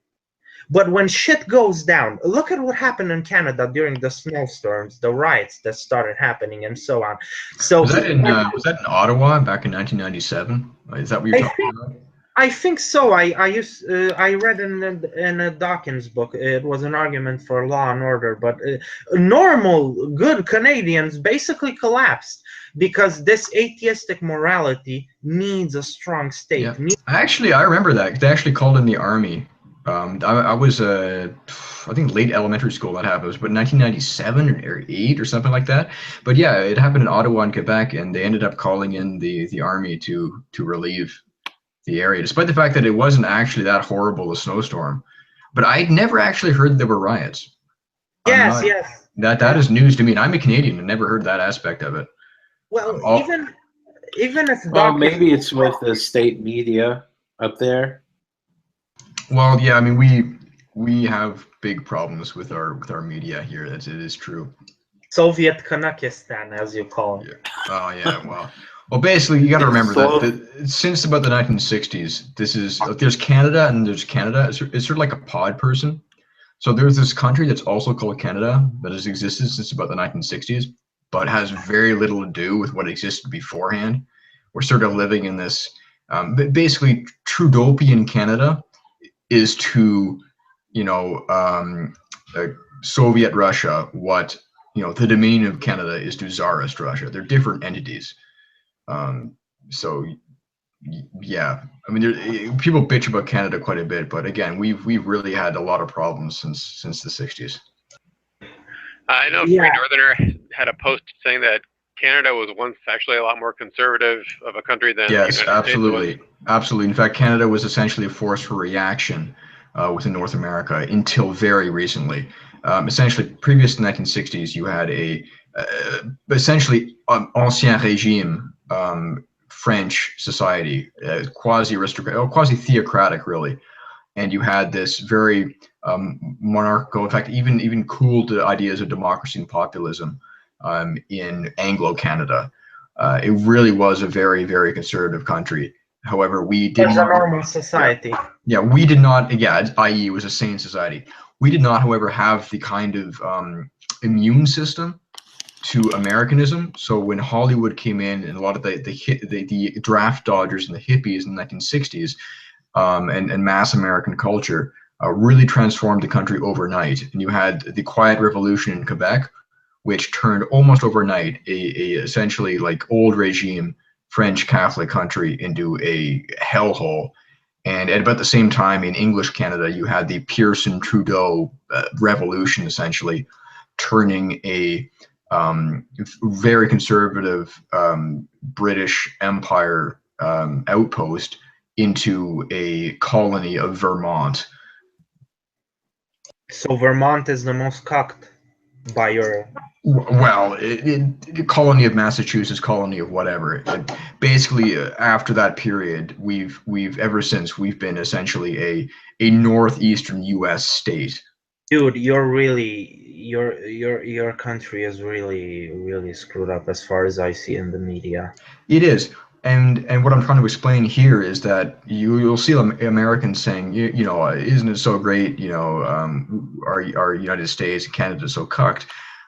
But when shit goes down, look at what happened in Canada during the snowstorms, the riots that started happening, and so on. So was that in Ottawa back in 1997? Is that what you're talking about? I think so. I read in a Dawkins book. It was an argument for law and order, but normal, good Canadians basically collapsed because this atheistic morality needs a strong state. Yeah. Actually, I remember that. They actually called in the army. I was, I think, late elementary school that happened. It was about 1997 or 8 or something like that. But yeah, it happened in Ottawa and Quebec, and they ended up calling in the army to relieve the area, despite the fact that it wasn't actually that horrible a snowstorm. But I'd never actually heard there were riots. Yes. That is news to me, and I'm a Canadian and never heard that aspect of it. Well, even if maybe it's with the state media up there. Well, yeah, I mean, we have big problems with our media here. It is true. Soviet Kanakistan, as you call it. Yeah. Oh yeah, well, basically, you got to remember that since about the 1960s, there's Canada and there's Canada. It's sort of like a pod person. So there's this country that's also called Canada that has existed since about the 1960s, but has very little to do with what existed beforehand. We're sort of living in this, basically, Trudeaupian Canada is to, Soviet Russia what, the Dominion of Canada is to Tsarist Russia. They're different entities. So, yeah, I mean, people bitch about Canada quite a bit, but again, we've really had a lot of problems since the 60s. I know Free Northerner had a post saying that Canada was once actually a lot more conservative of a country than yes, the United absolutely, States was. absolutely. In fact, Canada was essentially a force for reaction within North America until very recently. Essentially, previous to the 1960s, you had essentially ancien régime French society, quasi-aristocratic, quasi-theocratic, really. And you had this very monarchical, in fact, even cooled the ideas of democracy and populism in Anglo-Canada. It really was a very, very conservative country. However, we did not. A normal society. Yeah, we did not. Yeah, i.e., it was a sane society. We did not, however, have the kind of immune system to Americanism. So when Hollywood came in and a lot of the draft dodgers and the hippies in the 1960s and mass American culture really transformed the country overnight. And you had the Quiet Revolution in Quebec, which turned almost overnight a essentially like old regime French Catholic country into a hellhole. And at about the same time in English Canada, you had the Pearson-Trudeau revolution, essentially turning a very conservative British Empire outpost into a colony of Vermont. So Vermont is the most cocked. by your? Well, colony of Massachusetts, colony of whatever. Basically, after that period, we've ever since we've been essentially a northeastern U.S. state. Dude, you're really your country is really screwed up as far as I see in the media. It is. And what I'm trying to explain here is that you'll see Americans saying, you know, isn't it so great, you know, our United States and Canada is so cucked.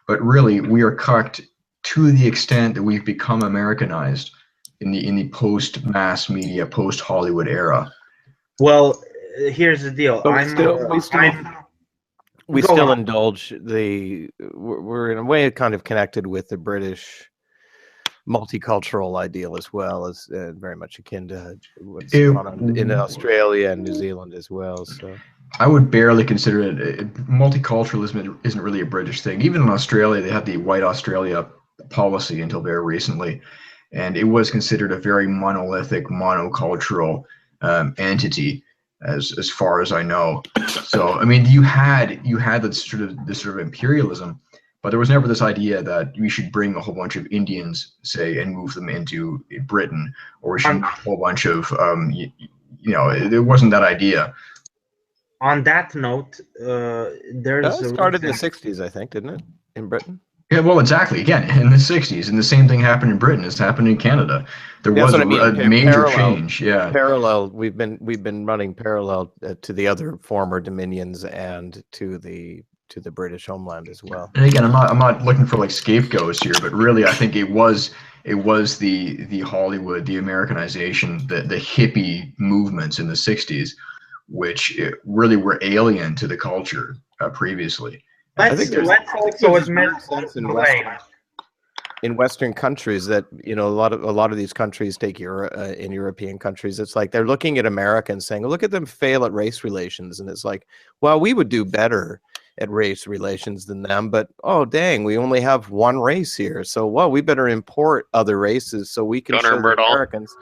But really, we are cucked to the extent that we've become Americanized in the post-mass media, post-Hollywood era. Well, here's the deal. But we still indulge we're in a way kind of connected with the British multicultural ideal as well, as very much akin to what's going on in Australia and New Zealand as well. So I would barely consider it. Multiculturalism isn't really a British thing. Even in Australia, they had the White Australia policy until very recently, and it was considered a very monolithic, monocultural entity, as far as I know. So I mean, you had this sort of imperialism, but there was never this idea that we should bring a whole bunch of Indians, say, and move them into Britain, or we should move a whole bunch of you know, there wasn't that idea. On that note, there's it started in the 60s, I think, didn't it, in Britain? Yeah, well, exactly. Again, in the 60s, and the same thing happened in Britain. It's happened in Canada. There was a major change. Yeah, parallel. We've been running parallel to the other former dominions and to the British homeland as well. And again, I'm not looking for like scapegoats here, but really, I think it was the Hollywood, the Americanization, the hippie movements in the 60s, which really were alien to the culture previously. Let's also admit in Western countries that, you know, a lot of these countries take in European countries, it's like they're looking at America and saying, look at them fail at race relations, and it's like, well, we would do better at race relations than them, but oh dang, we only have one race here, so well, we better import other races so we can show the Americans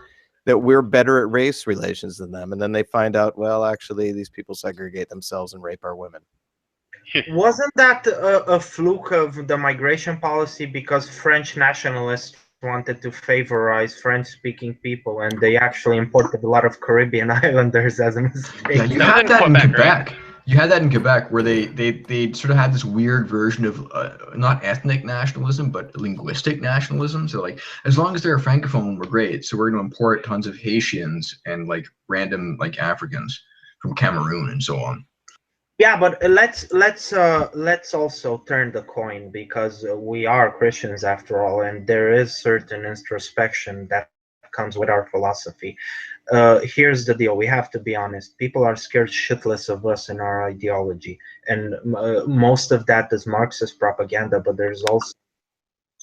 that we're better at race relations than them. And then they find out, well, actually, these people segregate themselves and rape our women. Wasn't that a fluke of the migration policy, because French nationalists wanted to favorize French-speaking people, and they actually imported a lot of Caribbean islanders as a mistake? Yeah, you had that in Quebec. You had that in Quebec, where they sort of had this weird version of not ethnic nationalism, but linguistic nationalism. So like, as long as they're Francophone, we're great. So we're going to import tons of Haitians and like random like Africans from Cameroon and so on. Yeah, but let's also turn the coin, because we are Christians after all, and there is certain introspection that comes with our philosophy. Here's the deal: we have to be honest. People are scared shitless of us and our ideology, and most of that is Marxist propaganda. But there's also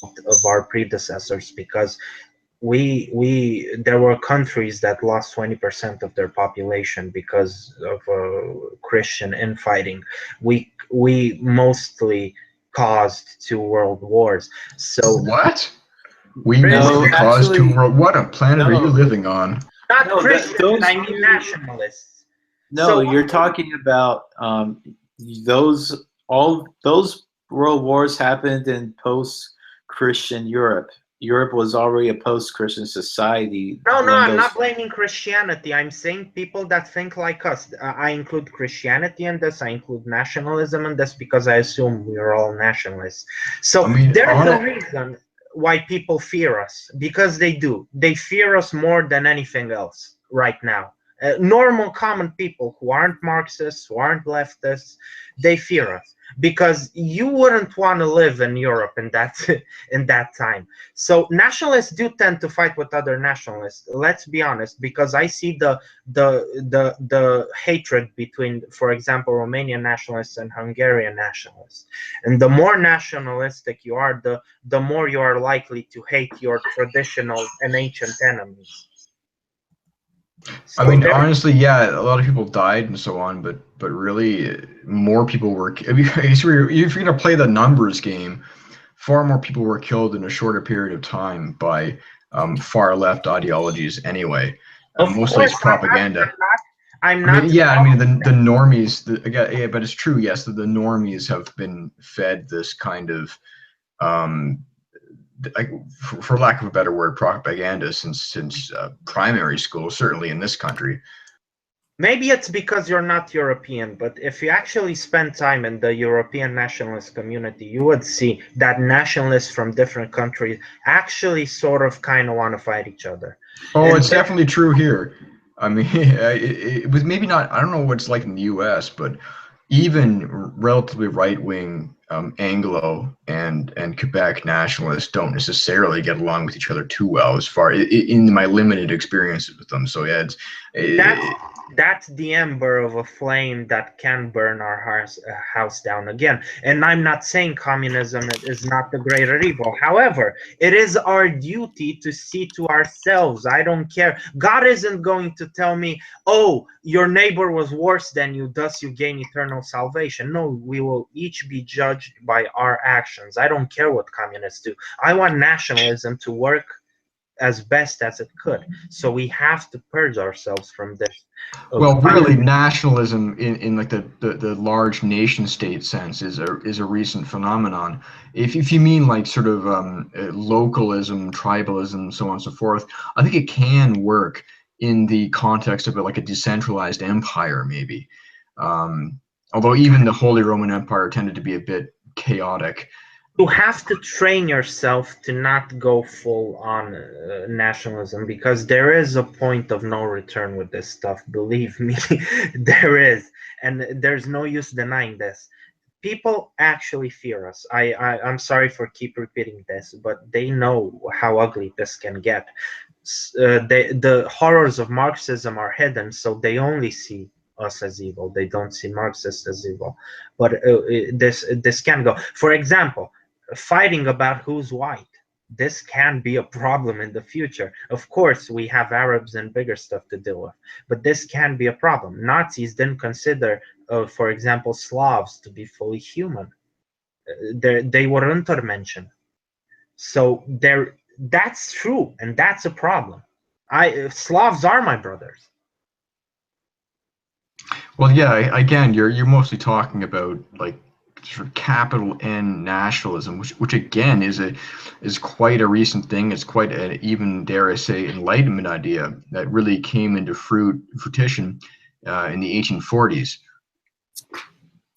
of our predecessors, because there were countries that lost 20% of their population because of Christian infighting. We mostly caused 2 world wars. So what? We caused 2 world. What a planet are you living on? Not Christians, I mean nationalists. No, so, you're talking about all those world wars happened in post-Christian Europe. Europe was already a post-Christian society. No, I'm not blaming Christianity. I'm saying people that think like us. I include Christianity in this. I include nationalism in this, because I assume we're all nationalists. So there's a reason why people fear us, because they do. They fear us more than anything else right now. Normal, common people who aren't Marxists, who aren't leftists, they fear us, because you wouldn't want to live in Europe in that time. So nationalists do tend to fight with other nationalists. Let's be honest, because I see the hatred between, for example, Romanian nationalists and Hungarian nationalists. And the more nationalistic you are, the more you are likely to hate your traditional and ancient enemies. So I mean, honestly, yeah, a lot of people died and so on, but really, more people were. If you're going to play the numbers game, far more people were killed in a shorter period of time by far left ideologies. Anyway, mostly it's propaganda. I'm not. The normies. Yeah, but it's true. Yes, the normies have been fed this kind of, for lack of a better word, propaganda since primary school. Certainly in this country. Maybe it's because you're not European, but if you actually spend time in the European nationalist community, you would see that nationalists from different countries actually sort of kind of want to fight each other. Oh, and it's definitely true here. I mean, it was maybe not, I don't know what it's like in the US, but even relatively right-wing Anglo and Quebec nationalists don't necessarily get along with each other too well, as far in my limited experiences with them. So yeah, that's the ember of a flame that can burn our house down again. And I'm not saying communism is not the greater evil. However, it is our duty to see to ourselves. I don't care. God isn't going to tell me, oh, your neighbor was worse than you, thus you gain eternal salvation. No, we will each be judged by our actions. I don't care what communists do. I want nationalism to work as best as it could. So we have to purge ourselves from this. Well, really, nationalism in like the large nation state sense is a recent phenomenon. If you mean like sort of localism, tribalism, so on and so forth, I think it can work in the context of like a decentralized empire, maybe. Although even the Holy Roman Empire tended to be a bit chaotic. You have to train yourself to not go full on nationalism, because there is a point of no return with this stuff. Believe me, there is, and there's no use denying this. People actually fear us. I'm sorry for keep repeating this, but they know how ugly this can get. The horrors of Marxism are hidden, so they only see us as evil. They don't see Marxists as evil. But this can go. For example, fighting about who's white. This can be a problem in the future. Of course, we have Arabs and bigger stuff to deal with, but this can be a problem. Nazis didn't consider, for example, Slavs to be fully human. They were Untermenschen. So that's true, and that's a problem. Slavs are my brothers. Well, yeah. Again, you're mostly talking about like sort of capital N nationalism, which again is quite a recent thing. It's quite an, even dare I say, Enlightenment idea that really came into fruition in the 1840s.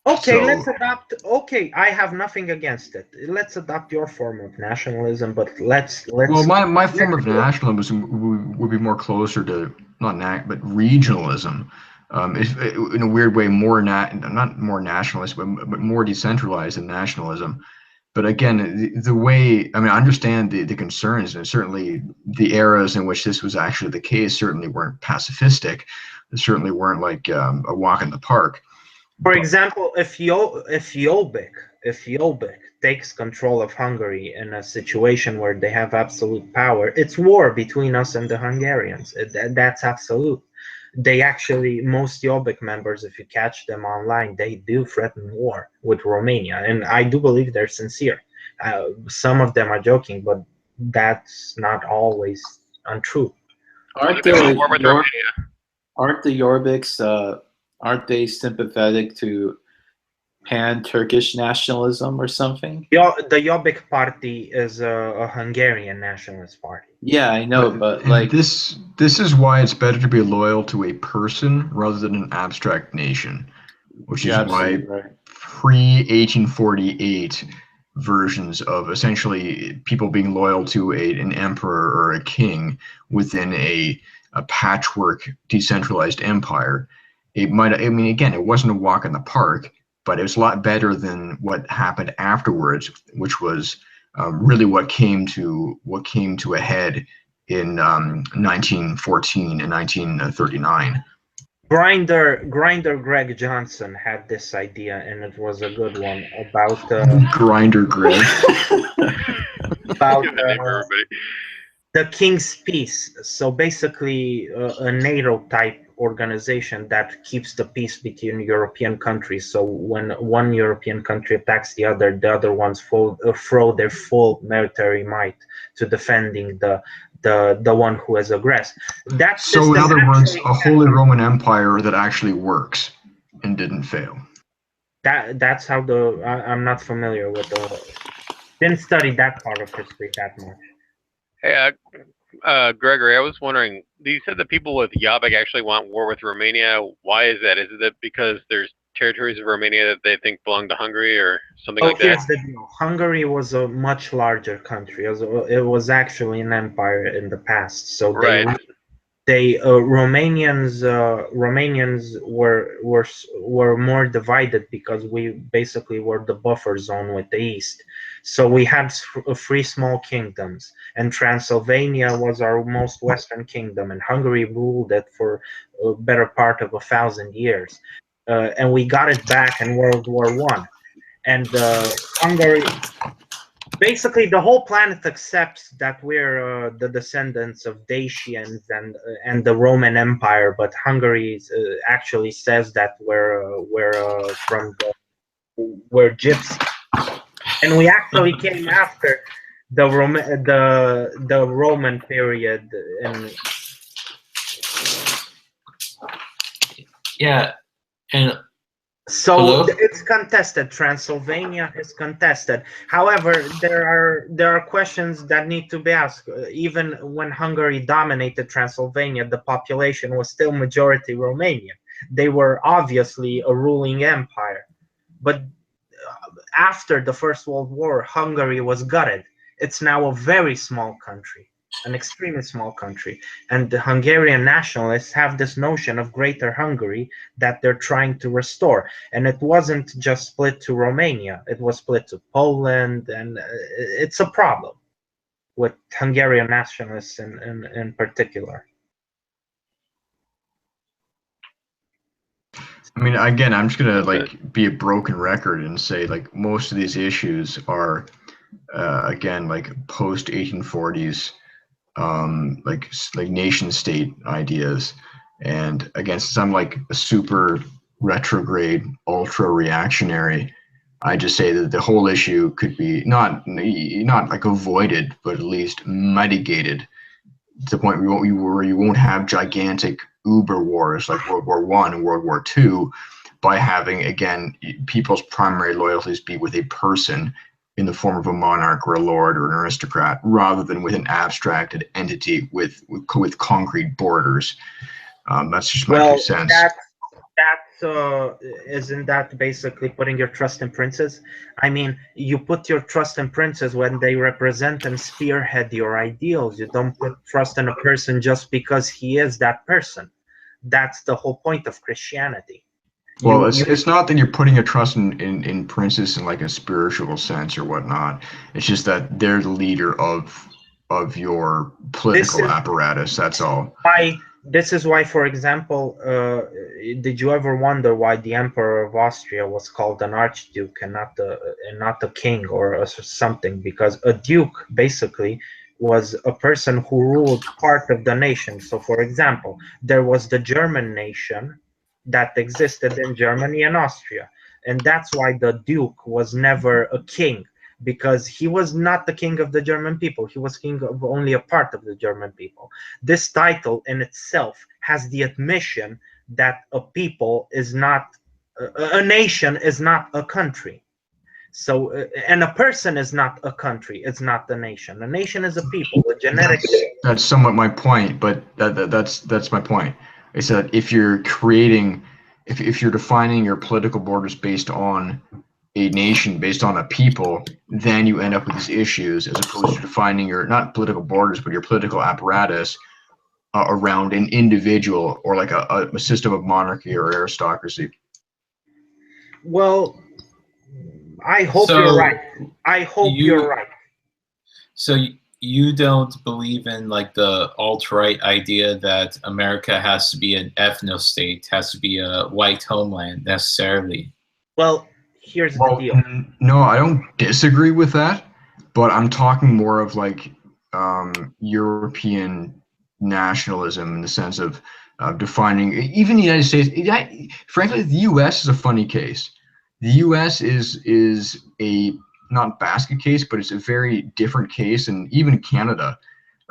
Okay, so, let's adopt. Okay, I have nothing against it. Let's adopt your form of nationalism, but let's. Well, my form of nationalism would be more closer to but regionalism. In a weird way, not more nationalist, but more decentralized than nationalism. But again, the way, I mean, I understand the concerns, and certainly the eras in which this was actually the case certainly weren't pacifistic. They certainly weren't like a walk in the park. For example, if Jobbik takes control of Hungary in a situation where they have absolute power, it's war between us and the Hungarians. That's absolute. They actually, most Jobbik members, if you catch them online, they do threaten war with Romania, and I do believe they're sincere. Some of them are joking, but that's not always untrue. Aren't the Jorbiks, aren't they sympathetic to pan-Turkish nationalism or something? The Jobbik party is a Hungarian nationalist party. Yeah, I know, but like this is why it's better to be loyal to a person rather than an abstract nation, which is why pre-1848 versions of essentially people being loyal to an emperor or a king within a patchwork decentralized empire. It might, I mean, again, it wasn't a walk in the park, but it was a lot better than what happened afterwards, which was really what came to a head in 1914 and 1939. Grinder Greg Johnson had this idea, and it was a good one about Grinder Greg about the King's Peace. So basically, a NATO type organization that keeps the peace between European countries. So when one European country attacks the other ones throw their full military might to defending the one who has aggressed. That So in system other words, actually a Holy Roman Empire that actually works and didn't fail. that's how I'm not familiar with didn't study that part of history that much. Hey, Gregory, I was wondering, you said that people with Jobbik actually want war with Romania. Why is that? Is it because there's territories of Romania that they think belong to Hungary or something like that? Here's the deal. Hungary was a much larger country. It was actually an empire in the past. So Romanians were more divided because we basically were the buffer zone with the East. So we had three small kingdoms, and Transylvania was our most western kingdom, and Hungary ruled it for a better part of 1,000 years. And we got it back in World War I. And Hungary, basically the whole planet accepts that we're the descendants of Dacians and the Roman Empire, but Hungary actually says that we're gypsy, and we actually came after the Roman period. And yeah, and so hello? it's contested. Transylvania is contested. However, there are questions that need to be asked. Even when Hungary dominated Transylvania, the population was still majority Romanian. They were obviously a ruling empire. But after the First World War, Hungary was gutted. It's now a very small country, an extremely small country. And the Hungarian nationalists have this notion of Greater Hungary that they're trying to restore. And it wasn't just split to Romania, it was split to Poland, and it's a problem with Hungarian nationalists in particular. I mean, again, I'm just gonna like be a broken record and say like most of these issues are again like post 1840s like nation state ideas, and again, since I'm like a super retrograde, ultra reactionary, I just say that the whole issue could be not like avoided, but at least mitigated to the point where you won't have gigantic uber wars like World War I and World War II by having, again, people's primary loyalties be with a person in the form of a monarch or a lord or an aristocrat, rather than with an abstracted entity with concrete borders. That's just my 2 cents. Isn't that basically putting your trust in princes? I mean, you put your trust in princes when they represent and spearhead your ideals. You don't put trust in a person just because he is that person. That's the whole point of Christianity. Well, it's not that you're putting your trust in princes in like a spiritual sense or whatnot. It's just that they're the leader of your political apparatus. That's all. This is why, for example, did you ever wonder why the Emperor of Austria was called an archduke and not a king or something? Because a duke basically was a person who ruled part of the nation. So, for example, there was the German nation that existed in Germany and Austria, and that's why the duke was never a king, because he was not the king of the German people. He was king of only a part of the German people. This title in itself has the admission that a people is not, a nation is not a country. So, and a person is not a country, it's not the nation. A nation is a people, a genetic. That's somewhat my point, but that's my point. Is that if you're creating, if you're defining your political borders based on a nation, based on a people, then you end up with these issues, as opposed to defining your, not political borders, but your political apparatus around an individual or like a system of monarchy or aristocracy. Well, I hope you're right. I hope you're right. So you don't believe in like the alt-right idea that America has to be an ethno-state, has to be a white homeland necessarily? Well, here's the deal. No, I don't disagree with that, but I'm talking more of like European nationalism in the sense of defining, even the United States. Frankly, the U.S. is a funny case. The U.S. is a not basket case, but it's a very different case, and even Canada.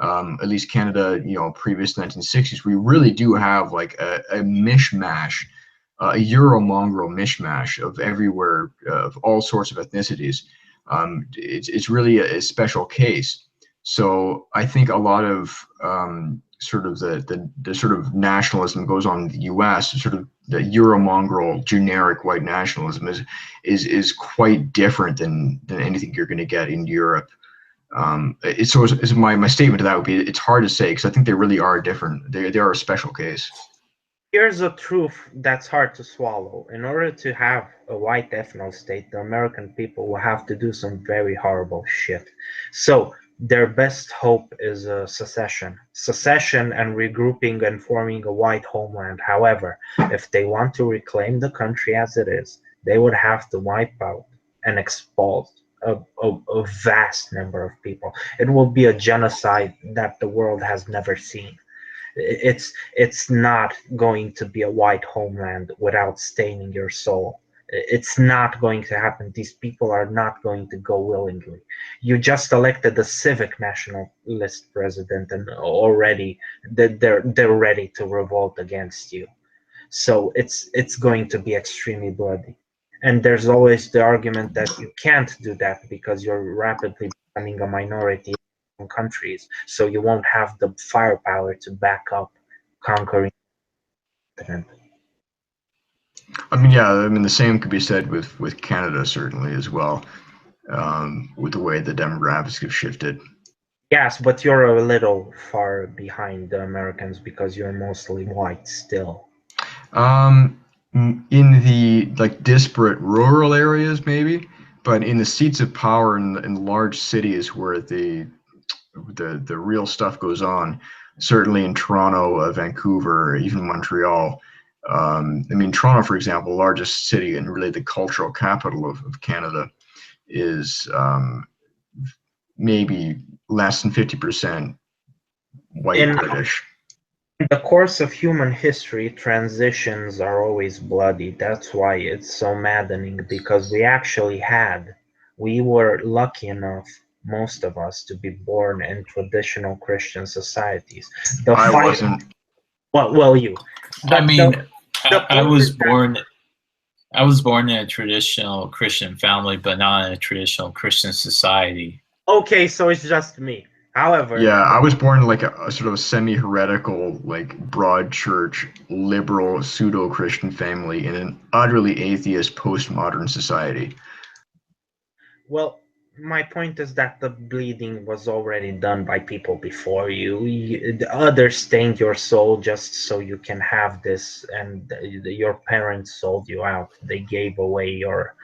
at least Canada, previous 1960s, we really do have like a mishmash, a Euro-mongrel mishmash of everywhere, of all sorts of ethnicities. It's really a special case. So I think a lot of sort of the sort of nationalism goes on in the U.S. Sort of the Euro-mongrel generic white nationalism is quite different than anything you're going to get in Europe. My statement to that would be, it's hard to say because I think they really are different. They are a special case. Here's a truth that's hard to swallow. In order to have a white ethno state, the American people will have to do some very horrible shit. So their best hope is secession and regrouping and forming a white homeland. However, if they want to reclaim the country as it is, they would have to wipe out and expel a vast number of people. It will be a genocide that the world has never seen. It's not going to be a white homeland without staining your soul. It's not going to happen. These people are not going to go willingly. You just elected the Civic nationalist president, and already they're ready to revolt against you. So it's going to be extremely bloody. And there's always the argument that you can't do that because you're rapidly becoming a minority in countries, so you won't have the firepower to back up conquering. The same could be said with Canada certainly as well, with the way the demographics have shifted. Yes, but you're a little far behind the Americans because you're mostly white still. In the disparate rural areas maybe, but in the seats of power in large cities where the real stuff goes on, certainly in Toronto, Vancouver, even Montreal. Toronto, for example, largest city and really the cultural capital of Canada, is maybe less than 50% white British. In the course of human history, transitions are always bloody. That's why it's so maddening, because we were lucky enough, most of us, to be born in traditional Christian societies. I wasn't. Well, you. I was born in a traditional Christian family, but not in a traditional Christian society. Okay, so it's just me. However, yeah, I was born in like a sort of a semi-heretical, like broad church, liberal, pseudo-Christian family in an utterly atheist postmodern society. Well, my point is that the bleeding was already done by people before you. The others stained your soul just so you can have this, and your parents sold you out. They gave away your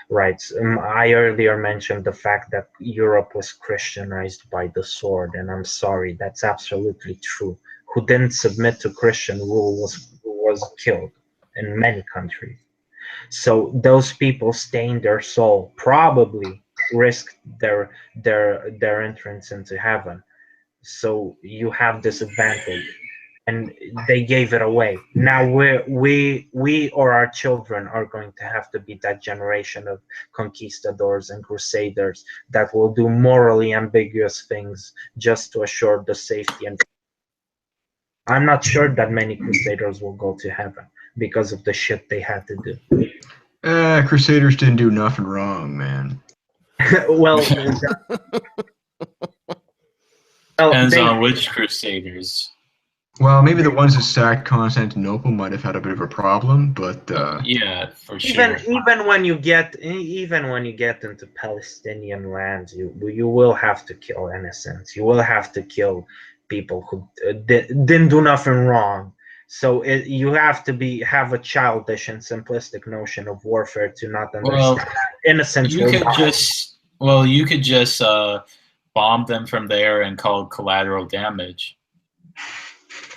rights. I earlier mentioned the fact that Europe was Christianized by the sword, and I'm sorry, that's absolutely true. Who didn't submit to Christian rule was killed in many countries. So those people stained their soul, probably risked their entrance into heaven. So you have this advantage, and they gave it away. Now we or our children are going to have to be that generation of conquistadors and crusaders that will do morally ambiguous things just to assure the safety. And I'm not sure that many crusaders will go to heaven because of the shit they had to do. Crusaders didn't do nothing wrong, man. Well, depends on which crusaders. Well, maybe the ones that sacked Constantinople might have had a bit of a problem, but yeah, for sure. Even when you get into Palestinian lands, you will have to kill innocents. You will have to kill people who didn't do nothing wrong. So you have to have a childish and simplistic notion of warfare to not understand innocents. You could just bomb them from there and call it collateral damage.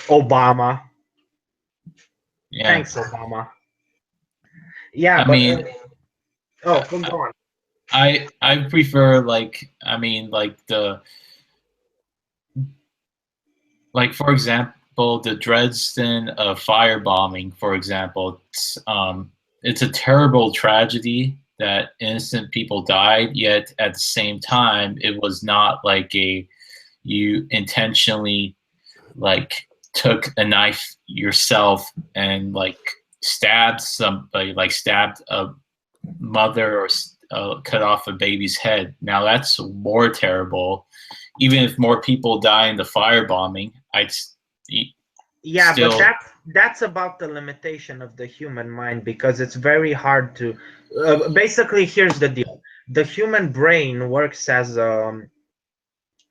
Obama. Yeah. Thanks, Obama. Yeah, go on. I prefer for example, the Dresden firebombing, for example. It's a terrible tragedy that innocent people died, yet at the same time, it was not like a you intentionally like took a knife yourself and like stabbed somebody, like stabbed a mother or cut off a baby's head. Now that's more terrible. Even if more people die in the firebombing, yeah, still... but that's about the limitation of the human mind, because it's very hard to basically, here's the deal. The human brain works as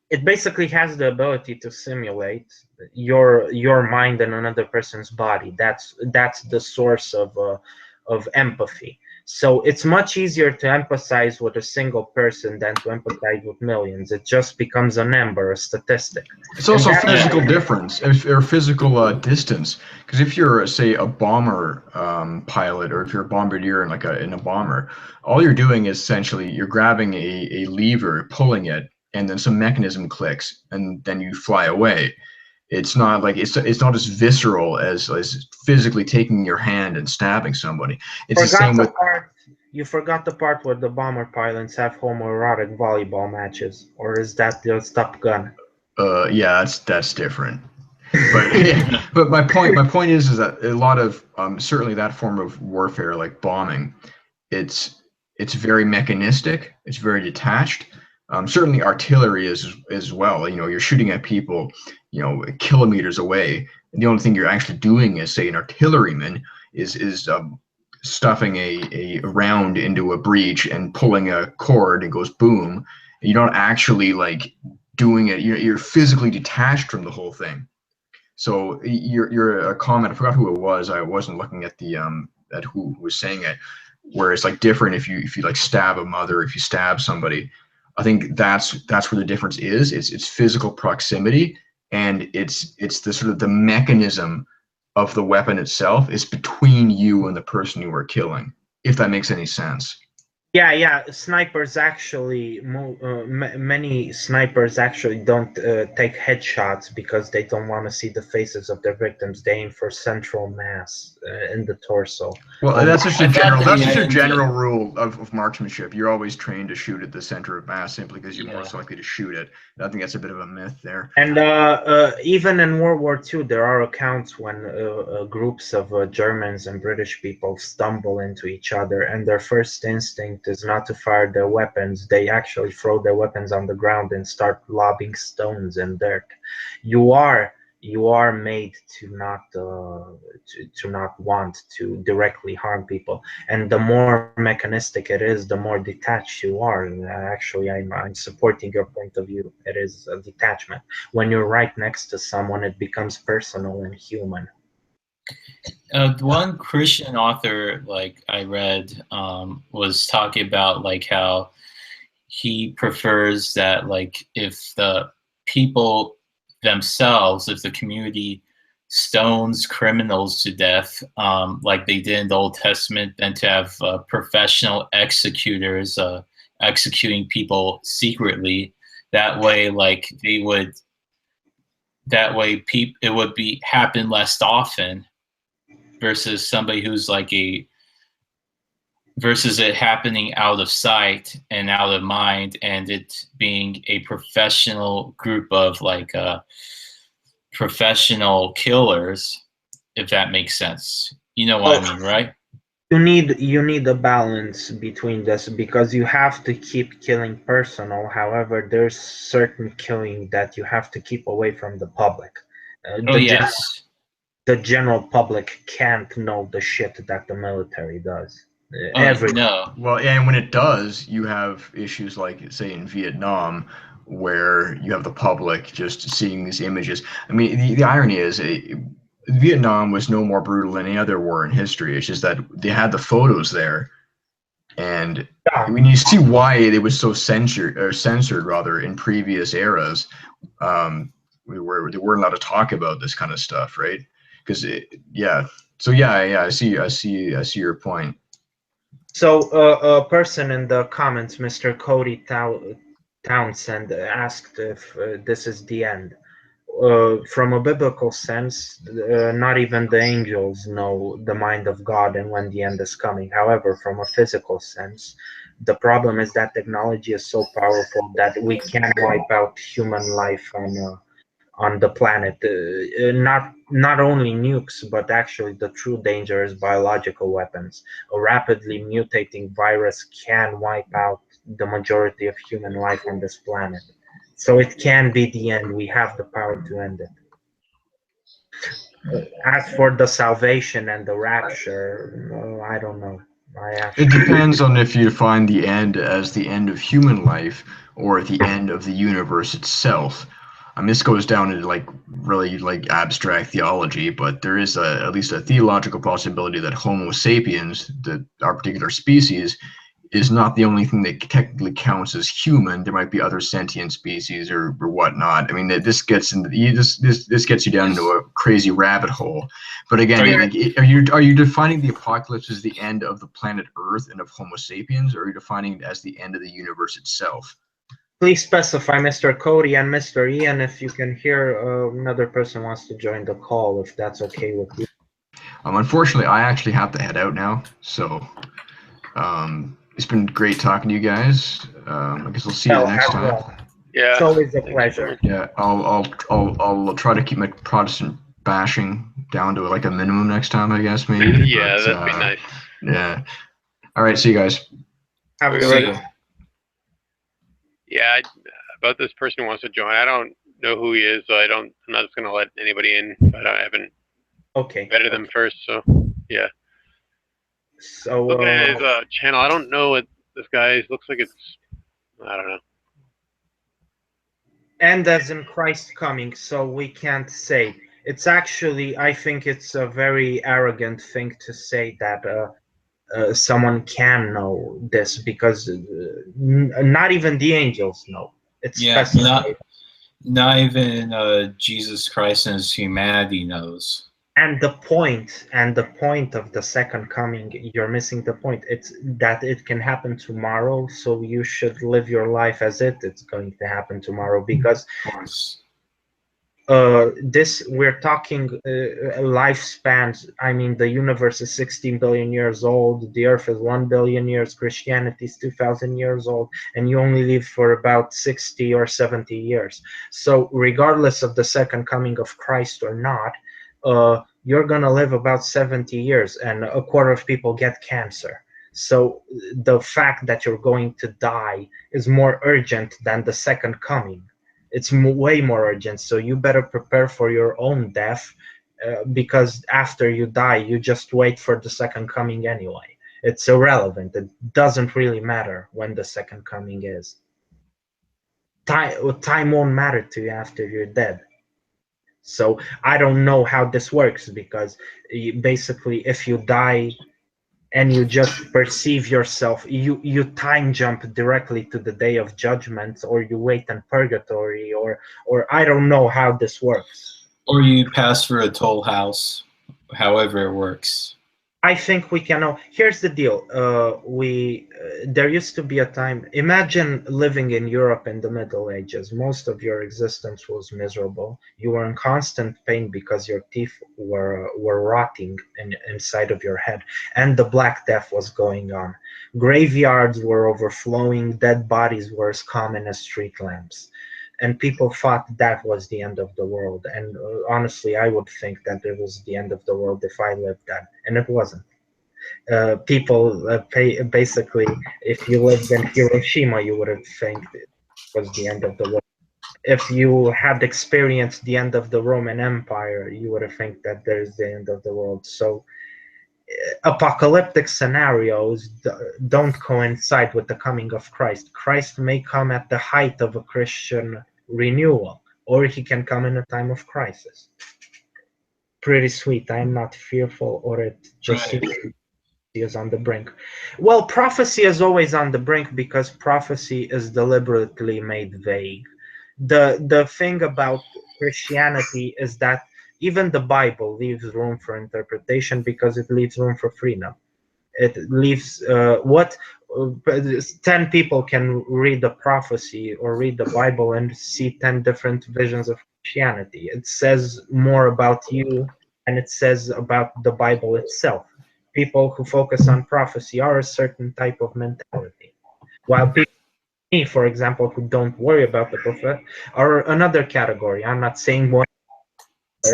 it basically has the ability to simulate your mind in another person's body. That's the source of empathy. So it's much easier to empathize with a single person than to empathize with millions. It just becomes a number, a statistic. It's also a physical difference, or physical distance. Because if you're, say, a bomber pilot, or if you're a bombardier in a bomber, all you're doing is essentially you're grabbing a lever, pulling it, and then some mechanism clicks, and then you fly away. It's not like it's not as visceral as physically taking your hand and stabbing somebody. It's the same with. You forgot the part where the bomber pilots have homoerotic volleyball matches, or is that the Top Gun? Yeah, that's different. But yeah, but my point is that a lot of certainly that form of warfare, like bombing, it's very mechanistic. It's very detached. Certainly artillery is as well. You know, you're shooting at people, you know, kilometers away. And the only thing you're actually doing as, say, an artilleryman is stuffing a round into a breech and pulling a cord and goes boom. You don't actually like doing it. You're physically detached from the whole thing. So you're a comment. I forgot who it was. I wasn't looking at the at who was saying it. Where it's like different if you like stab a mother, if you stab somebody. I think that's where the difference is. It's physical proximity, and it's the sort of the mechanism of the weapon itself is between you and the person you are killing, if that makes any sense. Yeah. Snipers actually, many snipers actually don't take headshots because they don't want to see the faces of their victims. They aim for central mass in the torso. Well, that's just a general rule of marksmanship. You're always trained to shoot at the center of mass simply because you're more likely to shoot it. I think that's a bit of a myth there. And even in World War II, there are accounts when groups of Germans and British people stumble into each other, and their first instinct is not to fire their weapons. They actually throw their weapons on the ground and start lobbing stones and dirt. You are made to not want to directly harm people, and the more mechanistic it is, the more detached you are. Actually, I'm supporting your point of view. It is a detachment. When you're right next to someone, it becomes personal and human. One Christian author like I read was talking about like how he prefers that like if the people themselves, if the community stones criminals to death like they did in the Old Testament, than to have professional executors executing people secretly. That way, like it would happen less often, versus somebody who's like versus it happening out of sight and out of mind, and it being a professional group of like professional killers, if that makes sense. You know what I mean, right? You need a balance between this, because you have to keep killing personal. However, there's certain killing that you have to keep away from the public. The general public can't know the shit that the military does. No. Well, yeah, and when it does, you have issues like, say, in Vietnam, where you have the public just seeing these images. I mean, the irony is, Vietnam was no more brutal than any other war in history. It's just that they had the photos there, and I mean, you see why it was so censored rather in previous eras, where they weren't allowed to talk about this kind of stuff, right? Because I see your point. So a person in the comments, Mr. Cody Townsend, asked if this is the end. From a biblical sense, not even the angels know the mind of God and when the end is coming. However, from a physical sense, The problem is that technology is so powerful that we can wipe out human life on the planet. Not only nukes, but actually the true danger is biological weapons. A rapidly mutating virus can wipe out the majority of human life on this planet. So it can be the end. We have the power to end it. As for the salvation and the rapture, I don't know. It depends on if you define the end as the end of human life or the end of the universe itself. This goes down into like really like abstract theology, but there is at least a theological possibility that Homo sapiens, our particular species, is not the only thing that technically counts as human. There might be other sentient species or whatnot. I mean, this gets into this gets you down into a crazy rabbit hole. But again, are you defining the apocalypse as the end of the planet Earth and of Homo sapiens, or are you defining it as the end of the universe itself? Please specify, Mr. Cody and Mr. Ian, if you can hear another person wants to join the call, if that's okay with you. Unfortunately, I actually have to head out now, so it's been great talking to you guys. I guess we'll see you next time. Yeah, it's always a pleasure. Yeah, I'll try to keep my Protestant bashing down to like a minimum next time, I guess, maybe. Yeah, that'd be nice. Yeah. All right, see you guys. Have a good one. Yeah, about this person who wants to join. I don't know who he is, so I'm not just gonna let anybody in. But I haven't vetted them first, so yeah. So looking at his channel, I don't know what this guy is. Looks like it's, I don't know. And as in Christ coming, so we can't say. It's actually, I think it's a very arrogant thing to say that someone can know this, because not even the angels know. It's specified. Not even Jesus Christ and his humanity knows. And the point of the second coming, you're missing the point. It's that it can happen tomorrow, so you should live your life as it's going to happen tomorrow, because we're talking lifespans. I mean, the universe is 16 billion years old, the earth is 1 billion years, Christianity is 2,000 years old, and you only live for about 60 or 70 years. So regardless of the second coming of Christ or not, you're gonna live about 70 years, and a quarter of people get cancer. So the fact that you're going to die is more urgent than the second coming. It's way more urgent, so you better prepare for your own death, because after you die, you just wait for the second coming anyway. It's irrelevant. It doesn't really matter when the second coming is. Time won't matter to you after you're dead. So I don't know how this works, because basically if you die and you just perceive yourself, you time jump directly to the day of judgment, or you wait in purgatory, or I don't know how this works. Or you pass through a toll house, however it works. I think we can know. Here's the deal. There used to be a time. Imagine living in Europe in the Middle Ages. Most of your existence was miserable. You were in constant pain because your teeth were rotting inside of your head, and the Black Death was going on. Graveyards were overflowing. Dead bodies were as common as street lamps. And people thought that was the end of the world. And honestly, I would think that it was the end of the world if I lived then, and it wasn't. Basically, if you lived in Hiroshima, you would have think it was the end of the world. If you had experienced the end of the Roman Empire, you would have think that there's the end of the world. So apocalyptic scenarios don't coincide with the coming of Christ. Christ may come at the height of a Christian renewal, or he can come in a time of crisis. Pretty sweet. I am not fearful, or it just seems is on the brink. Well, prophecy is always on the brink, because prophecy is deliberately made vague. The thing about Christianity is that even the Bible leaves room for interpretation, because it leaves room for freedom. It leaves 10 people can read the prophecy or read the Bible and see 10 different visions of Christianity. It says more about you than it says about the Bible itself. People who focus on prophecy are a certain type of mentality. While people, me, for example, who don't worry about the prophet, are another category. I'm not saying one,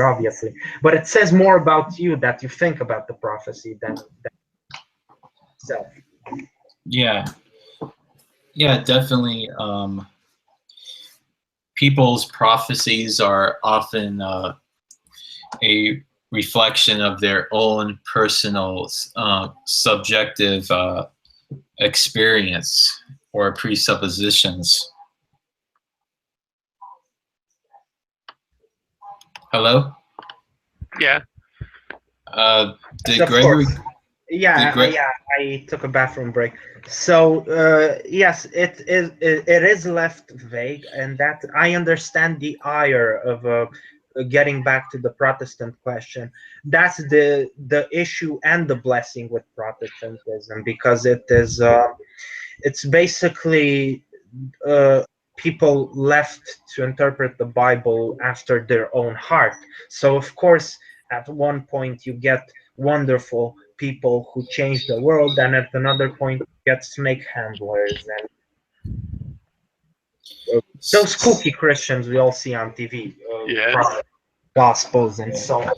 obviously, but it says more about you that you think about the prophecy than itself. Yeah, yeah, definitely. People's prophecies are often a reflection of their own personal subjective experience or presuppositions. Hello? Yeah. Did Gregory? Yeah, I took a bathroom break. So yes, it is left vague, and that I understand the ire of getting back to the Protestant question. That's the issue and the blessing with Protestantism, because it is it's basically people left to interpret the Bible after their own heart. So of course, at one point you get wonderful people who change the world, and at another point you get snake handlers and those kooky Christians we all see on TV, gospels and so on.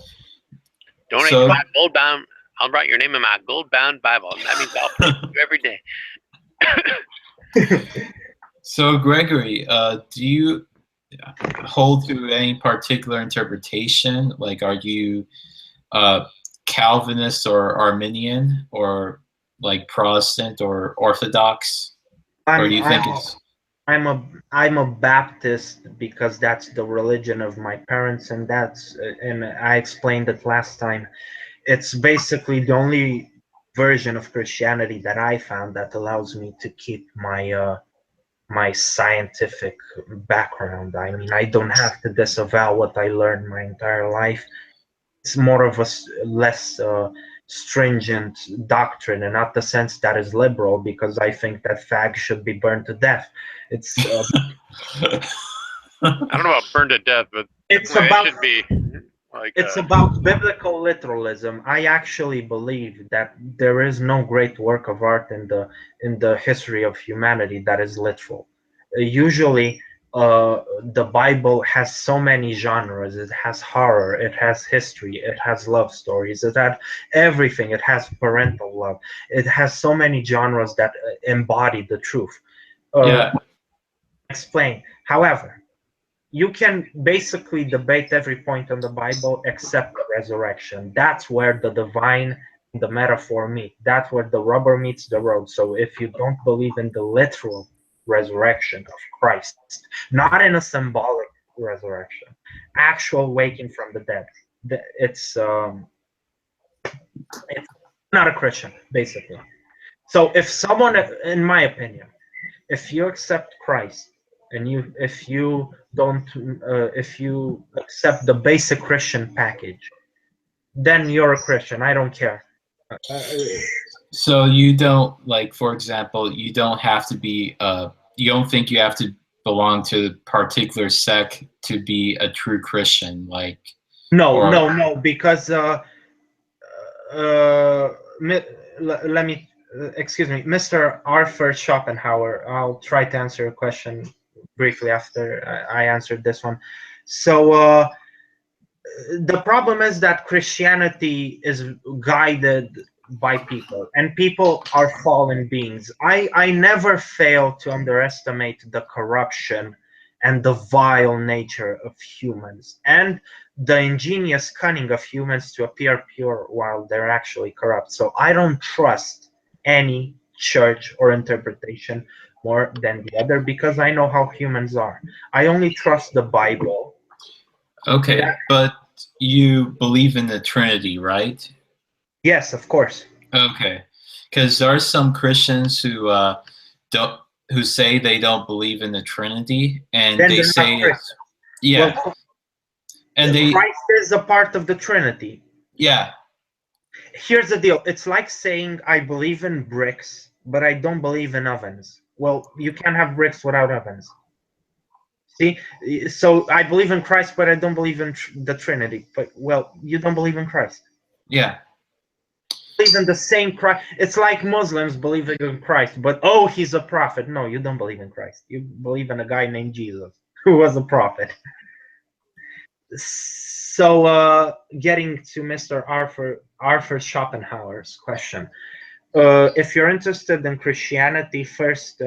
Donate to my gold bound. I'll write your name in my gold bound Bible. That means I'll pray for you every day. So Gregory, do you hold to any particular interpretation? Like, are you Calvinist or Arminian, or like Protestant or Orthodox? Or you think it's... I'm a Baptist because that's the religion of my parents, and that's and I explained it last time. It's basically the only version of Christianity that I found that allows me to keep my my scientific background. I mean, I don't have to disavow what I learned my entire life. It's more of a less stringent doctrine, and not the sense that is liberal, because I think that fags should be burned to death. It's I don't know about burned to death, but it's about, it should be like it's about biblical literalism. I actually believe that there is no great work of art in the history of humanity that is literal. Usually the Bible has so many genres. It has horror, it has history, it has love stories, it had everything. It has parental love. It has so many genres that embody the truth. Explain. However, you can basically debate every point on the Bible except the resurrection. That's where the divine and the metaphor meet. That's where the rubber meets the road. So if you don't believe in the literal resurrection of Christ, not in a symbolic resurrection, actual waking from the dead, it's not a Christian, basically. So if someone, in my opinion, if you accept Christ and if you don't if you accept the basic Christian package, then you're a Christian. I don't care. So you don't, like, for example, you don't have to be you don't think you have to belong to a particular sect to be a true Christian, like... No, because let me excuse me, Mr. Arthur Schopenhauer. I'll try to answer your question briefly after I answered this one. So the problem is that Christianity is guided by people, and people are fallen beings. I never fail to underestimate the corruption and the vile nature of humans, and the ingenious cunning of humans to appear pure while they're actually corrupt. So I don't trust any church or interpretation more than the other, because I know how humans are. I only trust the Bible. Okay, but you believe in the Trinity, right? Yes, of course. Okay, because there are some Christians who who say they don't believe in the Trinity, and Then they say it's, yeah, well, and Christ is a part of the Trinity. Yeah. Here's the deal. It's like saying I believe in bricks, but I don't believe in ovens. Well, you can't have bricks without ovens. See, so I believe in Christ, but I don't believe in the Trinity. But well, you don't believe in Christ. Yeah. believe in the same Christ. It's like Muslims believing in Christ, but oh, he's a prophet. No, you don't believe in Christ. You believe in a guy named Jesus who was a prophet. So, getting to Mr. Arthur Schopenhauer's question. If you're interested in Christianity, first,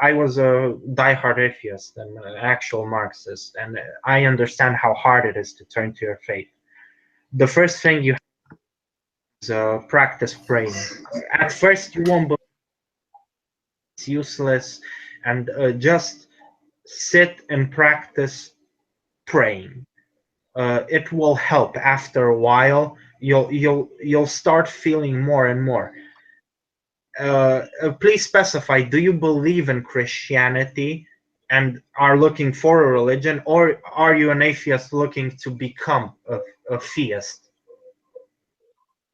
I was a diehard atheist and an actual Marxist, and I understand how hard it is to turn to your faith. The first thing you have is practice praying. At first, you won't believe it's useless, and just sit and practice praying. It will help. After a while, you'll start feeling more and more. Please specify, do you believe in Christianity and are looking for a religion, or are you an atheist looking to become a theist?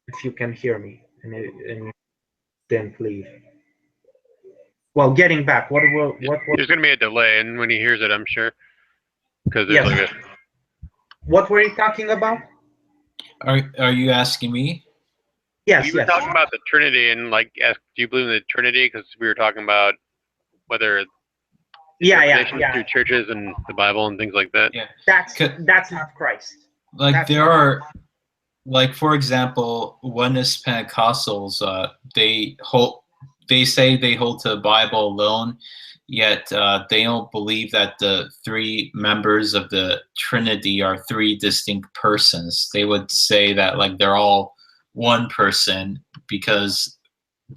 If you can hear me and didn't leave. Well, getting back, what there's going to be a delay, and when he hears it, I'm sure, because there's yes. What were you talking about? Are you asking me? Yes, we were talking about the Trinity, and like, do you believe in the Trinity? Because we were talking about whether through churches and the Bible and things like that. Yeah, that's not Christ. Like there are, like for example, oneness Pentecostals. They say they hold to the Bible alone, yet they don't believe that the three members of the Trinity are three distinct persons. They would say that like they're all one person, because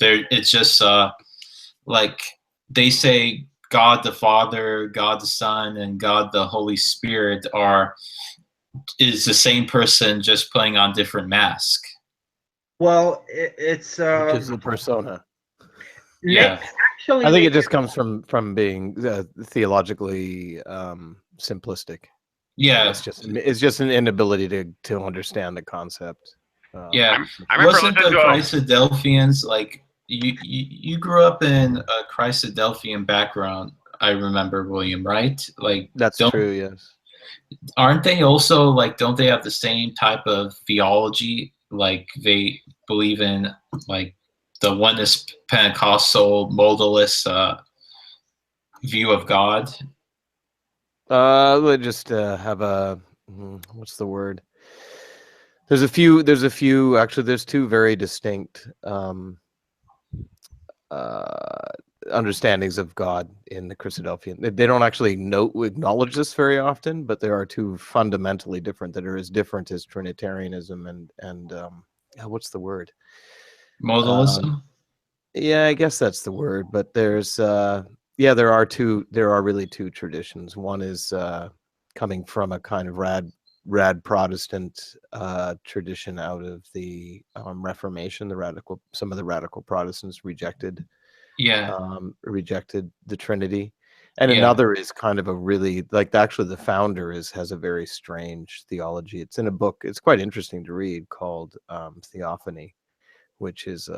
it's just like they say God the Father, God the Son, and God the Holy Spirit is the same person, just putting on different masks. Well, it's which is the persona. Yeah, actually, I think it just comes from being theologically simplistic. Yeah, it's just an inability to understand the concept. Yeah, I remember wasn't the Christadelphians like you grew up in a Christadelphian background? I remember, William, right? Like that's true. Yes. Aren't they also like? Don't they have the same type of theology? Like they believe in like the oneness Pentecostal modalist view of God. We'll just have a what's the word? There's a few. Actually, there's two very distinct understandings of God in the Christadelphian. They don't actually acknowledge this very often, but there are two fundamentally different that are as different as Trinitarianism and what's the word? Modalism. Yeah, I guess that's the word. But there's there are really two traditions. One is coming from a kind of rad Protestant tradition out of the Reformation. Some of the radical Protestants rejected the Trinity, and another is kind of a really actually the founder has a very strange theology. It's in a book. It's quite interesting to read called Theophany, which is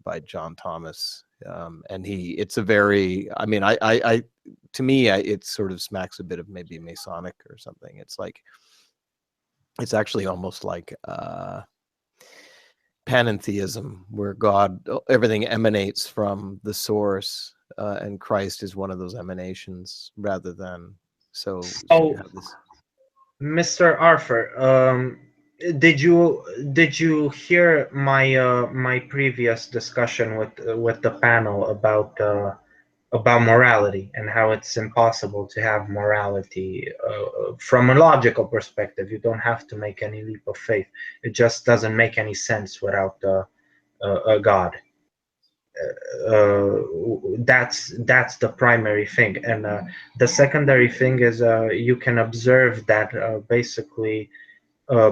by John Thomas, and it's a very. I mean, I to me, it sort of smacks a bit of maybe Masonic or something. It's actually almost like panentheism, where everything emanates from the source, and Christ is one of those emanations, rather than so you have this. Mr. Arthur, did you hear my previous discussion with the panel about morality and how it's impossible to have morality from a logical perspective? You don't have to make any leap of faith. It just doesn't make any sense without a God. That's the primary thing, and the secondary thing is you can observe that basically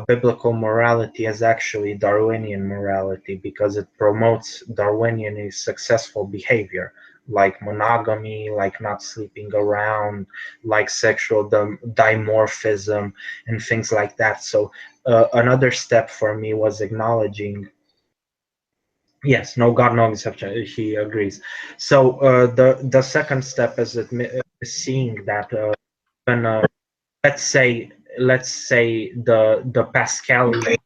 biblical morality is actually Darwinian morality, because it promotes Darwinian successful behavior, like monogamy, like not sleeping around, like sexual dimorphism, and things like that. So another step for me was acknowledging, yes, no God, no exception. He agrees. So the second step is seeing that when let's say the Pascalian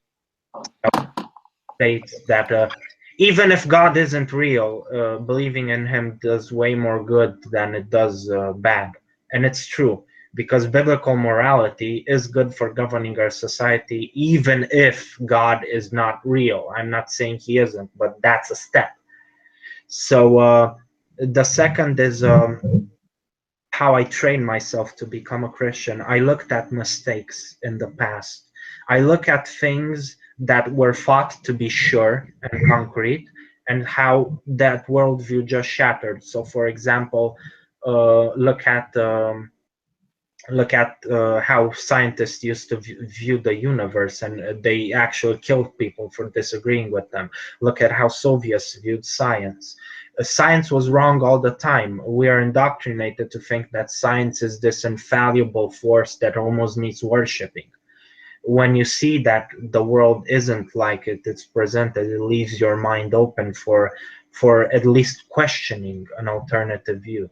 states that even if God isn't real, believing in him does way more good than it does bad. And it's true, because biblical morality is good for governing our society, even if God is not real. I'm not saying he isn't, but that's a step. So the second is how I trained myself to become a Christian. I looked at mistakes in the past. I look at things that were thought to be sure and concrete, and how that worldview just shattered. So, for example, look at how scientists used to view the universe, and they actually killed people for disagreeing with them. Look at how Soviets viewed science. Science was wrong all the time. We are indoctrinated to think that science is this infallible force that almost needs worshipping. When you see that the world isn't like it's presented, it leaves your mind open for at least questioning an alternative view,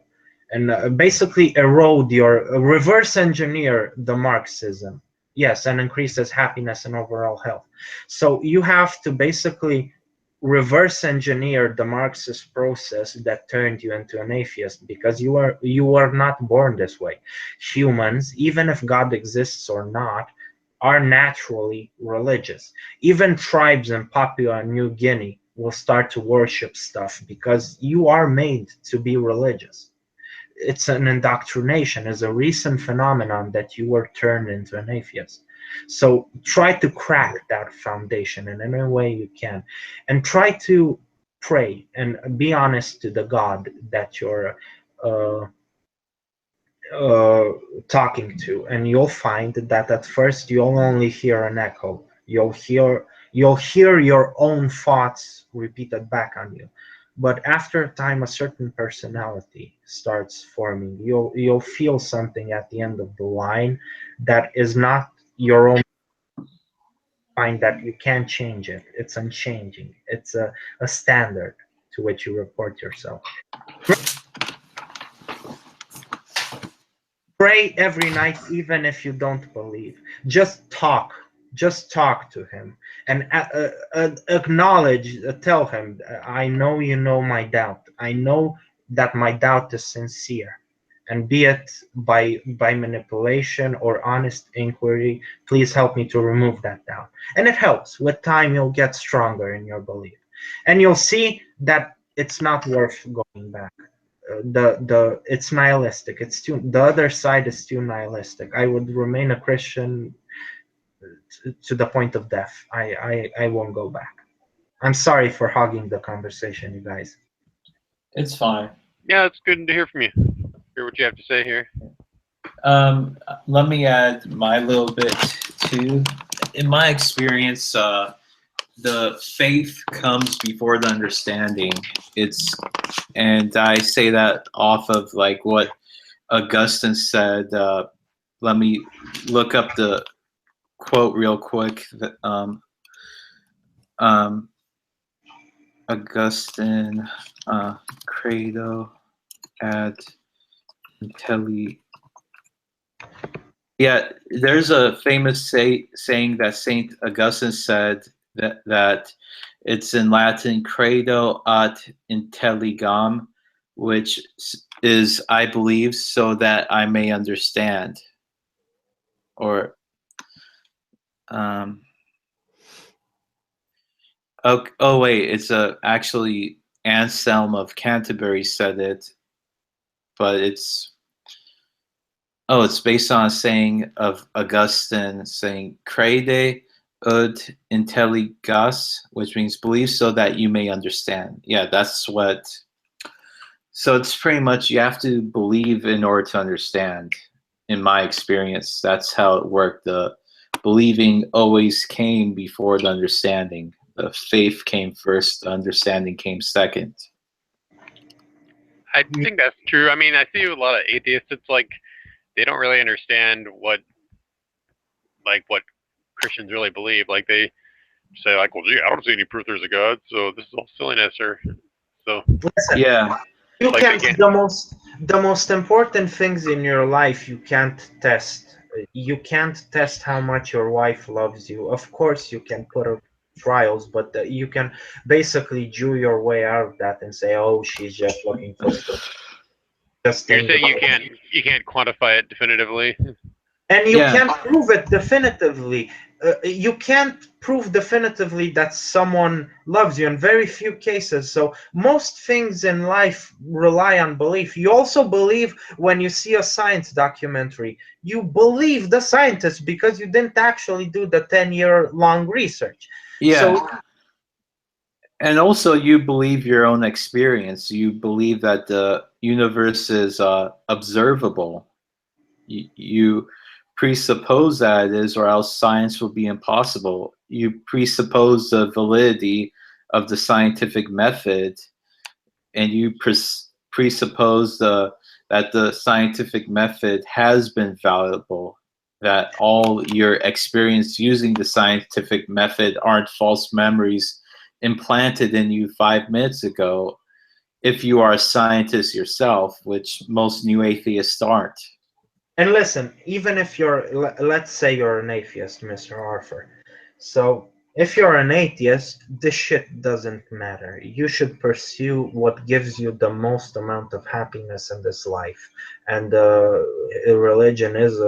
and basically erode reverse engineer the Marxism. Yes, and increases happiness and overall health. So you have to basically reverse engineer the Marxist process that turned you into an atheist, because you are not born this way. Humans, even if God exists or not, are naturally religious. Even tribes in Papua New Guinea will start to worship stuff because you are made to be religious. It's an indoctrination, is a recent phenomenon that you were turned into an atheist. So try to crack that foundation in any way you can, and try to pray and be honest to the God that you're talking to, and you'll find that at first you'll only hear an echo. You'll hear your own thoughts repeated back on you, but after a time a certain personality starts forming. You'll feel something at the end of the line that is not your own. Find that you can't change it. It's unchanging. It's a standard to which you report yourself. Pray every night, even if you don't believe. Just talk to him, and acknowledge, tell him, I know you know my doubt. I know that my doubt is sincere, and be it by manipulation or honest inquiry, please help me to remove that doubt. And it helps. With time, you'll get stronger in your belief, and you'll see that it's not worth going back. It's nihilistic. It's too, the other side is too nihilistic. I would remain a Christian to the point of death. I won't go back. I'm sorry for hogging the conversation, you guys. It's fine. Yeah, it's good to hear from you. Hear what you have to say here. Let me add my little bit too. In my experience, the faith comes before the understanding. And I say that off of like what Augustine said. Let me look up the quote real quick. Augustine, credo ad intelli. Yeah, there's a famous saying that Saint Augustine said that it's in Latin, credo ad intelligam, which is I believe so that I may understand. Or oh wait, it's actually Anselm of Canterbury said it, but it's based on a saying of Augustine saying crede ut intelligas, which means believe so that you may understand. Yeah, that's what. So it's pretty much you have to believe in order to understand. In my experience, that's how it worked. The believing always came before the understanding. The faith came first, the understanding came second. I think that's true. I mean, I see a lot of atheists. It's like they don't really understand what Christians really believe. Like they say, like, well, gee, I don't see any proof there's a God, so this is all silliness. Or so. Listen, yeah. You can't. The most important things in your life you can't test. You can't test how much your wife loves you. Of course, you can put her trials, but you can basically Jew your way out of that and say, oh, she's just looking for just You're things saying about you can't quantify it definitively. and you Yeah. can't prove it definitively. You can't prove definitively that someone loves you in very few cases. So most things in life rely on belief. You also believe when you see a science documentary. You believe the scientist because you didn't actually do the 10-year-long research. Yeah. So, and also you believe your own experience. You believe that the universe is observable. You presuppose that it is, or else science will be impossible. You presuppose the validity of the scientific method, and you presuppose that the scientific method has been valuable, that all your experience using the scientific method aren't false memories implanted in you 5 minutes ago, if you are a scientist yourself, which most new atheists aren't. and listen, even if you're, let's say you're an atheist, Mr. Arthur. So if you're an atheist, this shit doesn't matter. You should pursue what gives you the most amount of happiness in this life. And religion is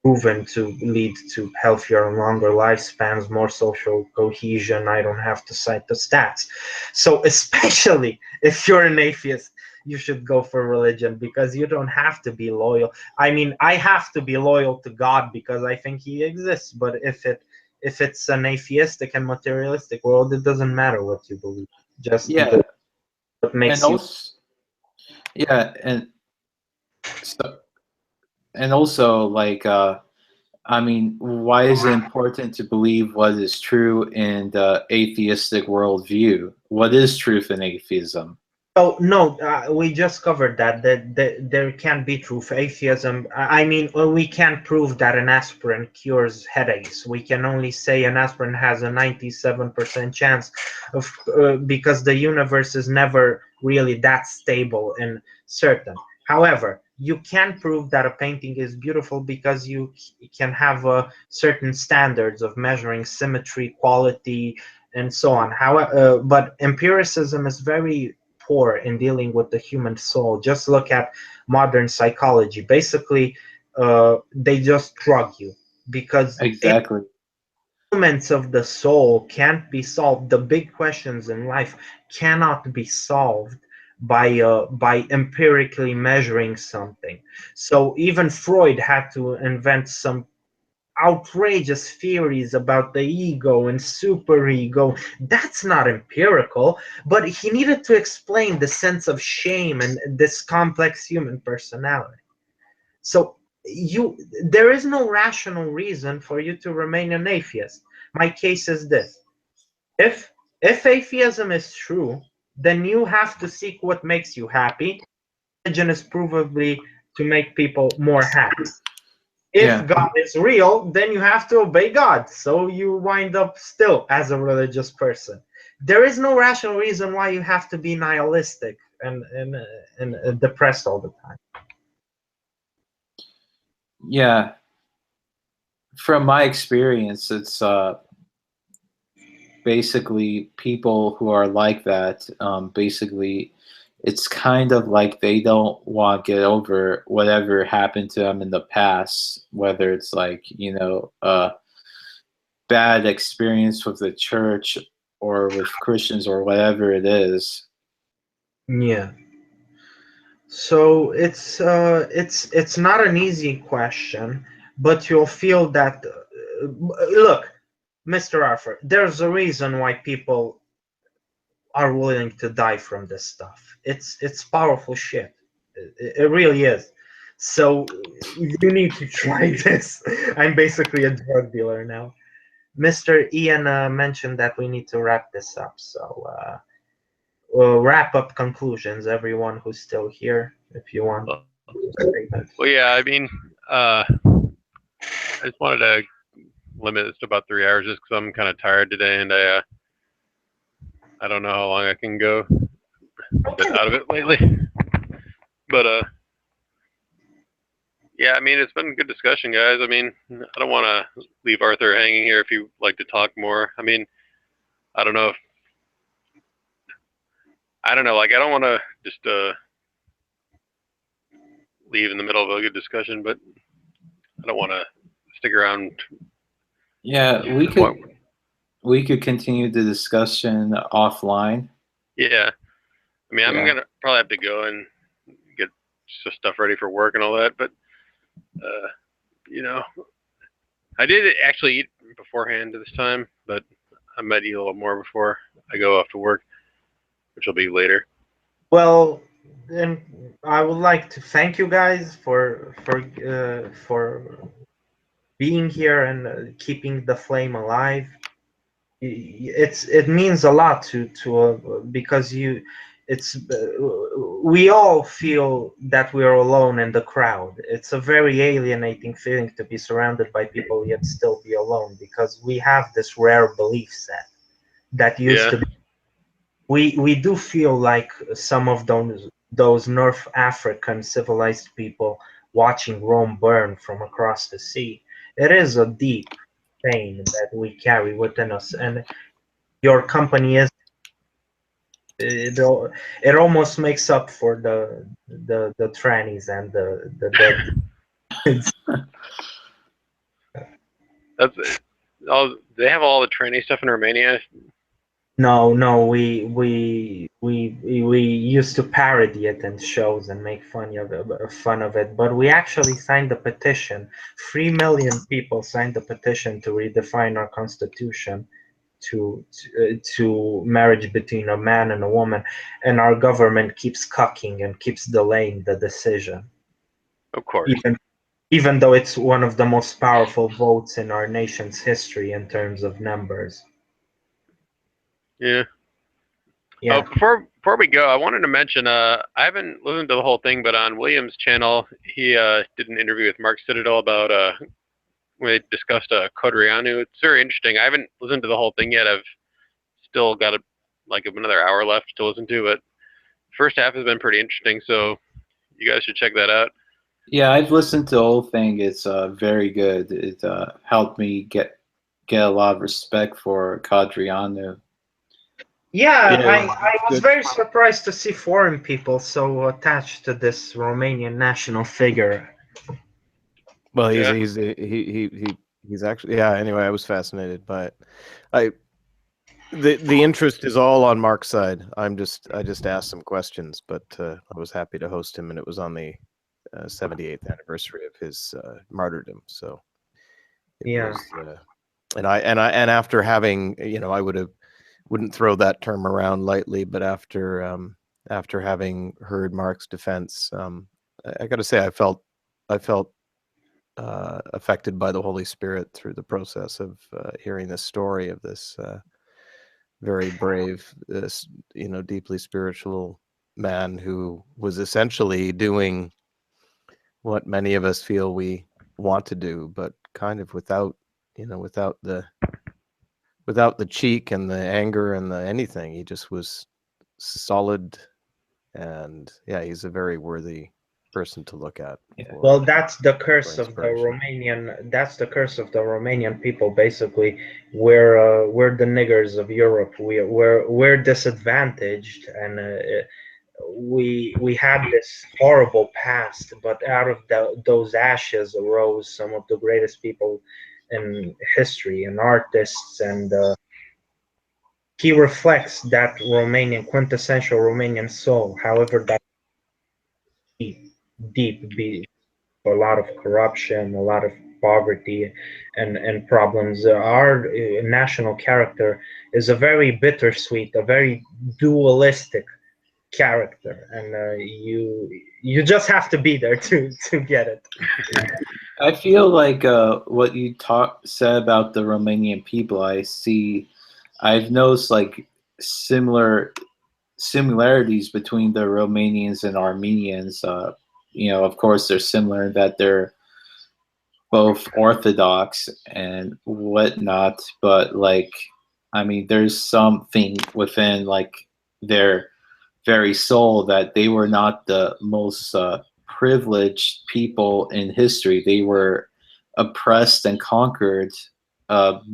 proven to lead to healthier and longer lifespans, more social cohesion. I don't have to cite the stats. So especially if you're an atheist, you should go for religion because you don't have to be loyal. I mean, I have to be loyal to God because I think he exists. But if it's an atheistic and materialistic world, it doesn't matter what you believe. Just Yeah. what makes And you. also, yeah, so, and also, like, I mean, why is it important to believe what is true in the atheistic worldview? What is truth in atheism? Oh no, we just covered that there can be truth. Atheism. I mean, we can't prove that an aspirin cures headaches. We can only say an aspirin has a 97% chance of because the universe is never really that stable and certain. However, you can prove that a painting is beautiful because you can have certain standards of measuring symmetry, quality, and so on. However, but empiricism is very poor in dealing with the human soul. Just look at modern psychology. Basically, they just drug you because Exactly. elements of the soul can't be solved. The big questions in life cannot be solved by empirically measuring something. So even Freud had to invent some outrageous theories about the ego and superego. That's not empirical, but he needed to explain the sense of shame and this complex human personality. So there is no rational reason for you to remain an atheist. My case is this: if atheism is true, then you have to seek what makes you happy. Religion is provably to make people more happy. If God is real, then you have to obey God. So you wind up still as a religious person. There is no rational reason why you have to be nihilistic and depressed all the time. Yeah. From my experience, it's basically people who are like that, basically it's kind of like they don't want to get over whatever happened to them in the past, whether it's like, a bad experience with the church or with Christians or whatever it is. Yeah. So it's not an easy question, but you'll feel that look, Mr. Arthur, there's a reason why people are willing to die from this stuff. It's powerful shit. It really is. So you need to try this. I'm basically a drug dealer now. Mr. Ian mentioned that we need to wrap this up. So we'll wrap up conclusions. Everyone who's still here, if you want. Well, yeah. I mean, I just wanted to limit this to about 3 hours just because I'm kind of tired today, and I don't know how long I can go. I've been out of it lately, but Yeah, I mean, it's been a good discussion, guys. I mean, I don't want to leave Arthur hanging here if you'd like to talk more. I mean, I don't know if, I don't know, like, I don't want to just leave in the middle of a good discussion, but I don't want to stick around. Yeah, we could continue the discussion offline. Yeah. I mean, I'm Yeah. going to probably have to go and get stuff ready for work and all that, but, you know, I did actually eat beforehand this time, but I might eat a little more before I go off to work, which will be later. Well, then I would like to thank you guys for being here and keeping the flame alive. It means a lot to because we all feel that we are alone in the crowd. It's a very alienating feeling to be surrounded by people yet still be alone, because we have this rare belief set that used to be. We do feel like some of those North African civilized people watching Rome burn from across the sea. It is a deep pain that we carry within us, and your company is it almost makes up for the trannies and the dead. That's all. They have all the tranny stuff in Romania. No, we used to parody it in shows and make fun of it, but we actually signed a petition. 3 million people signed a petition to redefine our constitution to marriage between a man and a woman, and our government keeps cucking and keeps delaying the decision. Of course. Even though it's one of the most powerful votes in our nation's history in terms of numbers. Yeah. Yeah. Before we go, I wanted to mention I haven't listened to the whole thing, but on William's channel, he did an interview with Mark Citadel about when they discussed Codrianu. It's very interesting. I haven't listened to the whole thing yet. I've still got another hour left to listen to, but first half has been pretty interesting, so you guys should check that out. Yeah, I've listened to the whole thing. It's very good. It helped me get a lot of respect for Codrianu. Yeah, I was very surprised to see foreign people so attached to this Romanian national figure. Well, he's actually, yeah. Anyway, I was fascinated by it. The interest is all on Mark's side. I just asked some questions, but I was happy to host him, and it was on the 78th anniversary of his martyrdom. So it was, and after having, I wouldn't throw that term around lightly, but after having heard Mark's defense, I got to say I felt affected by the Holy Spirit through the process of hearing the story of this very brave, deeply spiritual man who was essentially doing what many of us feel we want to do, but kind of without the cheek and the anger and the anything. He just was solid, and yeah, he's a very worthy person to look at. Well, that's the curse of the Romanian. That's the curse of the Romanian people. Basically, we're the niggers of Europe. We're disadvantaged, and we had this horrible past. But out of those ashes arose some of the greatest people in history, and artists, and he reflects that Romanian quintessential Romanian soul. However, that deep, a lot of corruption, a lot of poverty, and problems. Our national character is a very bittersweet, a very dualistic character, and you just have to be there to get it. I feel like what you said about the Romanian people, I've noticed like similarities between the Romanians and Armenians. Of course, they're similar in that they're both Orthodox and whatnot, but there's something within their very soul that they were not the most privileged people in history. They were oppressed and conquered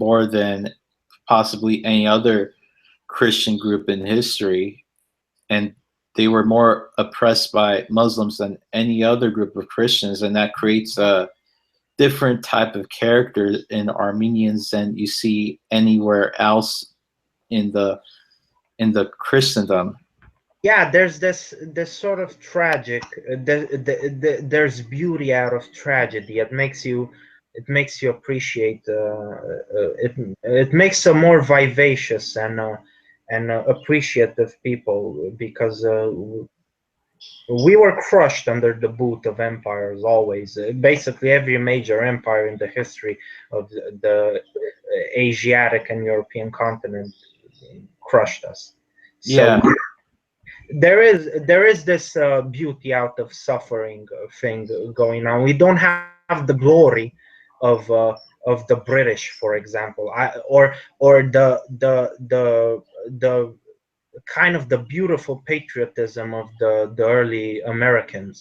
more than possibly any other Christian group in history, and they were more oppressed by Muslims than any other group of Christians, and that creates a different type of character in Armenians than you see anywhere else in the Christendom. Yeah, there's this sort of tragic. There's beauty out of tragedy. It makes you appreciate. It makes a more vivacious and appreciative people, because we were crushed under the boot of empires always. Basically, every major empire in the history of the Asiatic and European continent crushed us. So, Yeah. there is this beauty out of suffering thing going on. We don't have the glory of the British, for example, or the kind of the beautiful patriotism of the early Americans.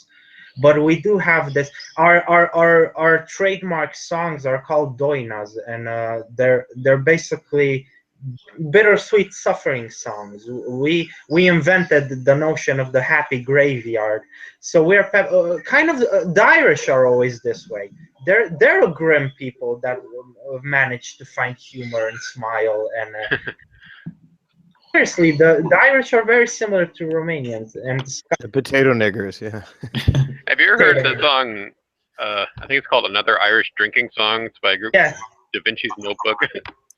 But we do have this. Our trademark songs are called doinas, and they're basically bittersweet suffering songs. We invented the notion of the happy graveyard. So we're kind of the Irish are always this way. They're a grim people that manage to find humor and smile. And seriously, the Irish are very similar to Romanians and The potato niggers, yeah. Have you ever heard the song? I think it's called "Another Irish Drinking Song." It's by a group Yes. Da Vinci's Notebook.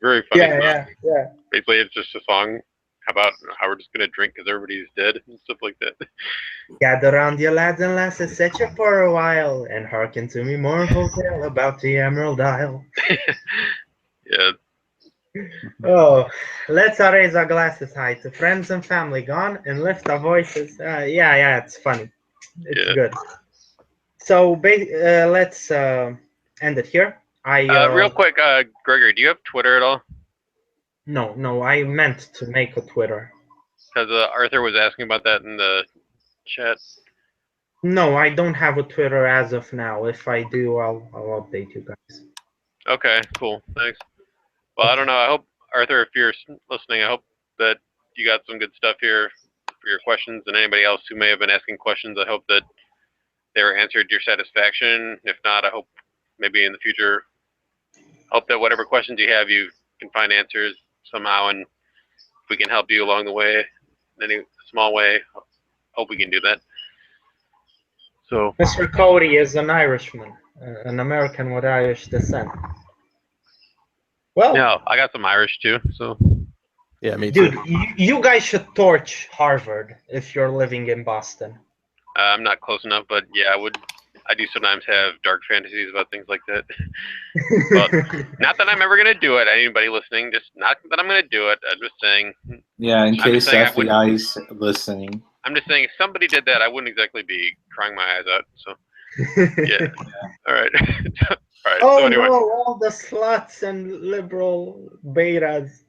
Very funny song. Yeah. Basically, it's just a song about how we're just gonna drink because everybody's dead and stuff like that. Gather round, you lads and lasses, set you for a while, and hearken to me mournful tale about the Emerald Isle. Yeah. Oh, let's raise our glasses high to friends and family gone and lift our voices. Yeah, it's funny. It's good. So let's end it here. Real quick, Gregory, do you have Twitter at all? No, I meant to make a Twitter. Because Arthur was asking about that in the chat. No, I don't have a Twitter as of now. If I do, I'll update you guys. Okay, cool. Thanks. Well, I don't know. I hope, Arthur, if you're listening, I hope that you got some good stuff here for your questions, and anybody else who may have been asking questions, I hope that they were answered to your satisfaction. If not, I hope maybe in the future, hope that whatever questions you have, you can find answers somehow, and if we can help you along the way in any small way, hope we can do that. So, Mr. Cody is an Irishman, an American with Irish descent. Well, yeah, I got some Irish too, so. Yeah, me too. Dude, you guys should torch Harvard if you're living in Boston. I'm not close enough, but yeah, I do sometimes have dark fantasies about things like that. Well, not that I'm ever gonna do it. Anybody listening, just not that I'm gonna do it. I'm just saying. Yeah, in case the FBI's listening. I'm just saying, if somebody did that, I wouldn't exactly be crying my eyes out. So, yeah. All right. All right. Oh so anyway. no, all the sluts and liberal betas.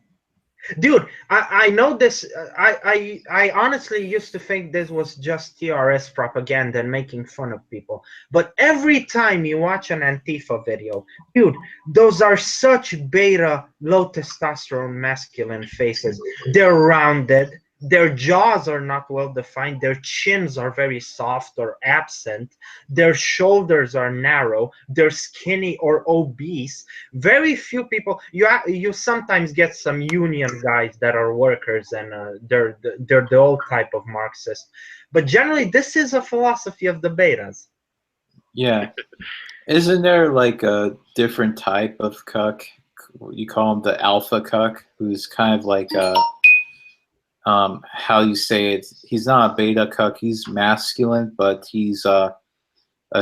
Dude, I know this. I honestly used to think this was just TRS propaganda and making fun of people. But every time you watch an Antifa video, dude, those are such beta, low testosterone masculine faces. They're rounded. Their jaws are not well defined. Their chins are very soft or absent. Their shoulders are narrow. They're skinny or obese. Very few people. You sometimes get some union guys that are workers, and they're the old type of Marxist. But generally, this is a philosophy of the betas. Yeah. Isn't there like a different type of cuck? You call him the alpha cuck, who's kind of like how you say it, he's not a beta cuck, he's masculine, but he's a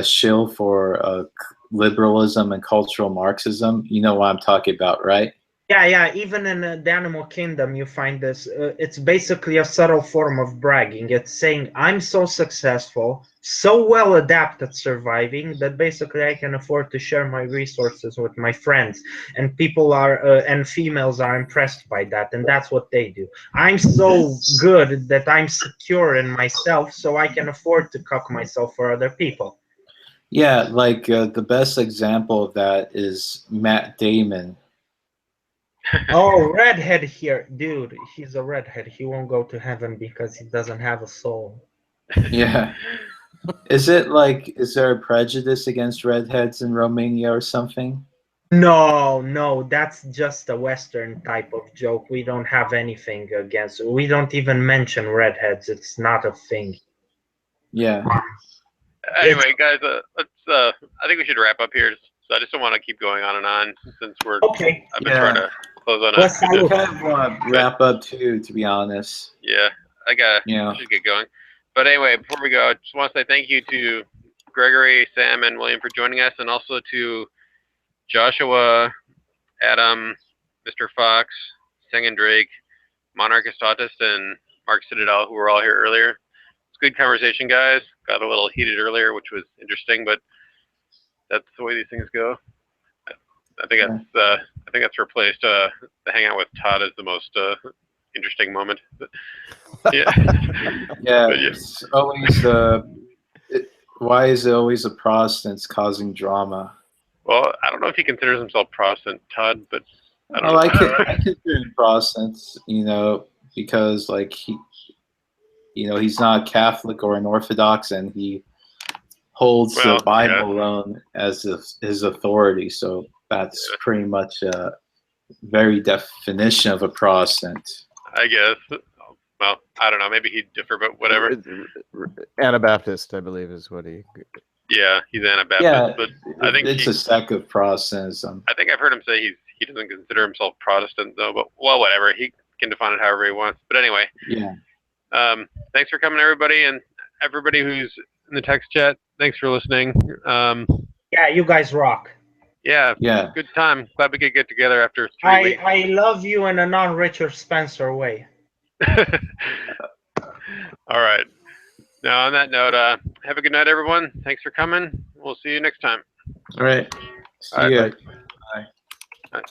shill for liberalism and cultural Marxism. You know what I'm talking about, right? Yeah. Even in the animal kingdom, you find this. It's basically a subtle form of bragging. It's saying, I'm so successful, so well adept at surviving that basically I can afford to share my resources with my friends. And people are, and females are impressed by that. And that's what they do. I'm so good that I'm secure in myself, so I can afford to cuck myself for other people. Yeah, like the best example of that is Matt Damon. Oh, redhead here. Dude, he's a redhead. He won't go to heaven because he doesn't have a soul. Yeah. Is there a prejudice against redheads in Romania or something? No, that's just a Western type of joke. We don't have anything against. We don't even mention redheads. It's not a thing. Yeah. Anyway, guys, let's. I think we should wrap up here. So I just don't want to keep going on and on since we're. Okay. I've been trying to close on Let's a. I kind of want to wrap up too, to be honest. Yeah, I should get going. But anyway, before we go, I just want to say thank you to Gregory, Sam, and William for joining us, and also to Joshua, Adam, Mr. Fox, Drake, Monarchist Autist, and Mark Citadel, who were all here earlier. It's good conversation, guys. Got a little heated earlier, which was interesting, but that's the way these things go. I think that's replaced the hangout with Todd as the most interesting moment. But, yeah. Yeah. But, yeah. It's always why is it always the Protestants causing drama? Well, I don't know if he considers himself Protestant, Todd, but I don't know. I consider him Protestants, because like he's not a Catholic or an Orthodox, and he holds the Bible alone as his authority. So that's pretty much a very definition of a Protestant. I guess. Well, I don't know. Maybe he'd differ, but whatever. Anabaptist, I believe, is what he. Yeah, he's Anabaptist, Yeah, but I think it's a sect of Protestantism. I think I've heard him say he doesn't consider himself Protestant though. But well, whatever. He can define it however he wants. But anyway. Yeah. Thanks for coming, everybody, and everybody who's in the text chat. Thanks for listening. Yeah, you guys rock. Yeah. Good time. Glad we could get together after 3 weeks. I love you in a non-Richard Spencer way. All right. Now, on that note, have a good night, everyone. Thanks for coming. We'll see you next time. All right. See All right, ya. bye. Bye.